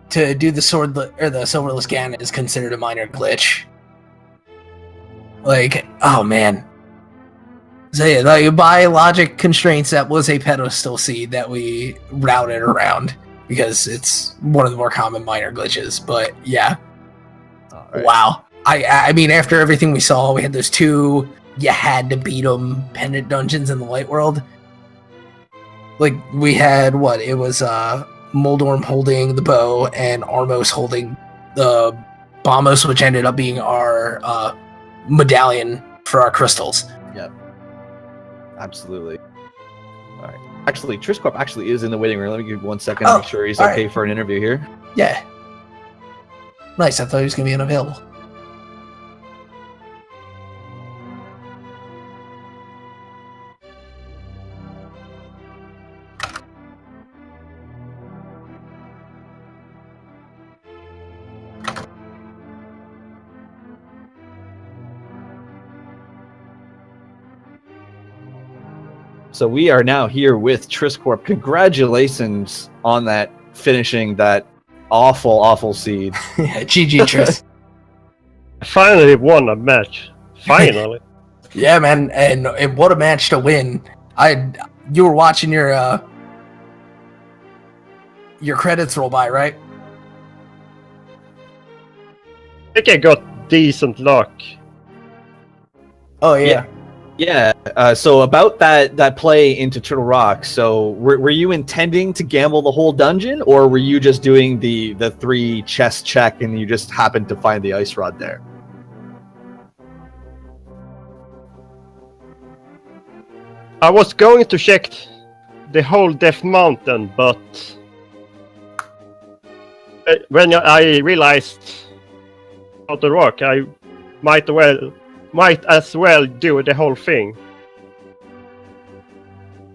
To do the the silverless Ganon is considered a minor glitch. Oh man. So yeah, by logic constraints, that was a pedestal seed that we routed around because it's one of the more common minor glitches. But yeah, right. Wow. I mean, after everything we saw, we had those 2 you had to beat them pendant dungeons in the light world. We had it was Moldorm holding the bow and Armos holding the Bombos, which ended up being our medallion for our crystals. Yep. Absolutely. All right. Actually, Trisscorp actually is in the waiting room. Let me give you 1 second to make sure he's okay for an interview here. Yeah. Nice. I thought he was going to be unavailable. So we are now here with Trisscorp. Congratulations on that finishing that awful seed. Yeah, GG Triss. I finally won a match. Finally. Yeah, man, and what a match to win. You were watching your credits roll by, right? I think I got decent luck. Oh yeah. Yeah. So about that play into Turtle Rock. So were you intending to gamble the whole dungeon, or were you just doing the 3 chest check and you just happened to find the ice rod there? I was going to check the whole Death Mountain, but when I realized about the rock, I might as well do the whole thing.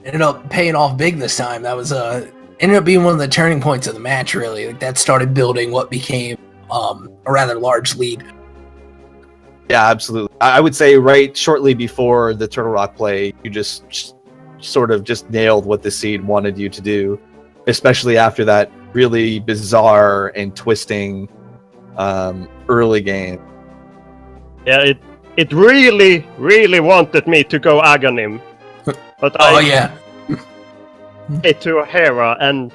Ended up paying off big this time. That was ended up being one of the turning points of the match. Really, that started building what became a rather large lead. Yeah, absolutely. I would say right shortly before the Turtle Rock play, you just sort of just nailed what the seed wanted you to do, especially after that really bizarre and twisting early game. Yeah, it really wanted me to go Aghanim, but I hit to Hera and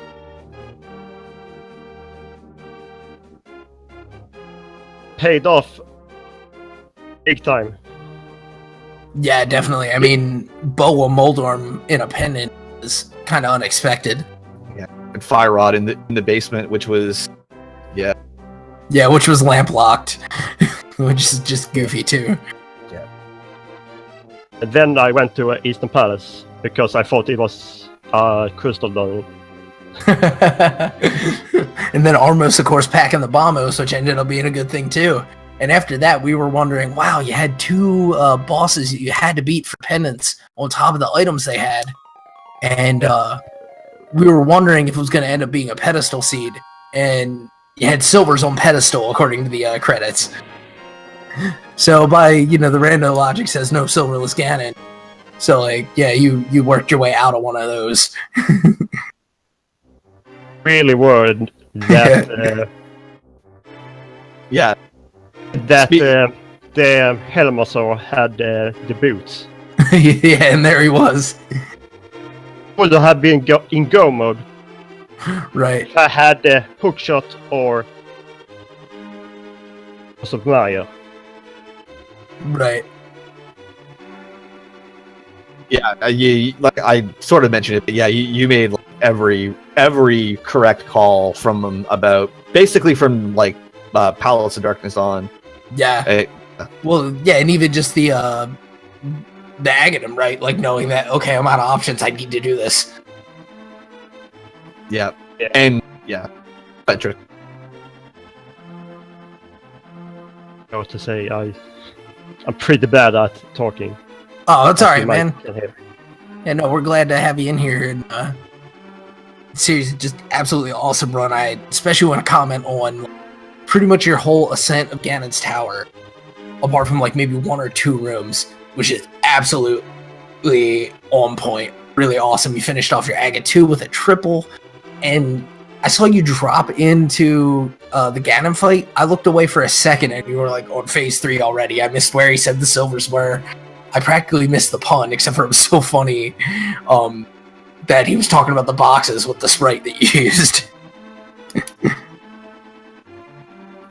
paid off big time. Yeah, definitely. I mean, Boa Moldorm in a pendant is kind of unexpected. Yeah, and Fire Rod in the basement, which was which was lamp locked, which is just goofy too. Yeah. And then I went to Eastern Palace because I thought it was crystal dungeon. And then Armos, of course, packing the Bombos, which ended up being a good thing too. And after that, we were wondering, wow, you had 2 bosses that you had to beat for pendants on top of the items they had. And we were wondering if it was going to end up being a pedestal seed. And you had silvers on pedestal, according to the credits. So by, the random logic says no silverless Ganon. So, you worked your way out of one of those. Really worried that... yeah. That the Helmasaur had the boots. Yeah, and there he was. Would have been in go mode. Right. If I had the hookshot or of Maya. Right. Yeah, like I sort of mentioned it, but yeah, you made like every correct call from about basically from like Palace of Darkness on. Yeah. Well, yeah, and even just the Aghanim, right? Like knowing that, okay, I'm out of options, I need to do this. Yeah. And yeah. Patrick. How to say? I'm pretty bad at talking. Oh, that's all right, man. Yeah, no, we're glad to have you in here. And seriously, just absolutely awesome run. I especially want to comment on pretty much your whole ascent of Ganon's tower, apart from like maybe 1 or 2 rooms, which is absolutely on point. Really awesome. You finished off your Aga 2 with a triple, and I saw you drop into the Ganon fight. I looked away for a second, and you were like on phase 3 already. I missed where he said the silvers were. I practically missed the pun, except for it was so funny that he was talking about the boxes with the sprite that you used.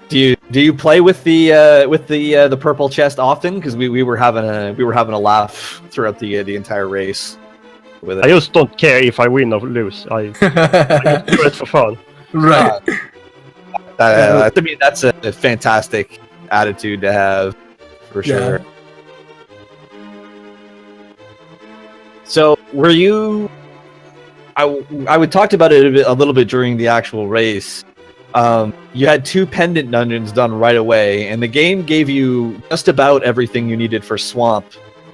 Do you play with the purple chest often? Because we were having a laugh throughout the entire race with it. I just don't care if I win or lose. I just do it for fun. Right. I mean, that's a fantastic attitude to have, for sure. Yeah. So, were you? I talked about it a little bit during the actual race. You had 2 pendant dungeons done right away, and the game gave you just about everything you needed for Swamp.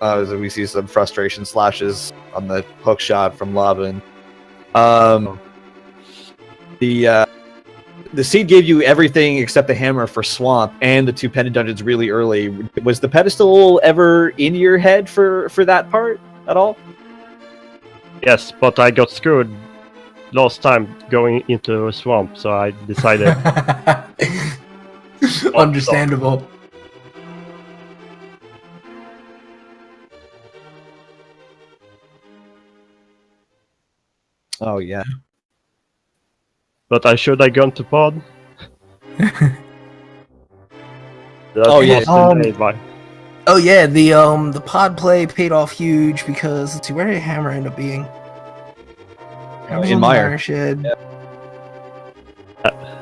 As we see some frustration slashes on the hook shot from Lavan. The seed gave you everything except the hammer for Swamp and the 2 pendant dungeons really early. Was the pedestal ever in your head for that part at all? Yes, but I got screwed last time going into a swamp, so I decided. Understandable. Oh yeah. But I should have gone to pod. Oh, yeah. Oh yeah, the pod play paid off huge because let's see, where did Hammer end up being? In Mire Shed. Yeah.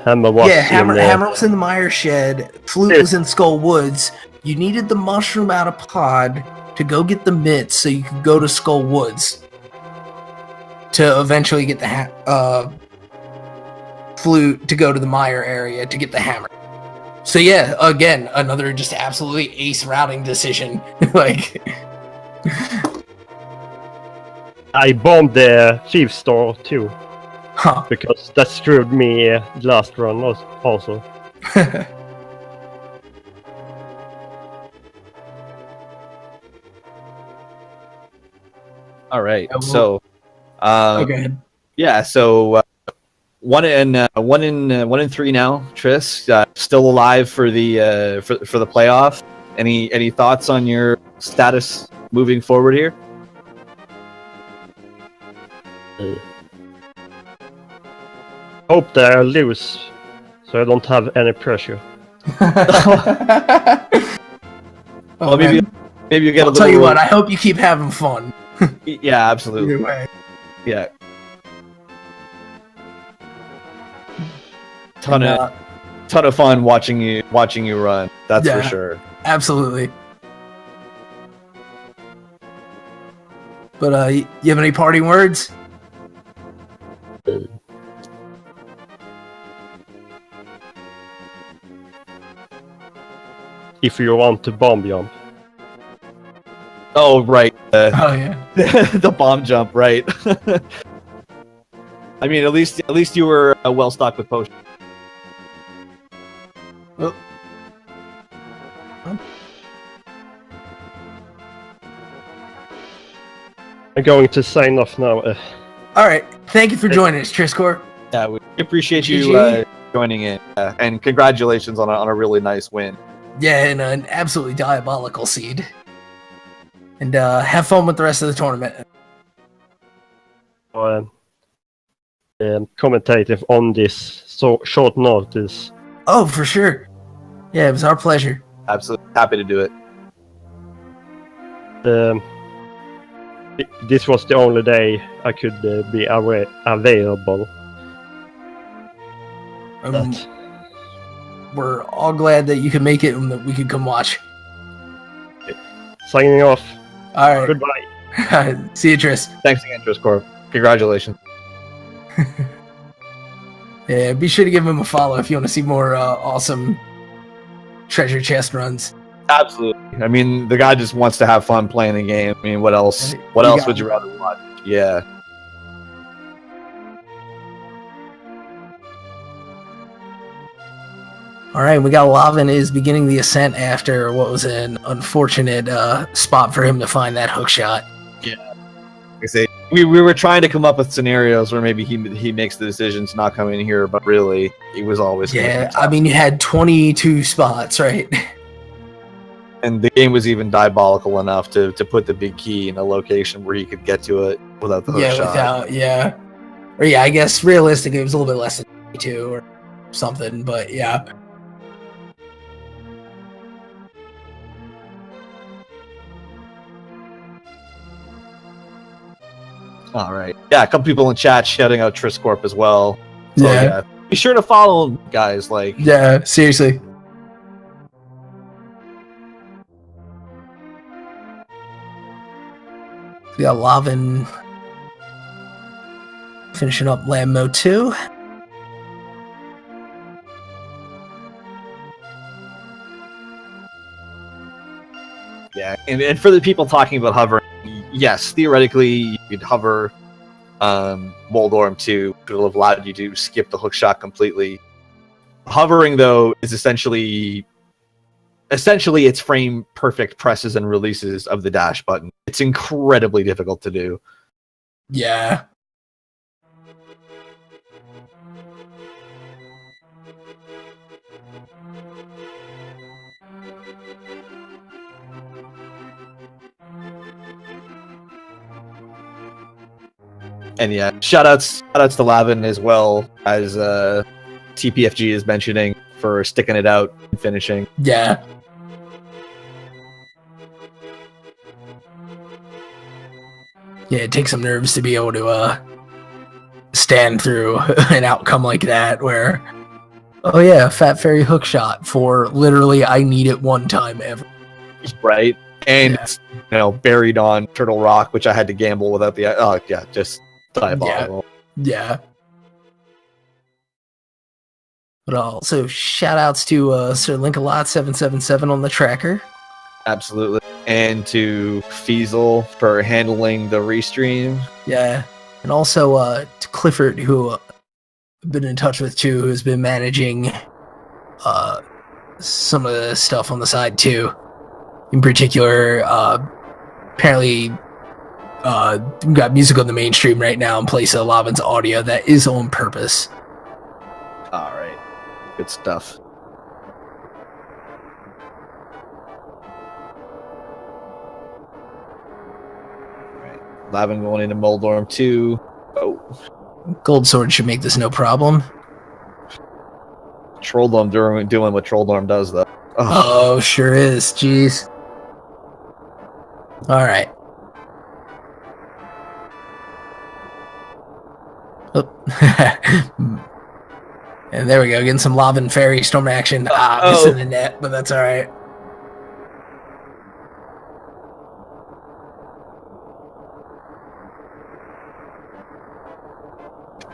Hammer was Hammer was in the Mire Shed. Flute was in Skull Woods. You needed the mushroom out of pod to go get the mitts so you could go to Skull Woods to eventually get the Flute to go to the Mire area to get the hammer. So yeah, again, another just absolutely ace routing decision. Like, I bombed the Thief Store too. huh. Because that screwed me last run also. All right. Yeah, So, okay. yeah. So, 1 in 3 now. Triss, still alive for the for the playoff. Any thoughts on your status moving forward here? Hope that I lose, so I don't have any pressure. Well, maybe you get a I'll little. tell you what. I hope you keep having fun. Yeah, absolutely. Either way. Yeah. Ton of fun watching you run. That's for sure. Absolutely. But you have any parting words? If you want to bomb jump. Oh right. Oh yeah. The bomb jump, right? I mean, at least you were well stocked with potions. Oh. I'm going to sign off now. All right. Thank you for joining us, Trisscorp. Yeah, we appreciate you GG. joining in, and congratulations on a really nice win. Yeah, and an absolutely diabolical seed. And have fun with the rest of the tournament. Commentating on this so short notice. Oh, for sure. Yeah, it was our pleasure. Absolutely happy to do it. This was the only day I could be available. We're all glad that you could make it and that we could come watch. Signing off. All right. Goodbye. See you, Triss. Thanks again, Trisscorp. Congratulations. Yeah, be sure to give him a follow if you want to see more awesome treasure chest runs. Absolutely. I mean, the guy just wants to have fun playing the game. I mean, what else? What else would you rather watch? Yeah. All right, we got Lavin is beginning the ascent after what was an unfortunate spot for him to find that hook shot. Yeah. Like I say, we were trying to come up with scenarios where maybe he makes the decision to not come in here, but really, he was always. Yeah, I mean, you had 22 spots, right? And the game was even diabolical enough to put the big key in a location where he could get to it without the hook shot. Or yeah, I guess realistically it was a little bit less than 22 or something, but yeah. All right. Yeah, a couple people in chat shouting out Trisscorp as well. So, yeah. Be sure to follow him, guys. Like, yeah, seriously. We got Lavin finishing up Land Mode 2. Yeah, and for the people talking about hovering, yes, theoretically you could hover Moldorm 2, it will have allowed you to skip the hook shot completely. Hovering, though, is essentially it's frame perfect presses and releases of the dash button. It's incredibly difficult to do. Yeah. And yeah, shoutouts to Lavin as well as TPFG is mentioning for sticking it out and finishing. Yeah. Yeah, it takes some nerves to be able to stand through an outcome like that where, oh yeah, Fat Fairy hook shot for literally I need it one time ever. Right? And it's, buried on Turtle Rock, which I had to gamble without the just diabolical. Yeah. But also shout outs to Sir Linkalot777 on the tracker. Absolutely. And to Feasel for handling the restream. Yeah. And also to Clifford, who I've been in touch with too, who's been managing some of the stuff on the side too. In particular, apparently we got music on the mainstream right now in place of Lavin's audio that is on purpose. Alright. Good stuff. Lavin going into Moldorm 2. Oh. Gold Sword should make this no problem. Trolldorm doing what Trolldorm does, though. Oh, sure is. Jeez. Alright. Oh. And there we go, getting some LavanFirestorm action. Missing the net, but that's alright.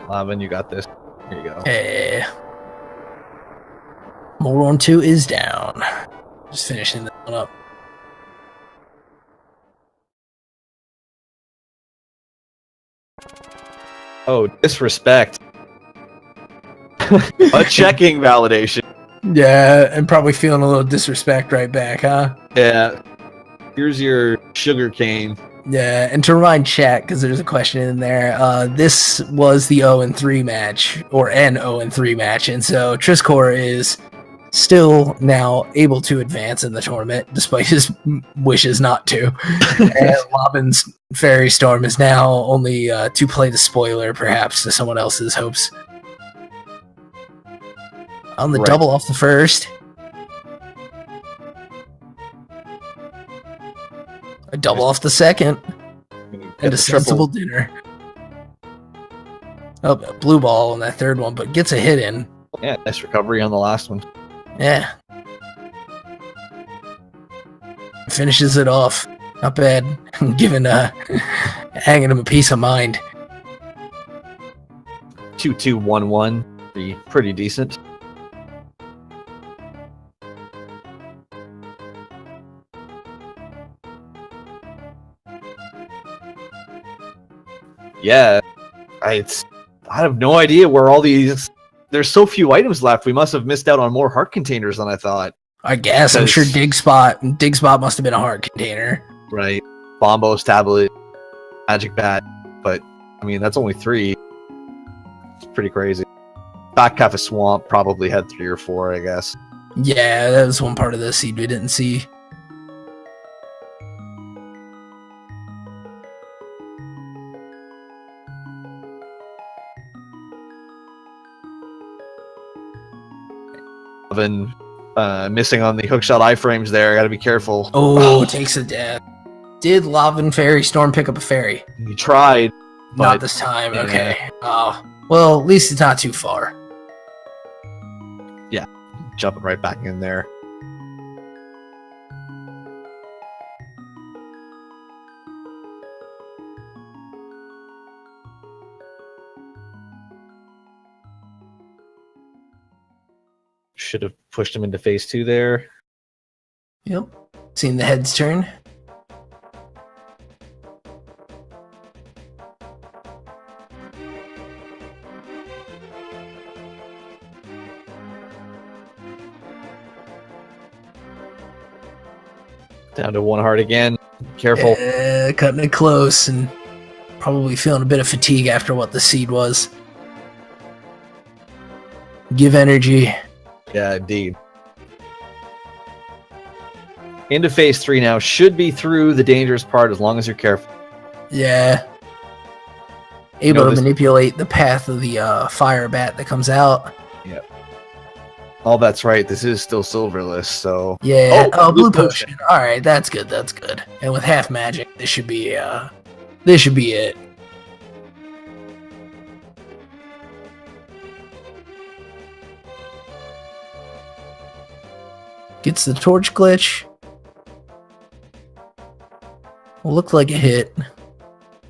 Lavin, you got this. Here you go. Hey. Moron 2 is down. Just finishing that one up. Oh, disrespect. A checking validation. Yeah, and probably feeling a little disrespect right back, huh? Yeah. Here's your sugar cane. Yeah, and to remind chat, because there's a question in there, this was the 0-3 match, or an 0-3 match, and so Trisscorp is still now able to advance in the tournament, despite his wishes not to. And Lavan's Firestorm is now only to play the spoiler, perhaps, to someone else's hopes. On the double off the first. A double off the second. And a sensible dinner. Oh, a blue ball on that third one, but gets a hit in. Yeah, nice recovery on the last one. Yeah. Finishes it off. Not bad. Giving hanging him a piece of mind. 2-2-1-1. Pretty decent. yeah, I have no idea where all these. There's so few items left. We must have missed out on more heart containers than I thought. I guess. I'm sure Dig Spot must have been a heart container. Right. Bombos, tablet, magic bat. But, I mean, that's only 3. It's pretty crazy. Back Cafe Swamp probably had 3 or 4, I guess. Yeah, that was one part of the seed we didn't see. Been missing on the hookshot iframes there. Gotta be careful. Oh, takes a death. Did LavanFirestorm pick up a fairy? He tried. Not this time. Yeah. Okay. Oh, well, at least it's not too far. Yeah, jumping right back in there. Should have pushed him into phase 2 there. Yep. Seen the heads turn. Down to 1 heart again. Careful. Cutting it close and probably feeling a bit of fatigue after what the seed was. Give energy. Yeah, indeed. Into phase 3 now. Should be through the dangerous part as long as you're careful. Yeah. Able to manipulate the path of the fire bat that comes out. Yep. Oh, that's right. This is still silverless, so... Yeah. Oh, blue potion. Alright, that's good, that's good. And with half magic, this should be it. Gets the torch glitch. Looked like a hit.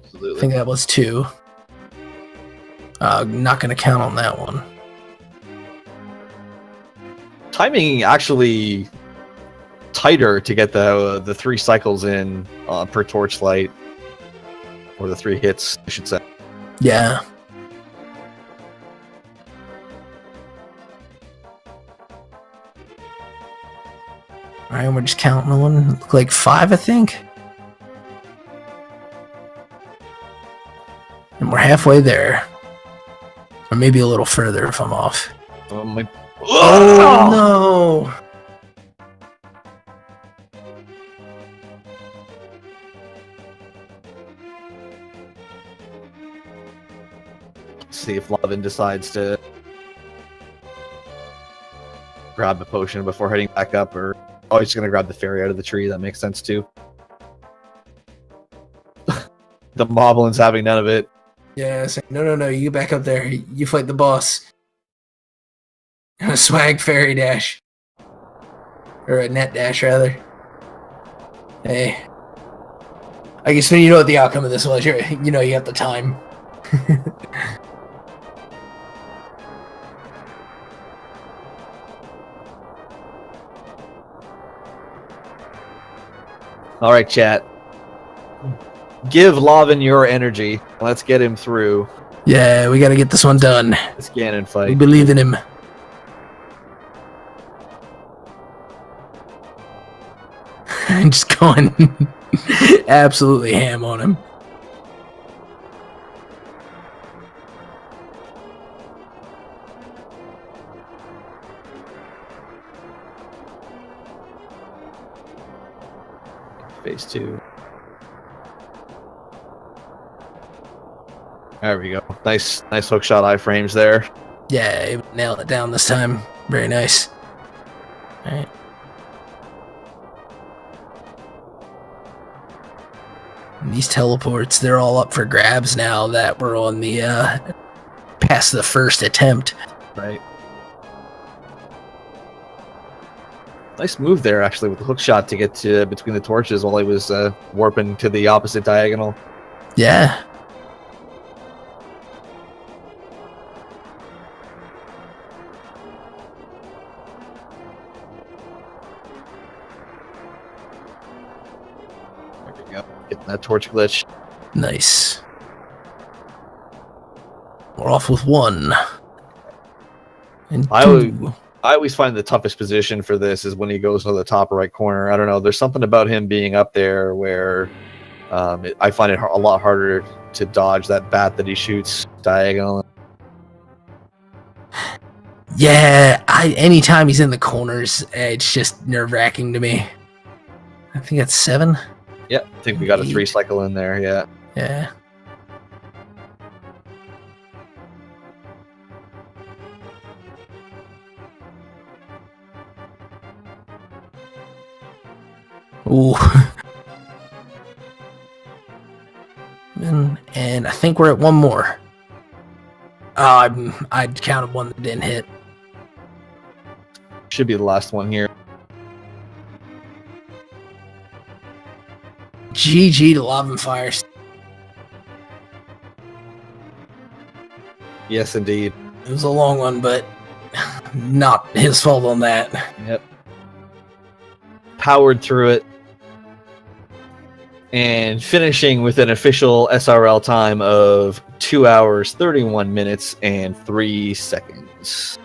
Absolutely. I think that was 2. Not gonna count on that one. Timing actually tighter to get the 3 cycles in per torchlight, or the 3 hits, I should say. Yeah. Alright, we're just counting on look like 5, I think. And we're halfway there. Or maybe a little further if I'm off. Oh no! See if Lavin decides to grab the potion before heading back up, or he's gonna grab the fairy out of the tree. That makes sense too. The Moblin's having none of it. Yeah, no, you get back up there. You fight the boss. A swag fairy dash. Or a net dash, rather. Hey. I guess you know what the outcome of this was. You have the time. Alright, chat. Give Lavin your energy. Let's get him through Yeah, we gotta get this one done. this Ganon We fight. believe in him. Just going absolutely ham on him. Phase 2. There we go. Nice hookshot iframes there. Yeah, nailed it down this time. Very nice. Alright. These teleports, they're all up for grabs now that we're on the past the first attempt. Right. Nice move there, actually, with the hookshot to get to between the torches while he was warping to the opposite diagonal. Yeah. There we go. Getting that torch glitch. Nice. We're off with 1. And I 2. I always find the toughest position for this is when he goes to the top right corner. I don't know. There's something about him being up there where I find it a lot harder to dodge that bat that he shoots diagonal. Yeah, anytime he's in the corners, it's just nerve-wracking to me. I think that's 7. Yeah, I think we got a 3 cycle in there. Yeah. Yeah. Ooh. And I think we're at 1 more. I counted 1 that didn't hit. Should be the last one here. GG to LavanFirestorm. Yes, indeed. It was a long one, but not his fault on that. Yep. Powered through it. And finishing with an official SRL time of 2 hours, 31 minutes, and 3 seconds.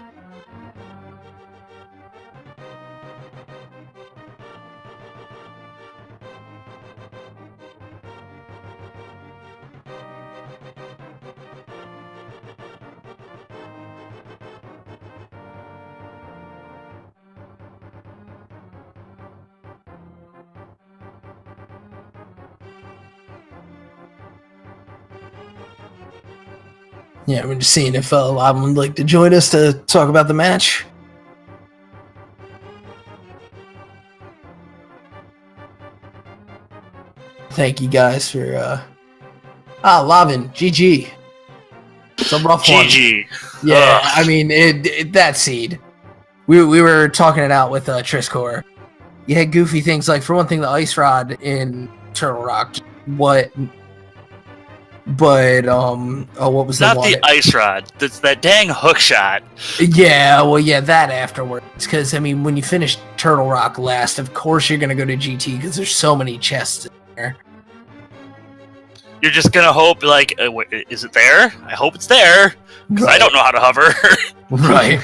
Yeah, we're just seeing if Lavan would like to join us to talk about the match. Thank you guys for Lavan, GG. It's a rough one. GG. Yeah, I mean that seed. We were talking it out with Trisscorp. You had goofy things like, for one thing, the ice rod in Turtle Rock. What was Not the one? the ice rod. That's that dang hook shot. Yeah, well, yeah, that afterwards. Because, I mean, when you finish Turtle Rock last, of course you're going to go to GT because there's so many chests in there. You're just going to hope, like, is it there? I hope it's there. Because I don't know how to hover. Right.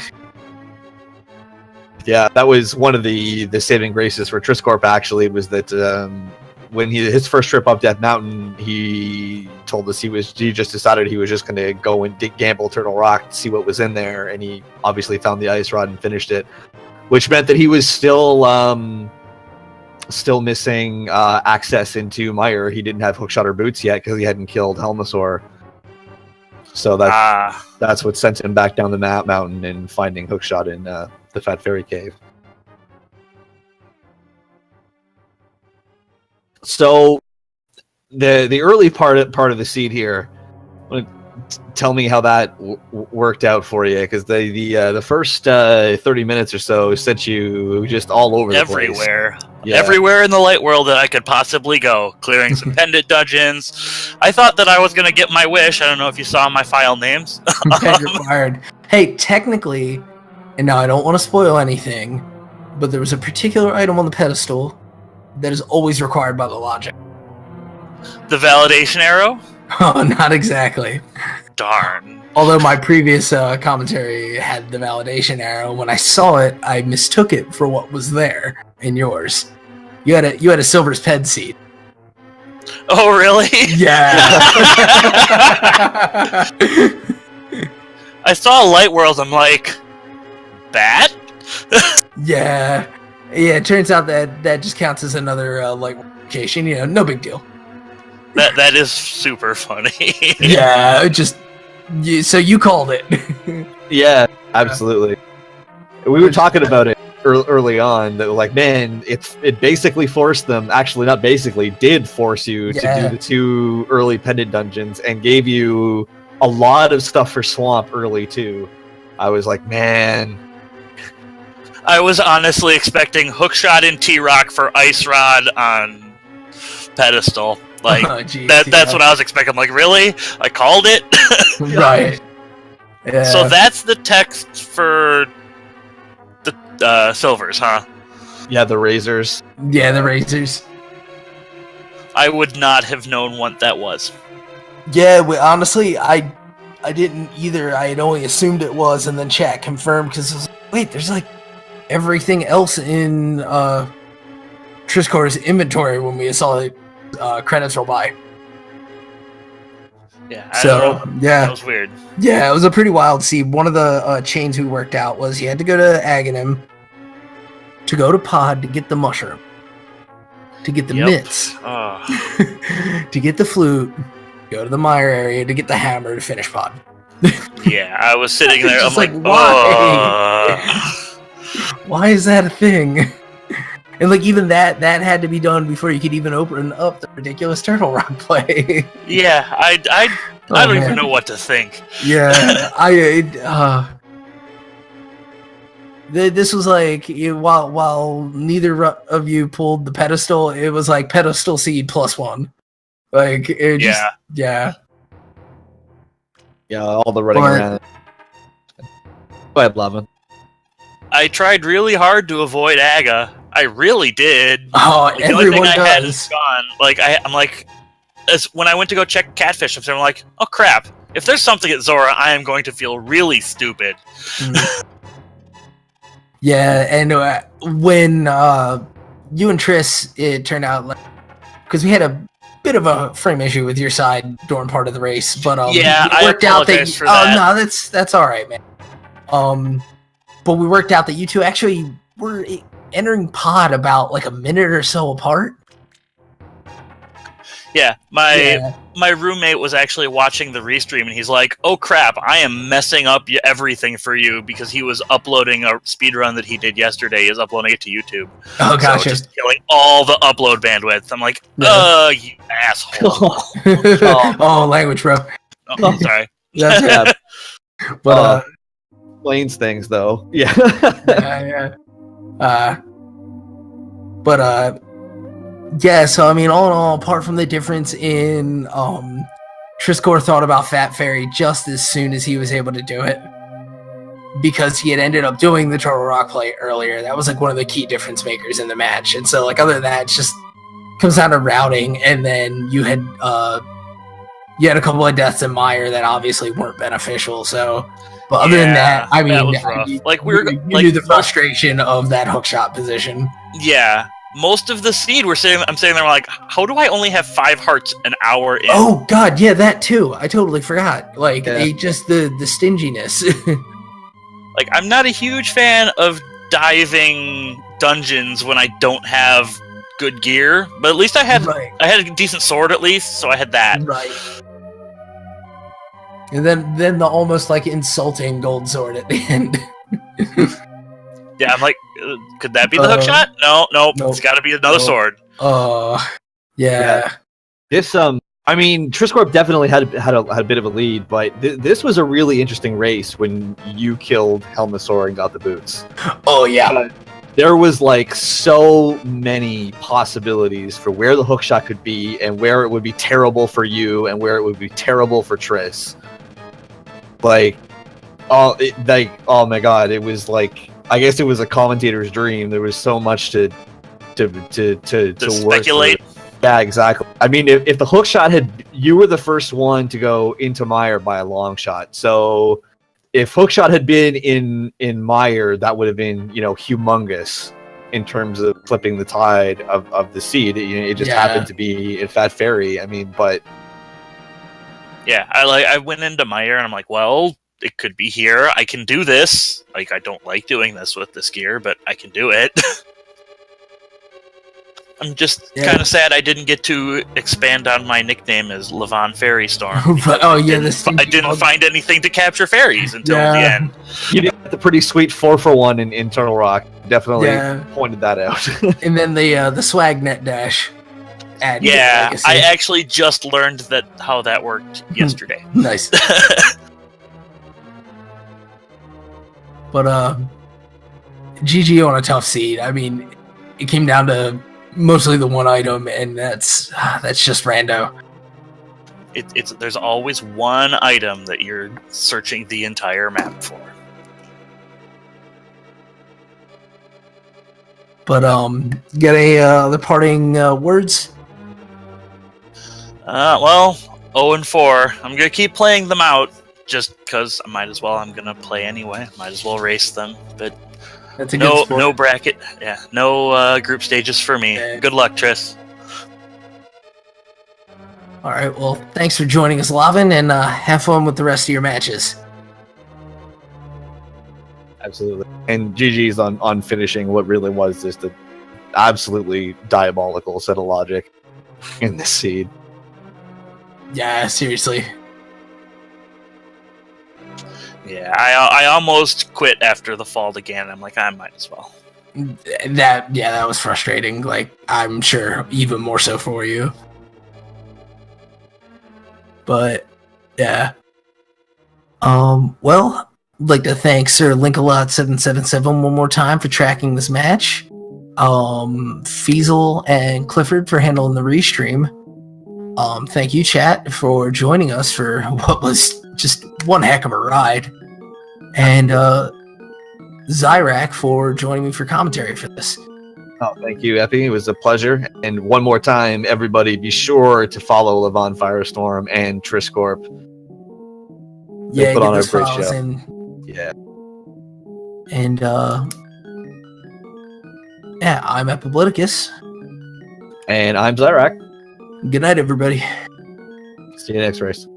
Yeah, that was one of the saving graces for Trisscorp, actually, was that when his first trip up Death Mountain, he told us he just decided he was just going to go and gamble Turtle Rock to see what was in there, and he obviously found the ice rod and finished it, which meant that he was still missing access into Mire. He didn't have hookshot or boots yet because he hadn't killed Helmasaur. So that's what sent him back down the mountain and finding hookshot in the Fat Fairy Cave. So the early part of the seed here, tell me how that worked out for you, because the first 30 minutes or so sent you just all over the place. Everywhere. Yeah. Everywhere in the light world that I could possibly go, clearing some pendant dungeons. I thought that I was going to get my wish. I don't know if you saw my file names. Required. Hey, technically, and now I don't want to spoil anything, but there was a particular item on the pedestal that is always required by the logic. The validation arrow? Oh, not exactly. Darn. Although my previous commentary had the validation arrow, when I saw it, I mistook it for what was there in yours. You had a Silver's Ped seed. Oh, really? Yeah. I saw a light world. I'm like, bat? Yeah. Yeah, it turns out that just counts as another light location. You know, no big deal. That is super funny. Yeah, so you called it. Yeah, absolutely. We were talking about it early on, that like, man, it basically forced them, actually not basically, did force you to do the 2 early pendant dungeons and gave you a lot of stuff for Swamp early too. I was like, man. I was honestly expecting hookshot in T-Rock for Ice Rod on Pedestal. Like, that's what I was expecting. I'm like, really? I called it? Right. Yeah. So that's the text for the silvers, huh? Yeah, the razors. Yeah, the razors. I would not have known what that was. Yeah, honestly, I I didn't either. I had only assumed it was, and then chat confirmed because wait, there's like everything else in Trisscorp's inventory when we saw the credits roll by. Yeah, that was weird. Yeah, it was a pretty wild scene. One of the chains we worked out was you had to go to Aghanim to go to Pod to get the mushroom, to get the mitts, to get the flute, go to the mire area to get the hammer to finish Pod. Yeah, I was sitting there. I'm like, why? Why is that a thing? And like even that had to be done before you could even open up the ridiculous Turtle Rock play. Yeah, I don't even know what to think. Yeah, this was like while neither of you pulled the pedestal, it was like pedestal seed +1. Like it just yeah, all the running around. Go ahead, Lavan. I tried really hard to avoid Aga. I really did. Oh, like, everyone does. Had is gone. Like I'm like, when I went to go check Catfish, I'm like, oh crap! If there's something at Zora, I am going to feel really stupid. Yeah, and when you and Triss, it turned out like because we had a bit of a frame issue with your side during part of the race, but it worked out that. No, that's all right, man. But we worked out that you two actually were entering Pod about like a minute or so apart. Yeah, my roommate was actually watching the restream, and he's like, "Oh crap, I am messing up everything for you," because he was uploading a speedrun that he did yesterday. He's uploading it to YouTube. Oh gotcha. So just killing all the upload bandwidth. I'm like, you asshole. Oh, language, bro. Oh, sorry. That's but explains things though. Yeah. Yeah, so I mean, all in all, apart from the difference in Trisscorp thought about Fat Fairy just as soon as he was able to do it, because he had ended up doing the Turtle Rock play earlier. That was like one of the key difference makers in the match. And so like other than that, it just comes down to routing, and then you had a couple of deaths in Mire that obviously weren't beneficial. So, but other than that, I mean, that was rough. You knew the frustration of that hookshot position. Yeah. Most of the seed, I'm sitting there like, how do I only have 5 hearts an hour in? Oh god, yeah, that too. I totally forgot. Like, the stinginess. Like, I'm not a huge fan of diving dungeons when I don't have good gear, but at least I had a decent sword at least, so I had that. Right. And then the almost like insulting gold sword at the end. Yeah, I'm like, could that be the hookshot? Nope. It's got to be another sword. Yeah. This I mean, Trisscorp definitely had a bit of a lead, but this was a really interesting race when you killed Helmasaur and got the boots. Oh yeah. There was like so many possibilities for where the hookshot could be, and where it would be terrible for you, and where it would be terrible for Triss. Like, oh my god, it was like, I guess it was a commentator's dream. There was so much to speculate. Yeah, exactly. I mean, if the hookshot you were the first one to go into Mire by a long shot. So if hookshot had been in Mire, that would have been, humongous in terms of flipping the tide of the seed. It just happened to be in Fat Fairy. I mean, but yeah, I went into Mire and I'm like, well, it could be here. I can do this. Like, I don't like doing this with this gear, but I can do it. I'm just kind of sad I didn't get to expand on my nickname as LavanFirestorm. I didn't find anything to capture fairies until the end. You did the pretty sweet 4-for-1 in Turtle Rock. Definitely pointed that out. And then the swag net dash. I actually just learned how that worked yesterday. Nice. But GG on a tough seed. I mean, it came down to mostly the one item, and that's just rando. There's always one item that you're searching the entire map for. But get the parting words. Well, 0-4. I'm gonna keep playing them out. just because I might as well. I'm gonna play anyway. Might as well race them. But that's a good sport. No bracket. Yeah, no group stages for me. Yeah. Good luck, Triss. All right. Well, thanks for joining us, Lavan, and have fun with the rest of your matches. Absolutely. And GG's on finishing what really was just an absolutely diabolical set of logic in this seed. Yeah, seriously. Yeah, I almost quit after the fault again. I'm like, I might as well. That was frustrating. Like, I'm sure even more so for you. But yeah. Well, I'd like to thank Sir Linkalot777 one more time for tracking this match. Feasel and Clifford for handling the restream. Thank you, chat, for joining us for what was just one heck of a ride. And Zyrak for joining me for commentary for this. Oh, thank you, Epi. It was a pleasure. And one more time, everybody, be sure to follow LavanFirestorm and Trisscorp. They put on a great show. Yeah. And yeah, I'm Epibliticus. And I'm Zyrak. Good night, everybody. See you next race.